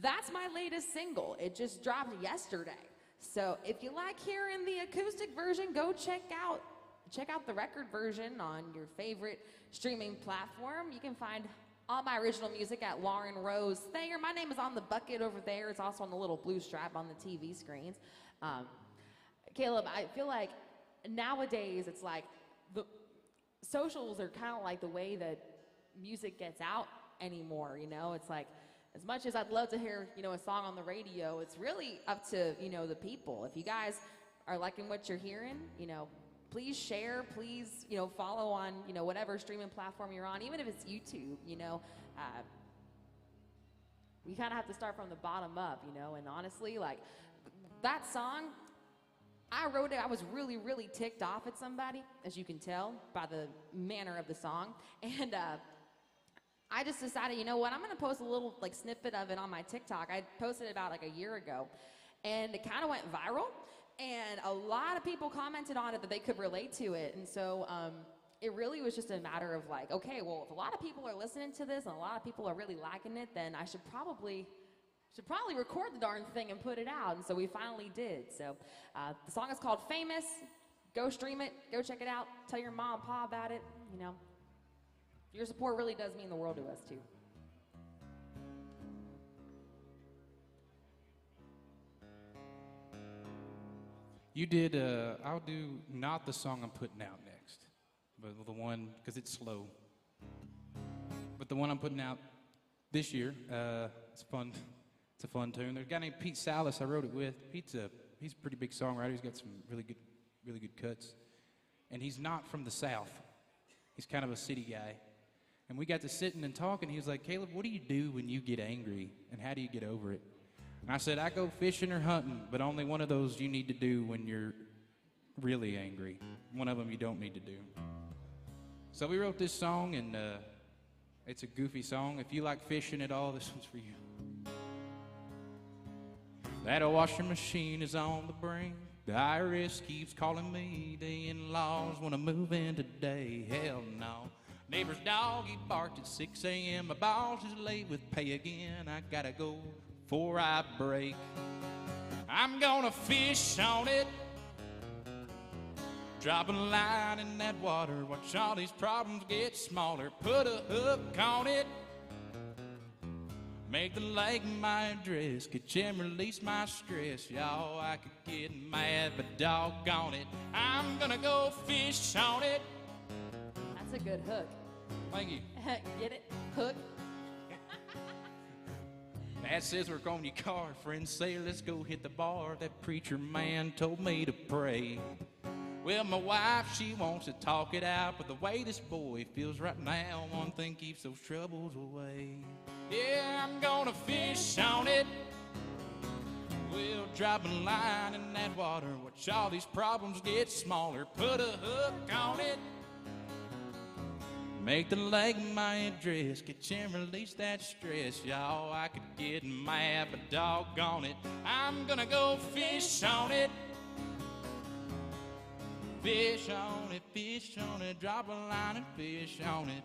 That's my latest single. It just dropped yesterday. So if you like hearing the acoustic version, go check out the record version on your favorite streaming platform. You can find all my original music at Lauren Rose Thayer. My name is on the bucket over there. It's also on the little blue strap on the TV screens. Caleb, I feel like nowadays it's like the socials are kind of like the way that music gets out anymore, you know? It's like, as much as I'd love to hear, you know, a song on the radio, it's really up to, you know, the people. If you guys are liking what you're hearing, you know, please share, please, you know, follow on, you know, whatever streaming platform you're on, even if it's YouTube, you know. We kind of have to start from the bottom up, you know, and honestly, like, that song, I wrote it, I was really, really ticked off at somebody, as you can tell by the manner of the song, and I just decided, you know what, I'm gonna post a little, like, snippet of it on my TikTok. I posted it about, like, a year ago, and it kind of went viral. And a lot of people commented on it that they could relate to it. And so it really was just a matter of like, okay, well, if a lot of people are listening to this and a lot of people are really liking it, then I should probably record the darn thing and put it out. And so we finally did. So the song is called Famous. Go stream it. Go check it out. Tell your mom and pa about it. You know, your support really does mean the world to us, too. You did, I'll do not the song I'm putting out next, but the one, because it's slow. But the one I'm putting out this year, it's fun. It's a fun tune. There's a guy named Pete Salas I wrote it with. He's a pretty big songwriter. He's got some really good cuts. And he's not from the South. He's kind of a city guy. And we got to sitting and talking. He was like, Caleb, what do you do when you get angry? And how do you get over it? And I said, I go fishing or hunting, but only one of those you need to do when you're really angry. One of them you don't need to do. So we wrote this song, and it's a goofy song. If you like fishing at all, this one's for you. That washing machine is on the brink. The IRS keeps calling me. The in-laws want to move in today. Hell no. Neighbor's dog, he barked at 6 a.m. My boss is late with pay again. I gotta go before I break. I'm gonna fish on it, drop a line in that water, watch all these problems get smaller, put a hook on it, make the lake my address, get you and release my stress. Y'all, I could get mad, but doggone it, I'm gonna go fish on it. That's a good hook. Thank you. Get it? Hook. Dad says work on your car. Friends say let's go hit the bar. That preacher man told me to pray. Well, my wife, she wants to talk it out, but the way this boy feels right now, one thing keeps those troubles away. Yeah, I'm gonna fish on it. We'll drop a line in that water, watch all these problems get smaller, put a hook on it. Make the lake my address, get you and release that stress. Y'all, I could get mad, but doggone it, I'm gonna go fish on it. Fish on it, drop a line and fish on it.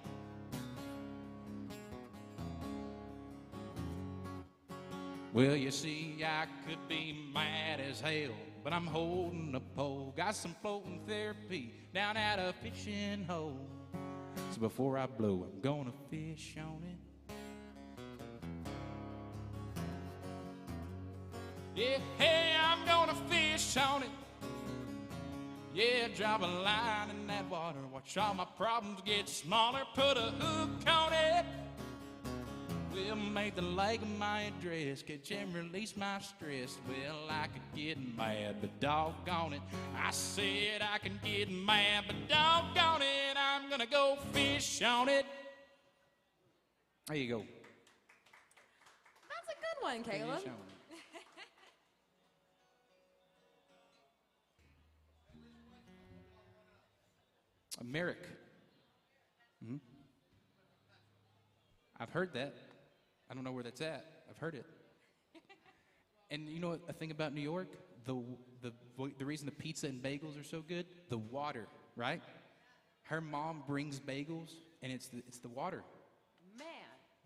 Well, you see, I could be mad as hell, but I'm holding a pole. Got some floating therapy down at a fishing hole. So before I blow, I'm gonna fish on it. Yeah, hey, I'm gonna fish on it. Yeah, drop a line in that water. Watch all my problems get smaller. Put a hook on it. We'll make the lake my address. Catch and release my stress. Well, I could get mad, but doggone it, I said I can get mad, but doggone it, I'm gonna go fish on it. There you go. That's a good one, Caleb. Fish on it. Merrick. I've heard that. I don't know where that's at. I've heard it. And you know what? A thing about New York, the reason the pizza and bagels are so good, the water, right? Her mom brings bagels, and it's the water. Man,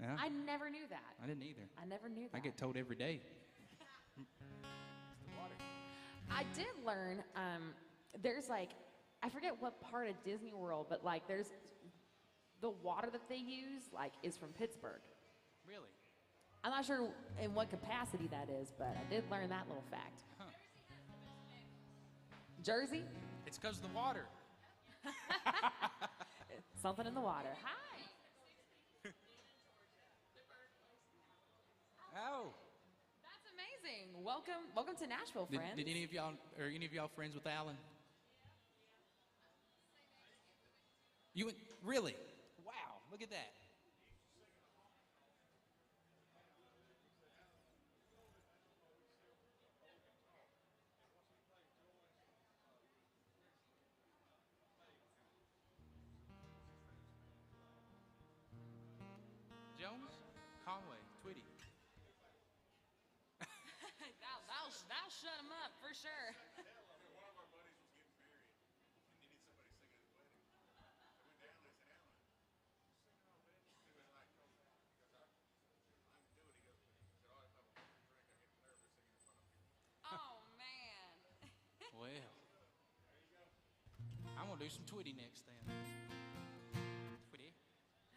Yeah. I never knew that. I didn't either. I never knew that. I get told every day. I did learn, there's like, I forget what part of Disney World, but like there's, the water that they use like is from Pittsburgh. Really? I'm not sure in what capacity that is, but I did learn that little fact. Huh. Jersey? It's because of the water. Something in the water. Hi. Oh. That's amazing. Welcome to Nashville, friends. Did any of y'all friends with Alan? You went, really? Wow, look at that. Jones? Conway, Twitty. That'll shut him up for sure. Well, I'm gonna do some Twitty next then. Twitty.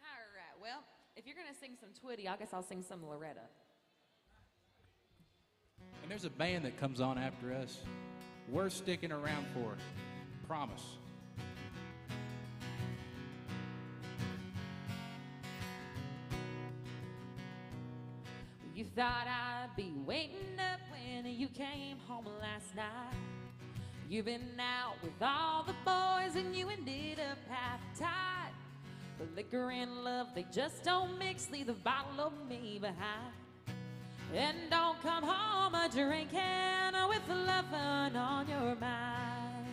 All right. Well, if you're gonna sing some Twitty, I guess I'll sing some Loretta. And there's a band that comes on after us. We're sticking around for it. Promise. You thought I'd be waiting up when you came home last night. You've been out with all the boys and you ended up half-tied. The liquor and love, they just don't mix. Leave the bottle of me behind. And don't come home a-drinking with the lovin' on your mind.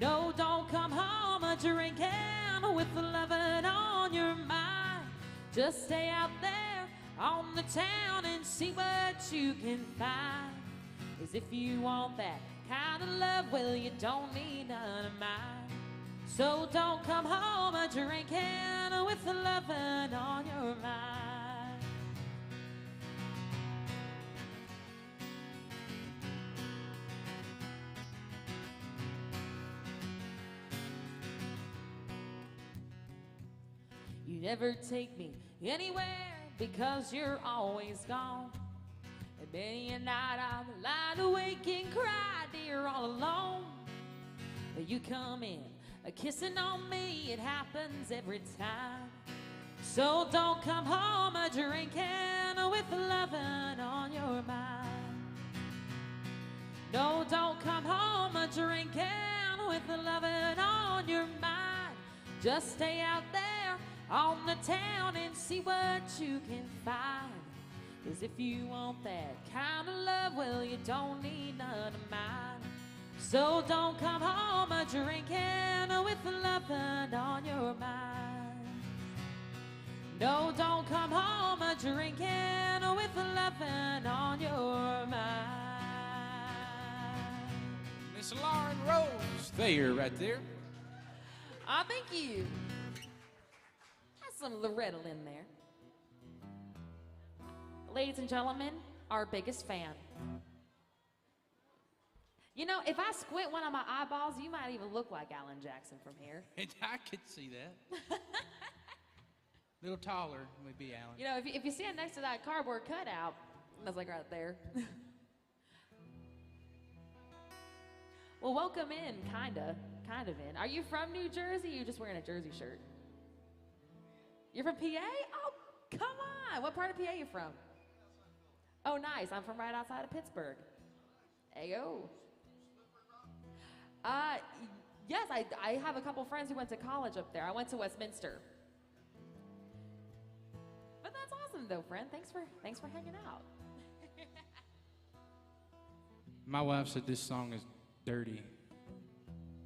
No, don't come home a-drinking with the lovin' on your mind. Just stay out there on the town and see what you can find. 'Cause if you want that kind of love, well, you don't need none of mine. So don't come home a-drinking with the lovin' on your mind. You never take me anywhere because you're always gone. And many a night I'm lying awake and cry, dear, all alone. But you come in, kissing on me, it happens every time. So don't come home a-drinking with lovin' on your mind. No, don't come home a-drinking with lovin' on your mind. Just stay out there on the town and see what you can find. 'Cause if you want that kind of love, well, you don't need none of mine. So don't come home a-drinking with lovin' on your mind. No, don't come home a-drinking with lovin' on your mind. Miss Lauren Rose, there, right there. Thank you. Has some Loretta in there. Ladies and gentlemen, our biggest fan. You know, if I squint one of my eyeballs, you might even look like Alan Jackson from here. I could see that. A little taller would be Alan. You know, if you stand next to that cardboard cutout, that's like right there. Well, welcome in, kind of in. Are you from New Jersey? Or you just wearing a Jersey shirt? You're from PA? Oh, come on. What part of PA are you from? Oh, nice. I'm from right outside of Pittsburgh. Ayo. Yes, I have a couple friends who went to college up there. I went to Westminster. But that's awesome, though, friend. Thanks for hanging out. My wife said this song is dirty,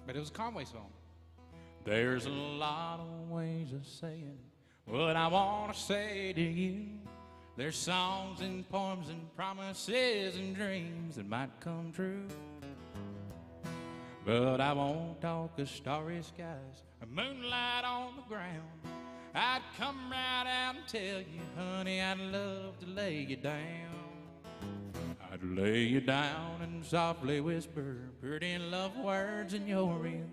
but it was a Conway song. There's a lot of ways of saying what I want to say to you. There's songs and poems and promises and dreams that might come true. But I won't talk of starry skies or moonlight on the ground. I'd come right out and tell you, honey, I'd love to lay you down. I'd lay you down and softly whisper pretty love words in your ear.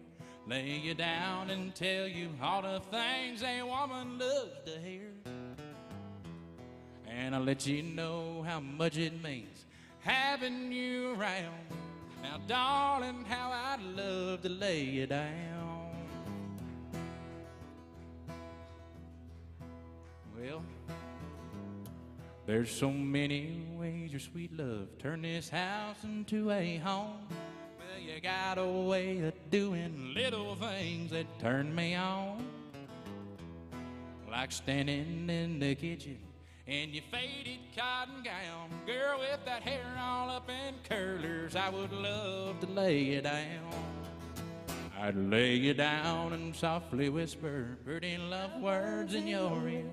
Lay you down and tell you all the things a woman loves to hear. And I'll let you know how much it means having you around. Now, darling, how I'd love to lay you down. Well, there's so many ways your sweet love turned this house into a home. Well, you got a way of doing little things that turn me on. Like standing in the kitchen in your faded cotton gown. Girl, with that hair all up in curlers, I would love to lay you down. I'd lay you down and softly whisper pretty love words in your ear.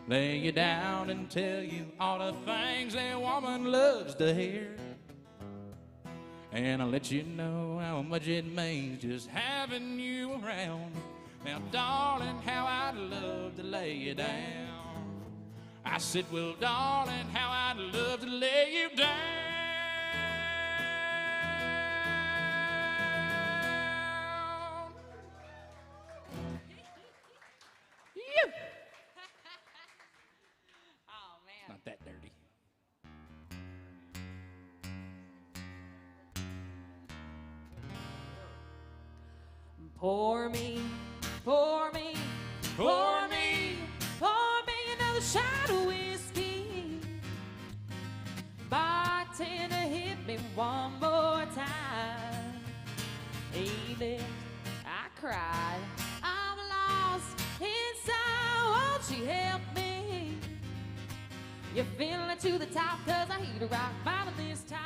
Lay you down and tell you all the things a woman loves to hear. And I'll let you know how much it means just having you around. Now, darling, how I'd love to lay you down. I said, well, darling, how I'd love to lay you down. You. Oh, man. Not that dirty. Pour me, pour me, pour me, pour me another shot of whiskey. Bartender, hit me one more time. He lived, I cried, I'm lost inside, won't you help me? You're feeling it to the top, cause I hit a rock bottom this time.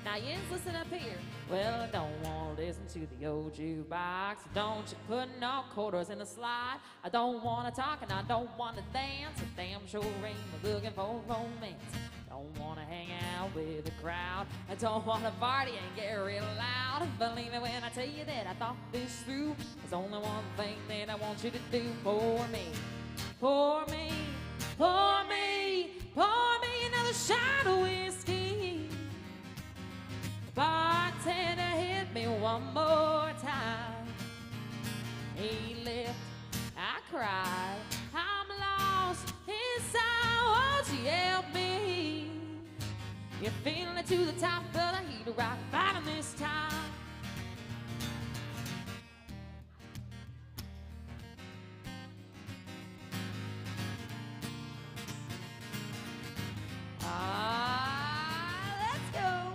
Now you just listen up here. Well, I don't want to listen to the old jukebox. Don't you put no quarters in the slide. I don't want to talk and I don't want to dance. I damn sure ain't looking for romance. Don't want to hang out with the crowd. I don't want to party and get real loud. Believe me when I tell you that I thought this through. There's only one thing that I want you to do for me. Pour me, pour me, pour me another shot of whiskey. Bartender, hit me one more time. He left, I cried, I'm lost inside, won't you help me? You're feeling it to the top, but I hit the rock bottom this time. Let's go.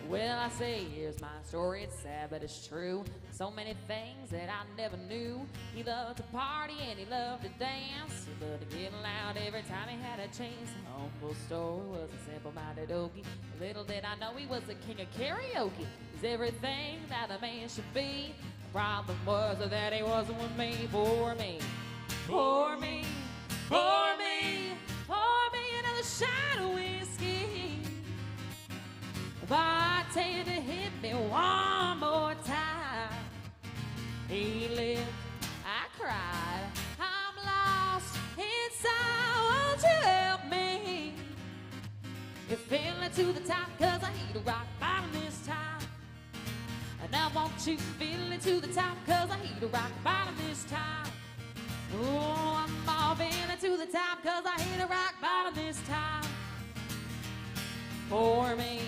Well, I say, here's my story, it's sad, but it's true. So many things that I never knew. He loved to party and he loved to dance. He loved to get loud every time he had a chance. The humble story was a simple-minded okie. Little did I know he was the king of karaoke. He's everything that a man should be. The problem was that he wasn't with me. Pour me, pour me, pour me, pour me another shot of whiskey. Bartender, hit me one more time. He lived, I cried, I'm lost You're feeling to the top, cause I hit a rock bottom this time. And I want you feeling to the top, cause I hit a rock bottom this time. Oh, I'm all feeling to the top, cause I hit a rock bottom this time. For me,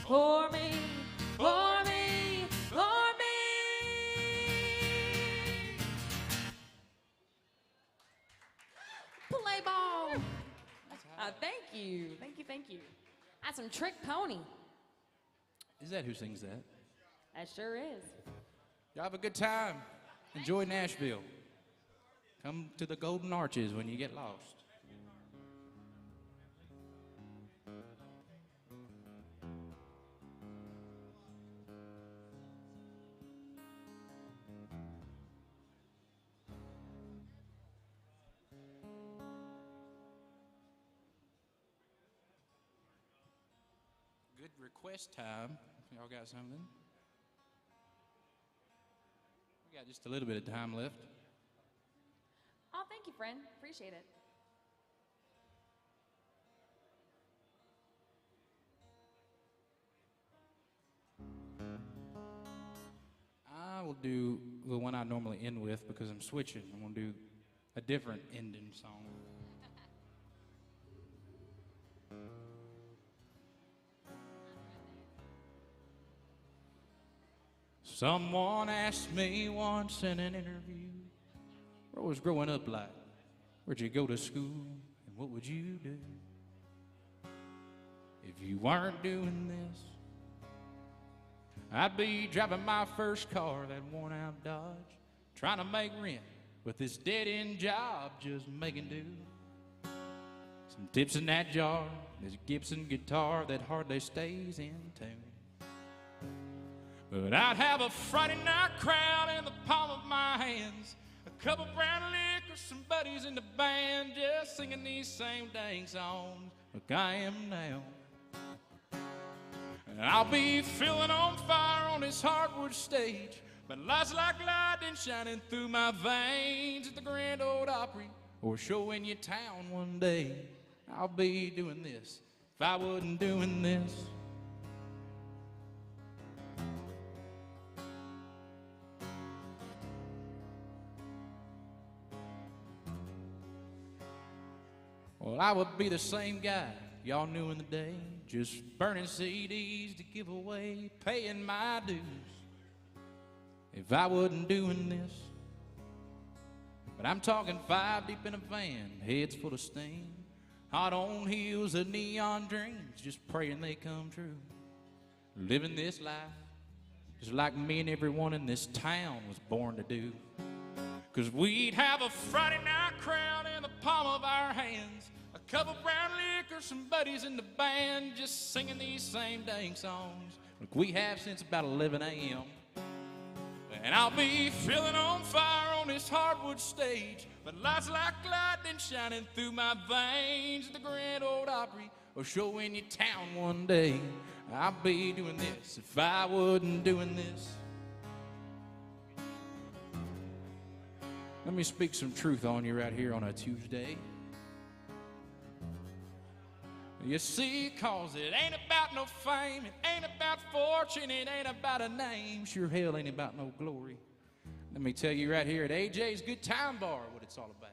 for me, for me, for me. Play ball. Thank you, thank you, thank you. That's some Trick Pony. Is that who sings that? That sure is. Y'all have a good time. Enjoy Nashville. Come to the Golden Arches when you get lost. Good request time. Y'all got something? We got just a little bit of time left. Oh, thank you, friend. Appreciate it. I will do the one I normally end with because I'm switching. I'm going to do a different ending song. Someone asked me once in an interview, what was growing up like? Where'd you go to school? And what would you do if you weren't doing this? I'd be driving my first car, that worn-out Dodge, trying to make rent with this dead-end job, just making do. Some tips in that jar, this Gibson guitar that hardly stays in tune. But I'd have a Friday night crowd in the palm of my hands, a couple brown liquor, some buddies in the band, just singing these same dang songs like I am now. And I'll be feeling on fire on this hardwood stage, but lights like lightning shining through my veins at the Grand Ole Opry or a show in your town one day. I'll be doing this if I wasn't doing this. Well, I would be the same guy y'all knew in the day, just burning CDs to give away, paying my dues, if I wasn't doing this. But I'm talking 5 deep in a van, heads full of steam, hot on heels of neon dreams, just praying they come true. Living this life just like me and everyone in this town was born to do. 'Cause we'd have a Friday night crowd in the palm of our hands, a couple brown liquor, some buddies in the band, just singing these same dang songs like we have since about 11 a.m. And I'll be feeling on fire on this hardwood stage, but lights like lightning shining through my veins at the Grand Ole Opry or show in your town one day. I'll be doing this if I wasn't doing this. Let me speak some truth on you right here on a Tuesday. You see, 'cause it ain't about no fame, it ain't about fortune, it ain't about a name, sure hell ain't about no glory. Let me tell you right here at AJ's Good Time Bar what it's all about.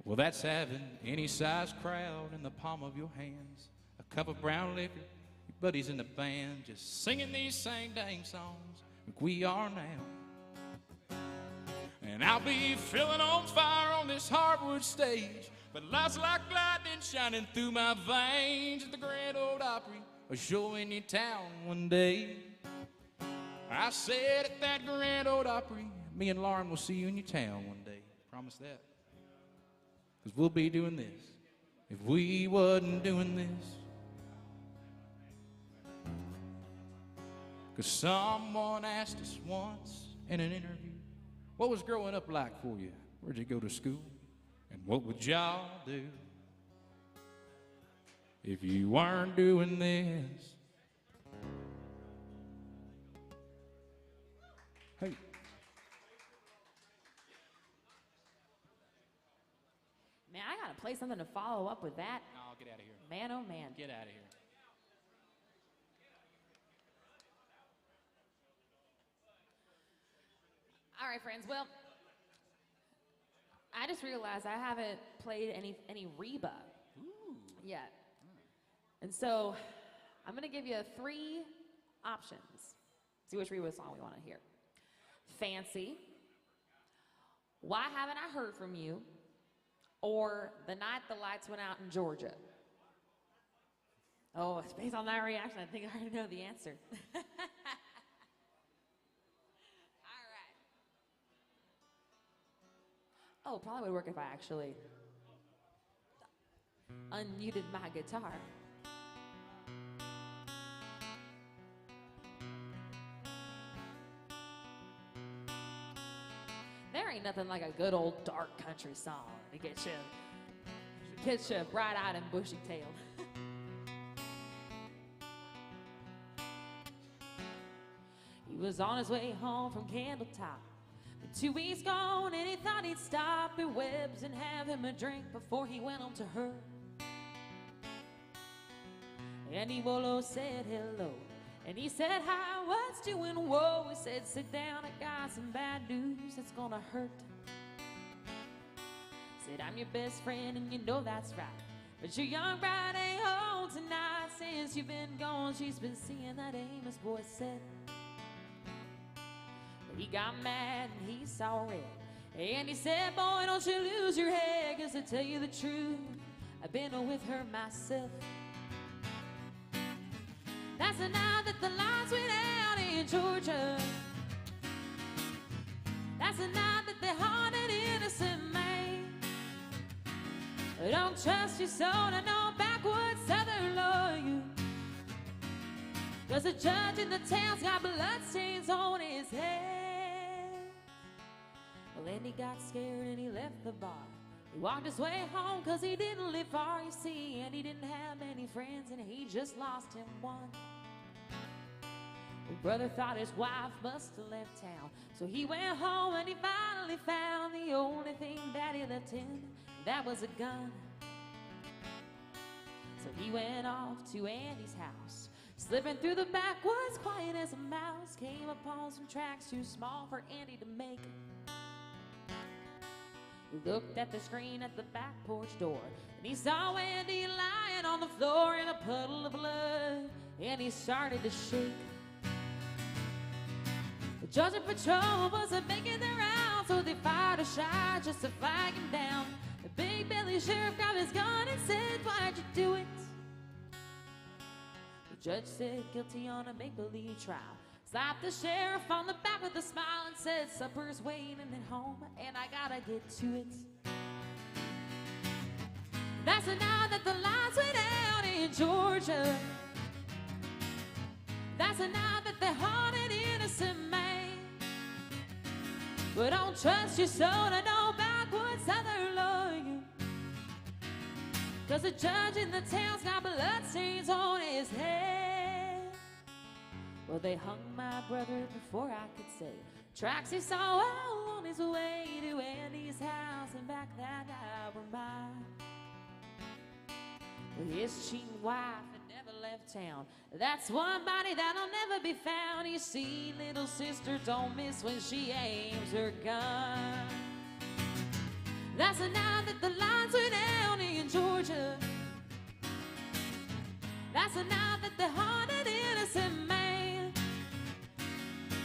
Well, that's having any size crowd in the palm of your hands, a cup of brown liquor, your buddies in the band, just singing these same dang songs like we are now. And I'll be feeling on fire on this hardwood stage, but lights like lightning shining through my veins at the Grand Ole Opry or show in your town one day. I said at that Grand Ole Opry, me and Lauren will see you in your town one day. Promise that. 'Cause we'll be doing this if we wasn't doing this. 'Cause someone asked us once in an interview, what was growing up like for you? Where'd you go to school? And what would y'all do if you weren't doing this? Hey. Man, I gotta play something to follow up with that. Oh, Get out of here. Man, oh man. Get out of here. All right, friends. Well, I just realized I haven't played any Reba yet. And so I'm going to give you 3 options. See which Reba song we want to hear. Fancy, Why Haven't I Heard From You, or The Night the Lights Went Out in Georgia. Oh, it's based on that reaction. I think I already know the answer. All right. Oh, probably would work if I actually unmuted my guitar. There ain't nothing like a good old dark country song to get you bright-eyed and bushy-tailed. He was on his way home from Candletop, but 2 weeks gone, and he thought he'd stop at Webb's and have him a drink before he went home to her. Andy Bolo said hello, and he said hi, what's doing? Whoa, he said sit down, I got some bad news that's gonna hurt. Said I'm your best friend and you know that's right, but your young bride ain't home tonight. Since you've been gone, she's been seeing that Amos boy said. But he got mad and he saw red, and he said, boy, don't you lose your head, 'cause to tell you the truth, I've been with her myself. That's the night that the lights went out in Georgia. That's the night that they haunted innocent man. Don't trust your soul to no backwoods southern lawyer, 'cause the judge in the town's got bloodstains on his head. Well, Andy got scared and he left the bar. He walked his way home 'cause he didn't live far, you see, and he didn't have many friends, and he just lost him one. Well, brother thought his wife must have left town, so he went home and he finally found the only thing Daddy left him, that was a gun. So he went off to Andy's house, slipping through the backwoods quiet as a mouse, came upon some tracks too small for Andy to make. He looked at the screen at the back porch door, and he saw Andy lying on the floor in a puddle of blood, and he started to shake. The judge and patrol wasn't making their rounds, so they fired a shot just to flag him down. The big belly sheriff grabbed his gun and said, why'd you do it? The judge said guilty on a make-believe trial, slapped the sheriff on the back with a smile and said, supper's waiting at home and I gotta get to it. That's the night that the lights went out in Georgia. That's the night that they haunted innocent man. But don't trust your soul to no backwoods southern lawyer, 'cause the judge in the town's got bloodstains on his head. Well, they hung my brother before I could say tracks he saw all on his way to Andy's house and back that night were mine. Well, his cheating wife had never left town. That's one body that'll never be found. You see, little sister don't miss when she aims her gun. That's the night that the lights went out in Georgia. That's the night that they haunted innocent man.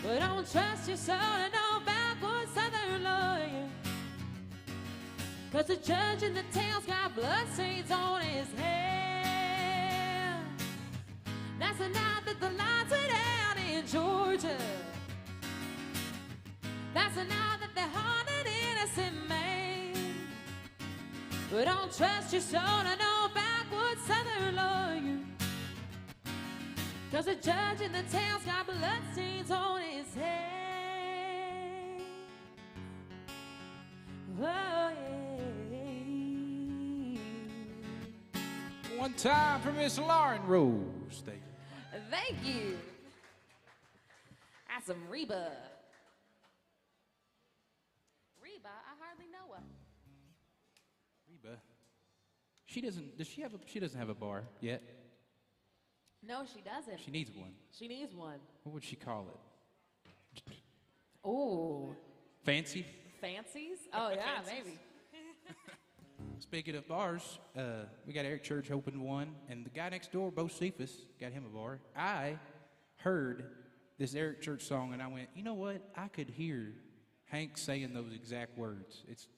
But don't trust your soul to no backwoods southern lawyer, 'cause the judge in the town's got bloodstains on his head. That's the night that the lights went out in Georgia. That's the night that they haunted innocent man. But don't trust your soul to no backwoods southern lawyer, 'cause the judge in the town's got bloodstains on his head. Oh, yeah. One time for Miss Lauren Rose. Thank you. That's some Reba. Reba, I hardly know her. Reba. she doesn't. Does she have a? She doesn't have a bar yet. No, she doesn't. She needs one. She needs one. What would she call it? Ooh. Fancy. Fancies? Oh, yeah, Fancies. maybe. Speaking of bars, we got Eric Church opened one, and the guy next door, Bo Cephas, got him a bar. I heard this Eric Church song, and I went, you know what? I could hear Hank saying those exact words. It's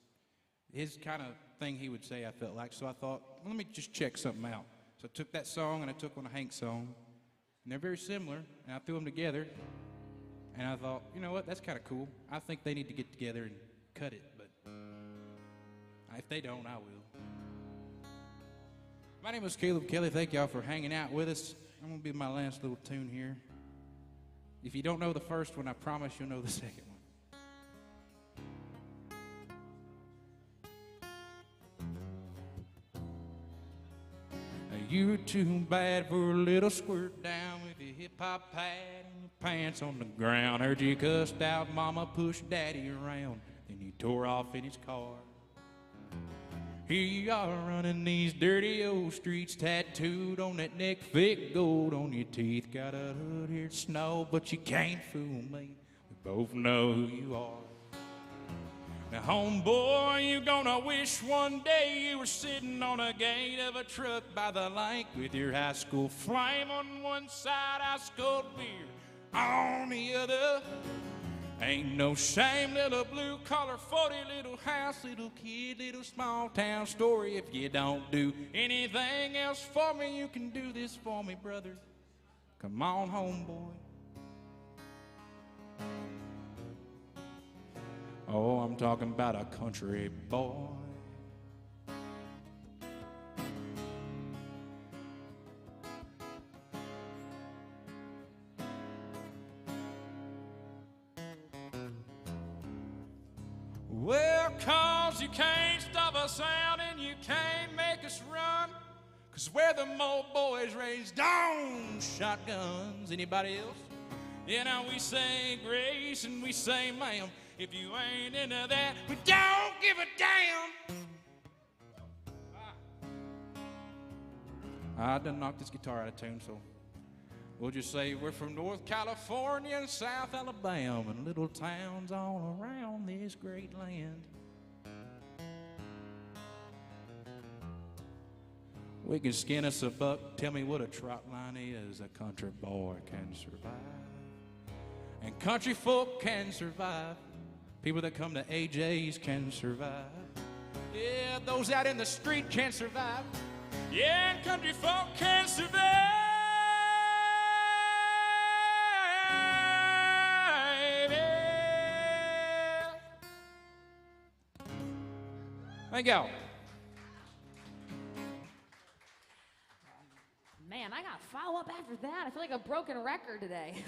his kind of thing he would say, I felt like. So I thought, let me just check something out. So I took that song, and I took one of Hank's song, and they're very similar, and I threw them together, and I thought, you know what? That's kind of cool. I think they need to get together and cut it, but if they don't, I will. My name is Caleb Kelly. Thank y'all for hanging out with us. I'm going to be my last little tune here. If you don't know the first one, I promise you'll know the second one. You're too bad for a little squirt down with your hip-hop pad and your pants on the ground. Heard you cussed out mama, pushed daddy around, then you tore off in his car. Here you are running these dirty old streets, tattooed on that neck, thick gold on your teeth. Got a hood here, snow, but you can't fool me. We both know who you are. Now, homeboy, you gonna wish one day you were sitting on a gate of a truck by the lake with your high school flame on one side, ice cold beer on the other. Ain't no shame, little blue-collar, 40 little house, little kid, little small-town story. If you don't do anything else for me, you can do this for me, brother. Come on, homeboy. Oh, I'm talking about a country boy. Well, 'cause you can't stop us out and you can't make us run. 'Cause we're the old boys raised on shotguns. Anybody else? Yeah, now we say grace and we say ma'am. If you ain't into that, we don't give a damn. I done knocked this guitar out of tune, so we'll just say we're from North California and South Alabama and little towns all around this great land. We can skin us a buck, tell me what a trot line is. A country boy can survive, and country folk can survive. People that come to AJ's can survive. Yeah, those out in the street can survive. Yeah, and country folk can survive. Yeah. Thank y'all. Man, I got to follow up after that. I feel like a broken record today.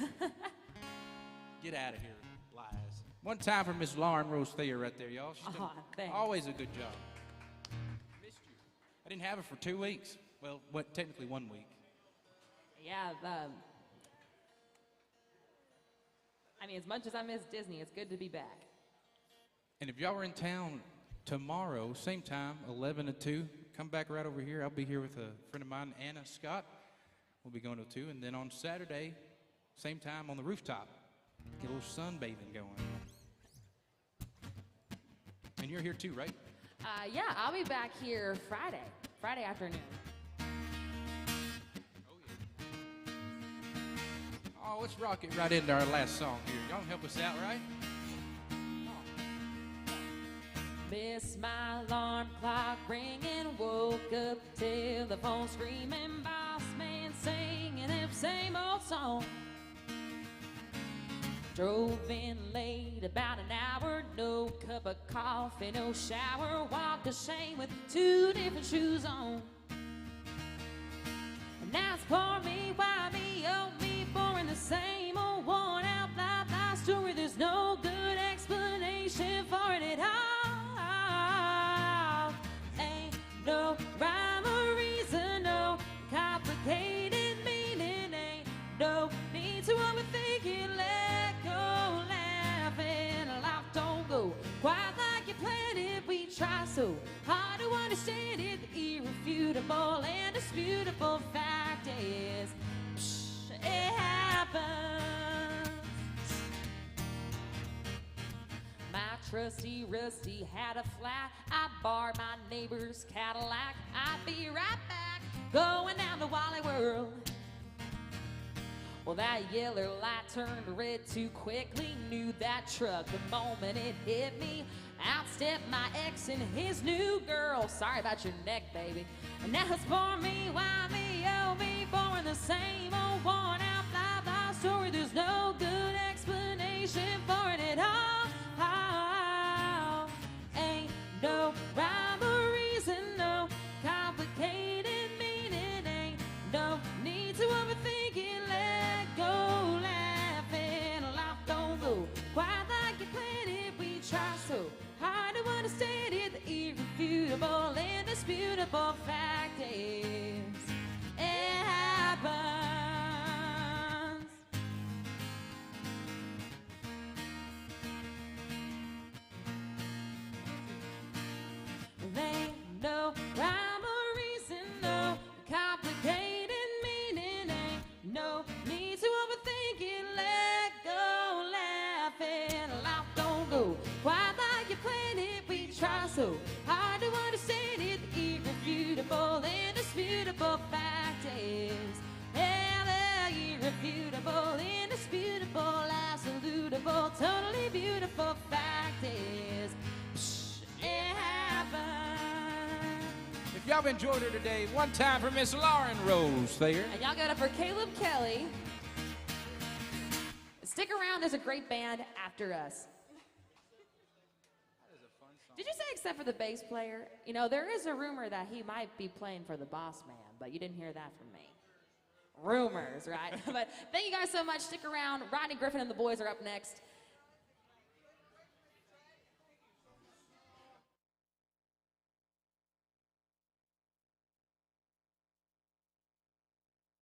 Get out of here, lies. One time for Miss Lauren Rose Thayer right there, y'all. She's done thanks. always a good job. Missed you. I didn't have her for 2 weeks. Well, technically 1 week. Yeah, I mean, as much as I miss Disney, it's good to be back. And if y'all are in town tomorrow, same time, 11 to 2, come back right over here. I'll be here with a friend of mine, Anna Scott. We'll be going to 2. And then on Saturday, same time on the rooftop, get a little sunbathing going. And you're here too, right? Yeah, I'll be back here Friday afternoon. Oh, let's rock it right into our last song here. Y'all help us out, right? Missed my alarm clock ringing, woke up till the phone screaming, boss man singing that same old song. Drove in late, about an hour, no cup of coffee, no shower, walked the shame with 2 different shoes on. And now it's poor me, why me, oh me, boring the same old worn out blah blah story. There's no good explanation for it at all. Ain't no rhyme or reason, no complicated meaning, ain't no need to overthink it. Let go, laughing, life don't go quite like you planned it. We try so hard to understand it, irrefutable beautiful fact is, it happens. My trusty Rusty had a flat. I borrowed my neighbor's Cadillac. I'd be right back, going down to Wally World. Well, that yellow light turned red too quickly. Knew that truck the moment it hit me. Out stepped my ex and his new girl. Sorry about your neck, baby. And now it's for me, why me, oh me, for the same old worn out blah story. There's no good explanation for it at all. Ain't no rhyme or reason, no complicated meaning. Ain't no need to overthink it. Let go, laughing, life don't go quite like you planned it. We try so hard to understand it. The irrefutable, indisputable fact is, it happens. Ain't no rhyme or reason, no complicated meaning. Ain't no need to overthink it. Let go, laughing, life don't go quite like you planned it. We try so hard to understand it. The irrefutable, indisputable fact is, yeah, the irrefutable, indisputable, absolutable, totally beautiful fact is, it happens. If y'all enjoyed her today, one time for Miss Lauren Rose there. And y'all got it for Caleb Kelly. Stick around, there's a great band after us. Did you say except for the bass player? You know, there is a rumor that he might be playing for the Boss Man, but you didn't hear that from me. Rumors, right? But thank you guys so much. Stick around. Rodney Griffin and the boys are up next.